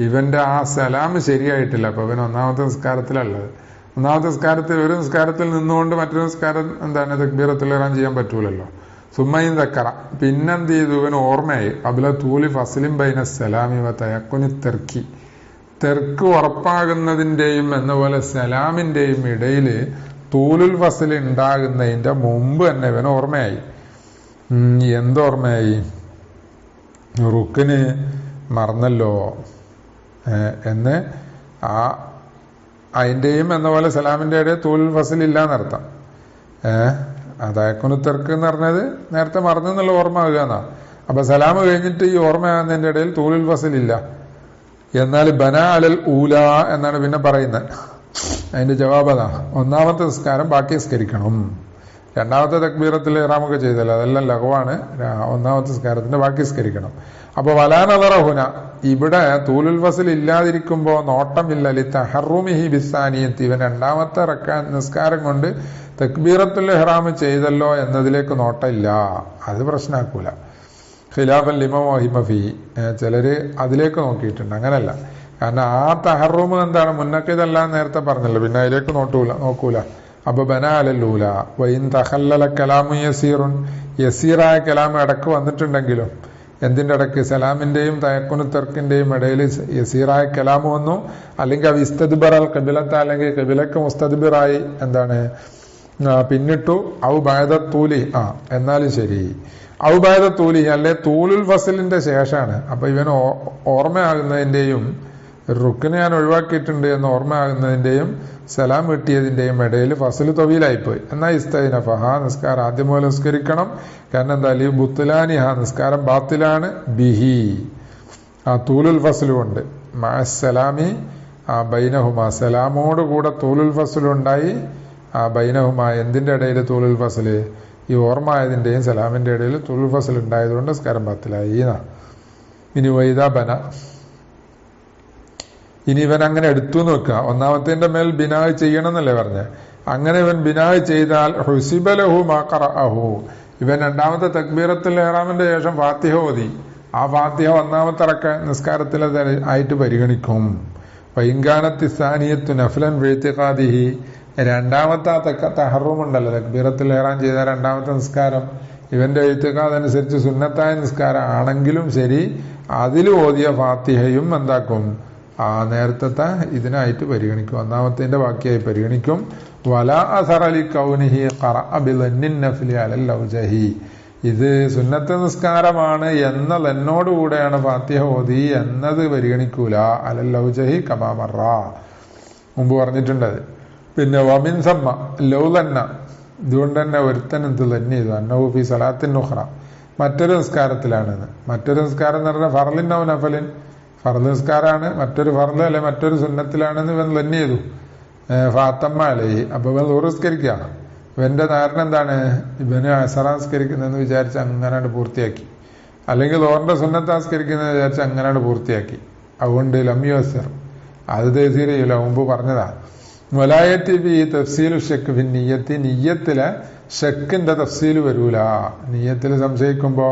ഇവന്റെ ആ സലാം ശരിയായിട്ടില്ല. അപ്പൊ ഇവൻ ഒന്നാമത്തെ നിസ്കാരത്തിലുള്ളത്. ഒന്നാമത്തെ നിസ്കാരത്തിൽ ഒരു നിസ്കാരത്തിൽ നിന്നുകൊണ്ട് മറ്റൊരു നിസ്കാരം തക്ബീറത്തുൽ ഇഹ്റാം ചെയ്യാൻ പറ്റൂലല്ലോ. സുമ്മയും തക്കറ, പിന്നെന്ത് ചെയ്തു, ഇവൻ ഓർമ്മയായി അബുല തൂലി ഫസ്ലിം ബൈന സലാമി വ തയക്കുനി തെർക്കി, തെർക്ക് ഉറപ്പാകുന്നതിന്റെയും എന്ന പോലെ സലാമിന്റെയും ഇടയിൽ തൂലുൽ ഫസ്ൽ ഉണ്ടാകുന്നതിന്റെ മുമ്പ് തന്നെ ഇവൻ ഓർമ്മയായി. എന്തോർമ്മയായി? റുക്കിന് മറന്നല്ലോ എന്ന്. അതിന്റെയും എന്ന പോലെ സലാമിന്റെ ഇടയിൽ തൂലുൽ ഫസ്ൽ ഇല്ല എന്നർത്ഥം. അതായക്കുനു തെർക്ക് എന്ന് പറഞ്ഞത് നേരത്തെ മറന്നു എന്നുള്ള ഓർമ്മ ആകുക എന്നാ. അപ്പൊ സലാം കഴിഞ്ഞിട്ട് ഈ ഓർമ്മയാകുന്നതിന്റെ ഇടയിൽ തൂലുൽ ഫസ്ൽ ഇല്ല. എന്നാൽ ബന അലൽ ഊല എന്നാണ് പിന്നെ പറയുന്നത്. അതിന്റെ ജവാബ് അതാ, ഒന്നാമത്തെ നിസ്കാരം ബാക്കി നിസ്കരിക്കണം. രണ്ടാമത്തെ തക്ബീറത്തുൽ ഇഹ്റാമൊക്കെ ചെയ്തല്ലോ, അതെല്ലാം ലഘുവാണ്. ഒന്നാമത്തെ നിസ്കാരത്തിന്റെ ബാക്കി നിസ്കരിക്കണം. അപ്പൊ വലാനദറഹുന, ഇവിടെ തൂലുൽ ഫസ്ൽ ഇല്ലാതിരിക്കുമ്പോ നോട്ടമില്ല. തഹറുമിഹി ബിസാനിയത്ത്, ഇവൻ രണ്ടാമത്തെ നിസ്കാരം കൊണ്ട് തക്ബീറത്തുൽ ഇഹ്റാം ചെയ്തല്ലോ എന്നതിലേക്ക് നോട്ടമില്ല. അത് പ്രശ്നമാക്കൂല. ഖിലാഫൻ ലിമ വഹിമ ഫീ, ചിലര് അതിലേക്ക് നോക്കിയിട്ടുണ്ട്. അങ്ങനല്ല, കാരണം ആ തഹറുമ് എന്താണ് മുന്നക്കിതല്ല നേരത്തെ പറഞ്ഞല്ലോ, പിന്നെ അതിലേക്ക് നോക്കൂല. അപ്പൊ ബന അലല്ലൂല വൈൻ തഹല്ലല കലാമു യസീറുൻ, യസീറായ കലാം ഇടക്ക് വന്നിട്ടുണ്ടെങ്കിലും, എന്തിന്റെ ഇടയ്ക്ക്? സലാമിന്റെയും തയക്കുനു തെർക്കിന്റെയും ഇടയിൽ യസീറായ കലാമ് വന്നു. അല്ലെങ്കിൽ അവ ഇസ്തദ്ബർ അൽ കബിലത്ത, അല്ലെങ്കിൽ കബിലക്ക് മുസ്തദ്ബിറായി പിന്നിട്ടു. ഔ ബഅദത്തൂലി, എന്നാലും ശരി. ഔ ബഅദത്തൂലി, അല്ലെ തൂലുൽ ഫസ്ലിന്റെ ശേഷമാണ്. അപ്പൊ ഇവൻ ഓർമ്മയാകുന്നതിന്റെയും റുക്കിനെ ഞാൻ ഒഴിവാക്കിയിട്ടുണ്ട് എന്ന് ഓർമ്മയാകുന്നതിന്റെയും സലാം കിട്ടിയതിന്റെയും ഇടയിൽ ഫസ്ല് തൊവീലായിപ്പോയി. എന്നാ ഇസ്തൈനഫ, നിസ്കാരം ആദ്യം പോലെ നിസ്കരിക്കണം. കാരണം എന്താ? ബുത്തുലാനി, നിസ്കാരം ബാത്തിലാണ്. ബിഹി, തൂലുൽ ഫസ്ലും ഉണ്ട്. മഅസ്സലാമി ബൈനഹുമ, സലാമോട് കൂടെ തൂലുൽ ഫസ്ലും ഉണ്ടായി. ബൈനഹുമ, എന്തിന്റെ ഇടയിൽ തൂലുൽ ഫസ്ല്? ഈ ഓർമ്മ ആയതിന്റെയും സലാമിന്റെ ഇടയിൽ തൂലുൽ ഫസ്ൽ ഉണ്ടായതുകൊണ്ട് നിസ്കാരം ബാത്തിലായി. ഇനി വൈദാ ബന, ഇനി ഇവൻ അങ്ങനെ എടുത്തു എന്ന് വെക്കുക. ഒന്നാമത്തിന്റെ മേൽ ബിനാഹ് ചെയ്യണം എന്നല്ലേ പറഞ്ഞ. അങ്ങനെ ഇവൻ ബിനാഹ് ചെയ്താൽ ഹുസിബലഹു മാ ഖറഅഹു, ഇവൻ രണ്ടാമത്തെ തക്ബീറത്തുൽ ഇഹ്റാമിന്റെ ശേഷം ഫാത്തിഹ ഓതി. ആ ഫാത്തിഹ ഒന്നാമത്തെ നിസ്കാരത്തിൽ ആയിട്ട് പരിഗണിക്കും. വൈങ്കാനത്തി സാനിയത്തു നഫ്ലൻ വിഇതിഖാദിഹി, രണ്ടാമത്തെ തഹറും ഉണ്ടല്ലോ, തക്ബീറത്തുൽ ഇഹ്റാം ചെയ്ത രണ്ടാമത്തെ നിസ്കാരം ഇവന്റെ ഇത്തിഖാദ് അനുസരിച്ച് സുന്നത്തായ നിസ്കാരം ആണെങ്കിലും ശരി, അതിൽ ഓതിയ ഫാത്തിഹയും എന്താക്കും? നേരത്തെ ഇതിനായിട്ട് പരിഗണിക്കും, ഒന്നാമത്തിന്റെ ബാക്കിയായി പരിഗണിക്കും. വലാ അസറ ലി കൗനിഹി ഖറഅ ബിളന്നിൻ നഫ്ലി അലൽ ഔജഹി, ഇത് സുന്നത്ത് നിസ്കാരമാണ് എന്നതിനോടുകൂടെയാണ് ഫാത്തിഹ ഓതി എന്നത് പരിഗണിക്കൂല. അലൽ ഔജഹി കമാ മറ, മുമ്പ് പറഞ്ഞിട്ടുണ്ട്. പിന്നെ വമിൻ സമ്മ ലൗലന്ന, ഇതുകൊണ്ട് തന്നെ ഒരുത്തൻ എന്ത് തന്നെ ചെയ്തു അന്നഹു ഫി സലാത്തിൻ ഉഖ്റ, മറ്റൊരു നിസ്കാരത്തിലാണെന്ന്. മറ്റൊരു നിസ്കാരം എന്ന് പറഞ്ഞാൽ ഫർലിൻ ഔ നഫലിൻ, ഫർദ് നിസ്കാരമാണ്, മറ്റൊരു ഫർദ് അല്ലെ മറ്റൊരു സുന്നത്തിലാണെന്ന് ഇവൻ തന്നെ ചെയ്തു. ഫാത്തമ്മ അലൈഹി, അപ്പൊ ഇവൻ ദൂർ നിസ്കരിക്കുക. ഇവന്റെ ധാരണ എന്താണ്? ഇവന് അസറ നിസ്കരിക്കുന്നതെന്ന് വിചാരിച്ച് അങ്ങനെയാണ് പൂർത്തിയാക്കി, അല്ലെങ്കിൽ ദോറിന്റെ സുന്നത്ത് നിസ്കരിക്കുന്നതെന്ന് വിചാരിച്ച് അങ്ങനെയാണ് പൂർത്തിയാക്കി. അതുകൊണ്ട് ലംയുസർ, അത് തഫ്സീർ ചെയ്യൂല, മുമ്പ് പറഞ്ഞതാ. വലായത്തി ബി തഫ്സീലു ഷക്ക് ഫി നിയ്യത്തി, നിയ്യത്തിലെ ഷക്കിന്റെ തഫ്സീൽ വരൂല. നിയ്യത്തിൽ സംശയിക്കുമ്പോ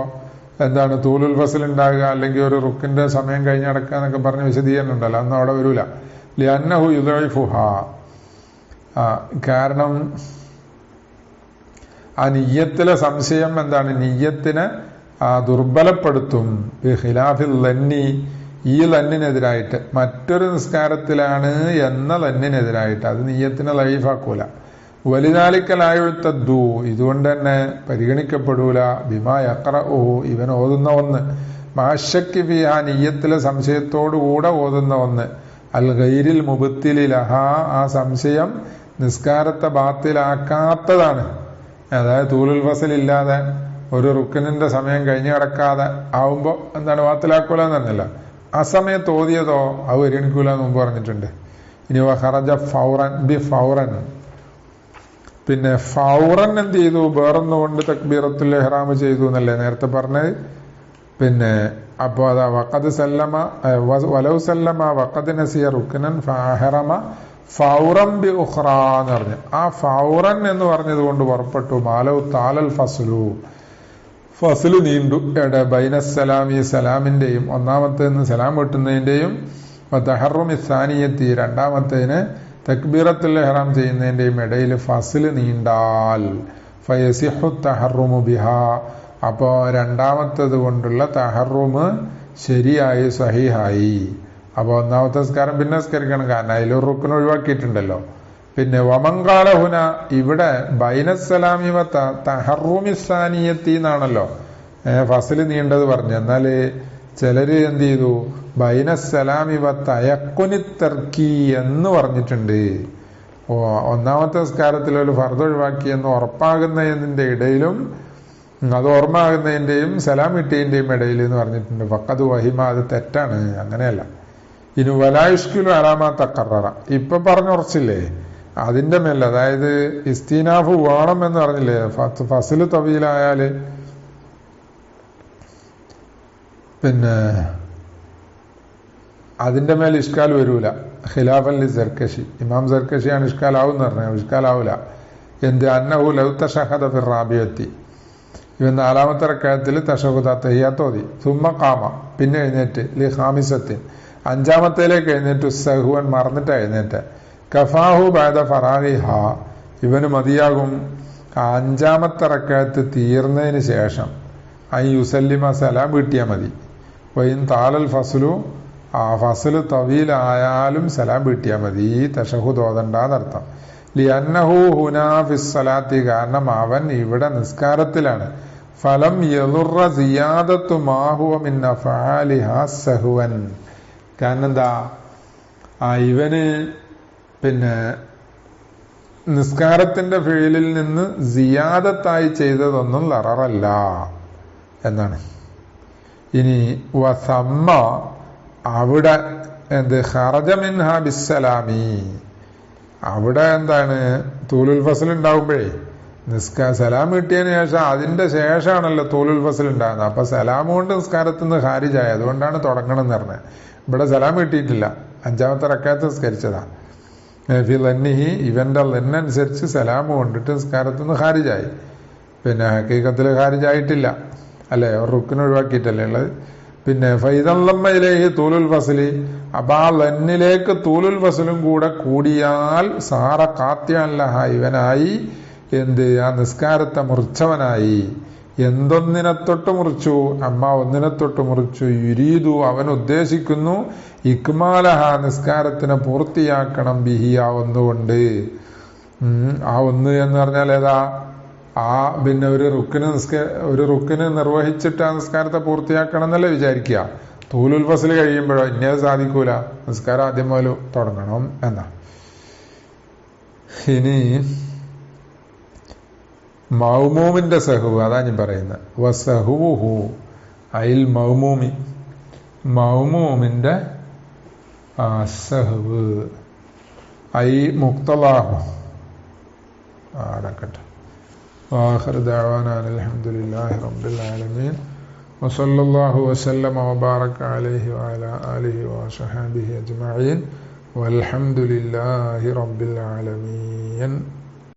എന്താണ് തൂലുൽ ഫസ്ൽ ഉണ്ടാകുക, അല്ലെങ്കിൽ ഒരു റുക്കിന്റെ സമയം കഴിഞ്ഞ് നടക്കുക എന്നൊക്കെ പറഞ്ഞ് വിശദീകരണം ഉണ്ടല്ലോ, അന്ന് അവിടെ വരൂല. ലിഅന്നഹു യുദഇഫുഹാ, കാരണം ആ നിയ്യത്തിലെ സംശയം എന്താണ്? നിയ്യത്തിനെ ദുർബലപ്പെടുത്തും. ഖിലാഫിൽ ലന്നി, ഈ ലന്നിനെതിരായിട്ട്, മറ്റൊരു നിസ്കാരത്തിലാണ് എന്ന ലന്നിനെതിരായിട്ട് അത് നിയ്യത്തിനെ ലൈഫാക്കൂല. വലിതാലിക്കലായുത്തദ്ദു, ഇതുകൊണ്ട് തന്നെ പരിഗണിക്കപ്പെടൂല. ബിമാ യഖറഉഹു, ഇവൻ ഓതുന്ന ഒന്ന്. മാശക്കി ഫി, ആ നിയ്യത്തിലെ സംശയത്തോടുകൂടെ ഓതുന്ന ഒന്ന്. അൽ ഗൈരിൽ മുബത്തിലി ലഹാ, ആ സംശയം നിസ്കാരത്തെ ബാത്തിലാക്കാത്തതാണ്. അതായത് തൂലുൽ ഫസ്ൽ ഇല്ലാതെ ഒരു റുക്കനിന്റെ സമയം കഴിഞ്ഞു കിടക്കാതെ ആവുമ്പോ എന്താണ് ബാത്തിലാക്കൂല എന്നല്ല. ആ സമയത്ത് ഓതിയതോ അത് പരിഗണിക്കൂല എന്ന് മുമ്പ് പറഞ്ഞിട്ടുണ്ട്. ഇനി വഖറജ ഫൗറൻ ബി ഫൗറൻ, പിന്നെ ഫൗറൻ എന്ത് ചെയ്തു? വേറൊന്നുകൊണ്ട് തക്ബീറത്തുൽ ഇഹ്റാം ചെയ്തു എന്നല്ലേ നേരത്തെ പറഞ്ഞത്. പിന്നെ അപ്പോൾ അതാ വഖദ് സല്ലമ വലൗ സല്ലമ വഖദ് നസിയ റുക്നൻ ഫഅഹറമ ഫൗറൻ ബി ഉഖ്റ എന്ന് പറഞ്ഞു. ആ ഫൗറൻ എന്ന് പറഞ്ഞത് കൊണ്ട് പുറപ്പെട്ടു മാലൗ താലൽ ഫസ്ലു നീണ്ടു ബൈനസ്സലാമി സലാമിന്റെയും ഒന്നാമത്തേന്ന് സലാം വെട്ടുന്നതിന്റെയും തഹറുമി സാനിയത്തി രണ്ടാമത്തേന് തക്ബീറത്തുൽ ഇഹ്റാം ചെയ്യുന്നതിന്റെയും ഇടയിൽ ഫസ്ല് നീണ്ടാൽ ഫയസിഹു തഹറുമു ബിഹാ, അപ്പോ രണ്ടാമത്തത് കൊണ്ടുള്ള തഹറുമ് ശരിയായി സഹിഹായി. അപ്പൊ ഒന്നാമത്തെ നിസ്കാരം പിന്നെ നിസ്കരിക്കണം, കാരണം അതിലൊരു റുക്ൻ ഒഴിവാക്കിയിട്ടുണ്ടല്ലോ. പിന്നെ വമങ്കാലഹുന ഇവിടെ ബൈനസ്സലാമി തഹറുമിസാനിയത്തി എന്നാണല്ലോ ഫസ്ല് നീണ്ടത് പറഞ്ഞു. എന്നാല് ചിലര് എന്ത് ചെയ്തു ബൈനസ്സലാമി തയക്കുനി തർക്കി എന്ന് പറഞ്ഞിട്ടുണ്ട്. ഒന്നാമത്തെ നിസ്കാരത്തിൽ ഒരു ഫർദ് ഒഴിവാക്കിയെന്ന് ഉറപ്പാകുന്നതിന്റെ ഇടയിലും അത് ഓർമ്മയാകുന്നതിന്റെയും സലാം ഇട്ടതിന്റെയും ഇടയിൽ എന്ന് പറഞ്ഞിട്ടുണ്ട്. ഫഖദ് വഹിമ, അത് തെറ്റാണ്, അങ്ങനെയല്ല. ഇനി വലായുഷ്കിലു അലാമ തഖററ ഇപ്പൊ പറഞ്ഞുറച്ചില്ലേ അതിന്റെ മേലെ, അതായത് ഇസ്തിനാഫ് വേണം എന്ന് പറഞ്ഞില്ലേ, ഫസ്ല് തവീലായാല് പിന്നെ അതിന്റെ മേൽ ഇഷ്കാൽ വരൂല. ഖിലാഫൻ ലി സർക്കശി, ഇമാം സർക്കശിയാണ് ഇഷ്കാലാവും എന്ന് പറഞ്ഞത്. ഇഷ്കാലാവൂല. എന്ത് അന്നഹു ലൗ തശഹദ ഫി റാബിയത്തി, ഇവൻ നാലാമത്തെ റക്അത്തിൽ തശഹുദ തഹിയ്യാത്ത് ഓതി, സുമ്മ ഖാമ പിന്നെ എഴുന്നേറ്റ്, ലി ഖാമിസത്തിൻ അഞ്ചാമത്തേലേക്ക് എഴുന്നേറ്റു, സഹുവൻ മറന്നിട്ട് എഴുന്നേറ്റ്, കഫാഹു ബഅദ ഫറാഗിഹ ഇവന് മതിയാകും അഞ്ചാമത്തെ റക്അത്ത് തീർന്നതിന് ശേഷം ഐ യുസല്ലിമ സലാം വീട്ടിയാൽ മതി. വൈൻ താലൽ ഫസ്ലു, ആ ഫസ്ല് തവീലായാലും സലാം വീട്ടിയാൽ മതി, തശഹുദ് ഓതണ്ടെന്നർത്ഥം. ലിഅന്നഹു ഹുനാ ഫിസ്സലാത്തി, കാരണം അവൻ ഇവിടെ നിസ്കാരത്തിലാണ്. ഫലം യദുറ സിയാദത്തു മാ ഹുവ മിൻ അഫ്ആലിഹാ സഹ്വൻ, കാരണം എന്താ ഇവന് പിന്നെ നിസ്കാരത്തിന്റെ ഫീലിൽ നിന്ന് സിയാദത്തായി ചെയ്തതൊന്നും ലററല്ല എന്നാണ്. ഇനി വസമ്മ അവിടെ എന്ത് ഖറജ മിൻഹാ ബിസ്സലാമി, അവിടെ എന്താണ് തൂലുൽ ഫസ്ൽ ഉണ്ടാവുമ്പോഴേ സലാം കിട്ടിയതിന് ശേഷം അതിന്റെ ശേഷമാണല്ലോ തൂലുൽ ഫസ്ൽ ഉണ്ടാകുന്നത്. അപ്പൊ സലാം കൊണ്ട് നിസ്കാരത്തിൽ നിന്ന് ഖാരിജായി, അതുകൊണ്ടാണ് തുടങ്ങണം എന്ന് പറഞ്ഞത്. ഇവിടെ സലാം കിട്ടിയിട്ടില്ല, അഞ്ചാമത്തെ റക്അത്ത് നിസ്കരിച്ചതാ. ഫി ലന്നിഹി ഇവന്റെ ലന്നനുസരിച്ച് സലാം കൊണ്ടിട്ട് നിസ്കാരത്തിൽ നിന്ന് ഖാരിജായി. പിന്നെ ഹഖീഖത്തിൽ ഖാരിജായിട്ടില്ല അല്ലെ, റുക്ൻ ഒഴിവാക്കിയിട്ടല്ലേ ഉള്ളത്. പിന്നെ ഫൈദല്ലമ്മയിലേക്ക് തൂലുൽ ഫസ്ലി, അപ്പൊ ആ ലന്നിലേക്ക് തൂലുൽ ഫസ്ലും കൂടെ കൂടിയാൽ സാറ കാത്യാൻലഹ ഇവനായി എന്ത് ആ നിസ്കാരത്തെ മുറിച്ചവനായി. എന്തൊന്നിനെ തൊട്ട് മുറിച്ചു, അമ്മ ഒന്നിനെ തൊട്ട് മുറിച്ചു. യുരീദു അവൻ ഉദ്ദേശിക്കുന്നു, ഇക്മാലഹ നിസ്കാരത്തിനെ പൂർത്തിയാക്കണം, ബിഹി ആ ഒന്നുകൊണ്ട്. ആ ഒന്ന് എന്ന് പറഞ്ഞാൽ ഏതാ, ആ പിന്നെ ഒരു റുക്കിന് നിർവഹിച്ചിട്ട് ആ നിസ്കാരത്തെ പൂർത്തിയാക്കണം എന്നല്ലേ വിചാരിക്കുക. തൂലുൽ ഫസ്ൽ കഴിയുമ്പോഴോ ഇന്നത് സാധിക്കൂല, നിസ്കാരം ആദ്യം മുതൽ തുടങ്ങണം എന്നാ. ഇനി മൗമൂമിന്റെ സഹു, അതാ ഞാൻ പറയുന്നത്. വസഹുഹു അയിൽ മൗമൂമി, മൗമൂമിന്റെ സഹവ് ഐ മുക്തലാഹു അടക്കട്ടെ. وآخر دعوانا أن الحمد لله رب العالمين وصلى الله وسلم وبارك عليه وعلى آله وصحبه أجمعين والحمد لله رب العالمين.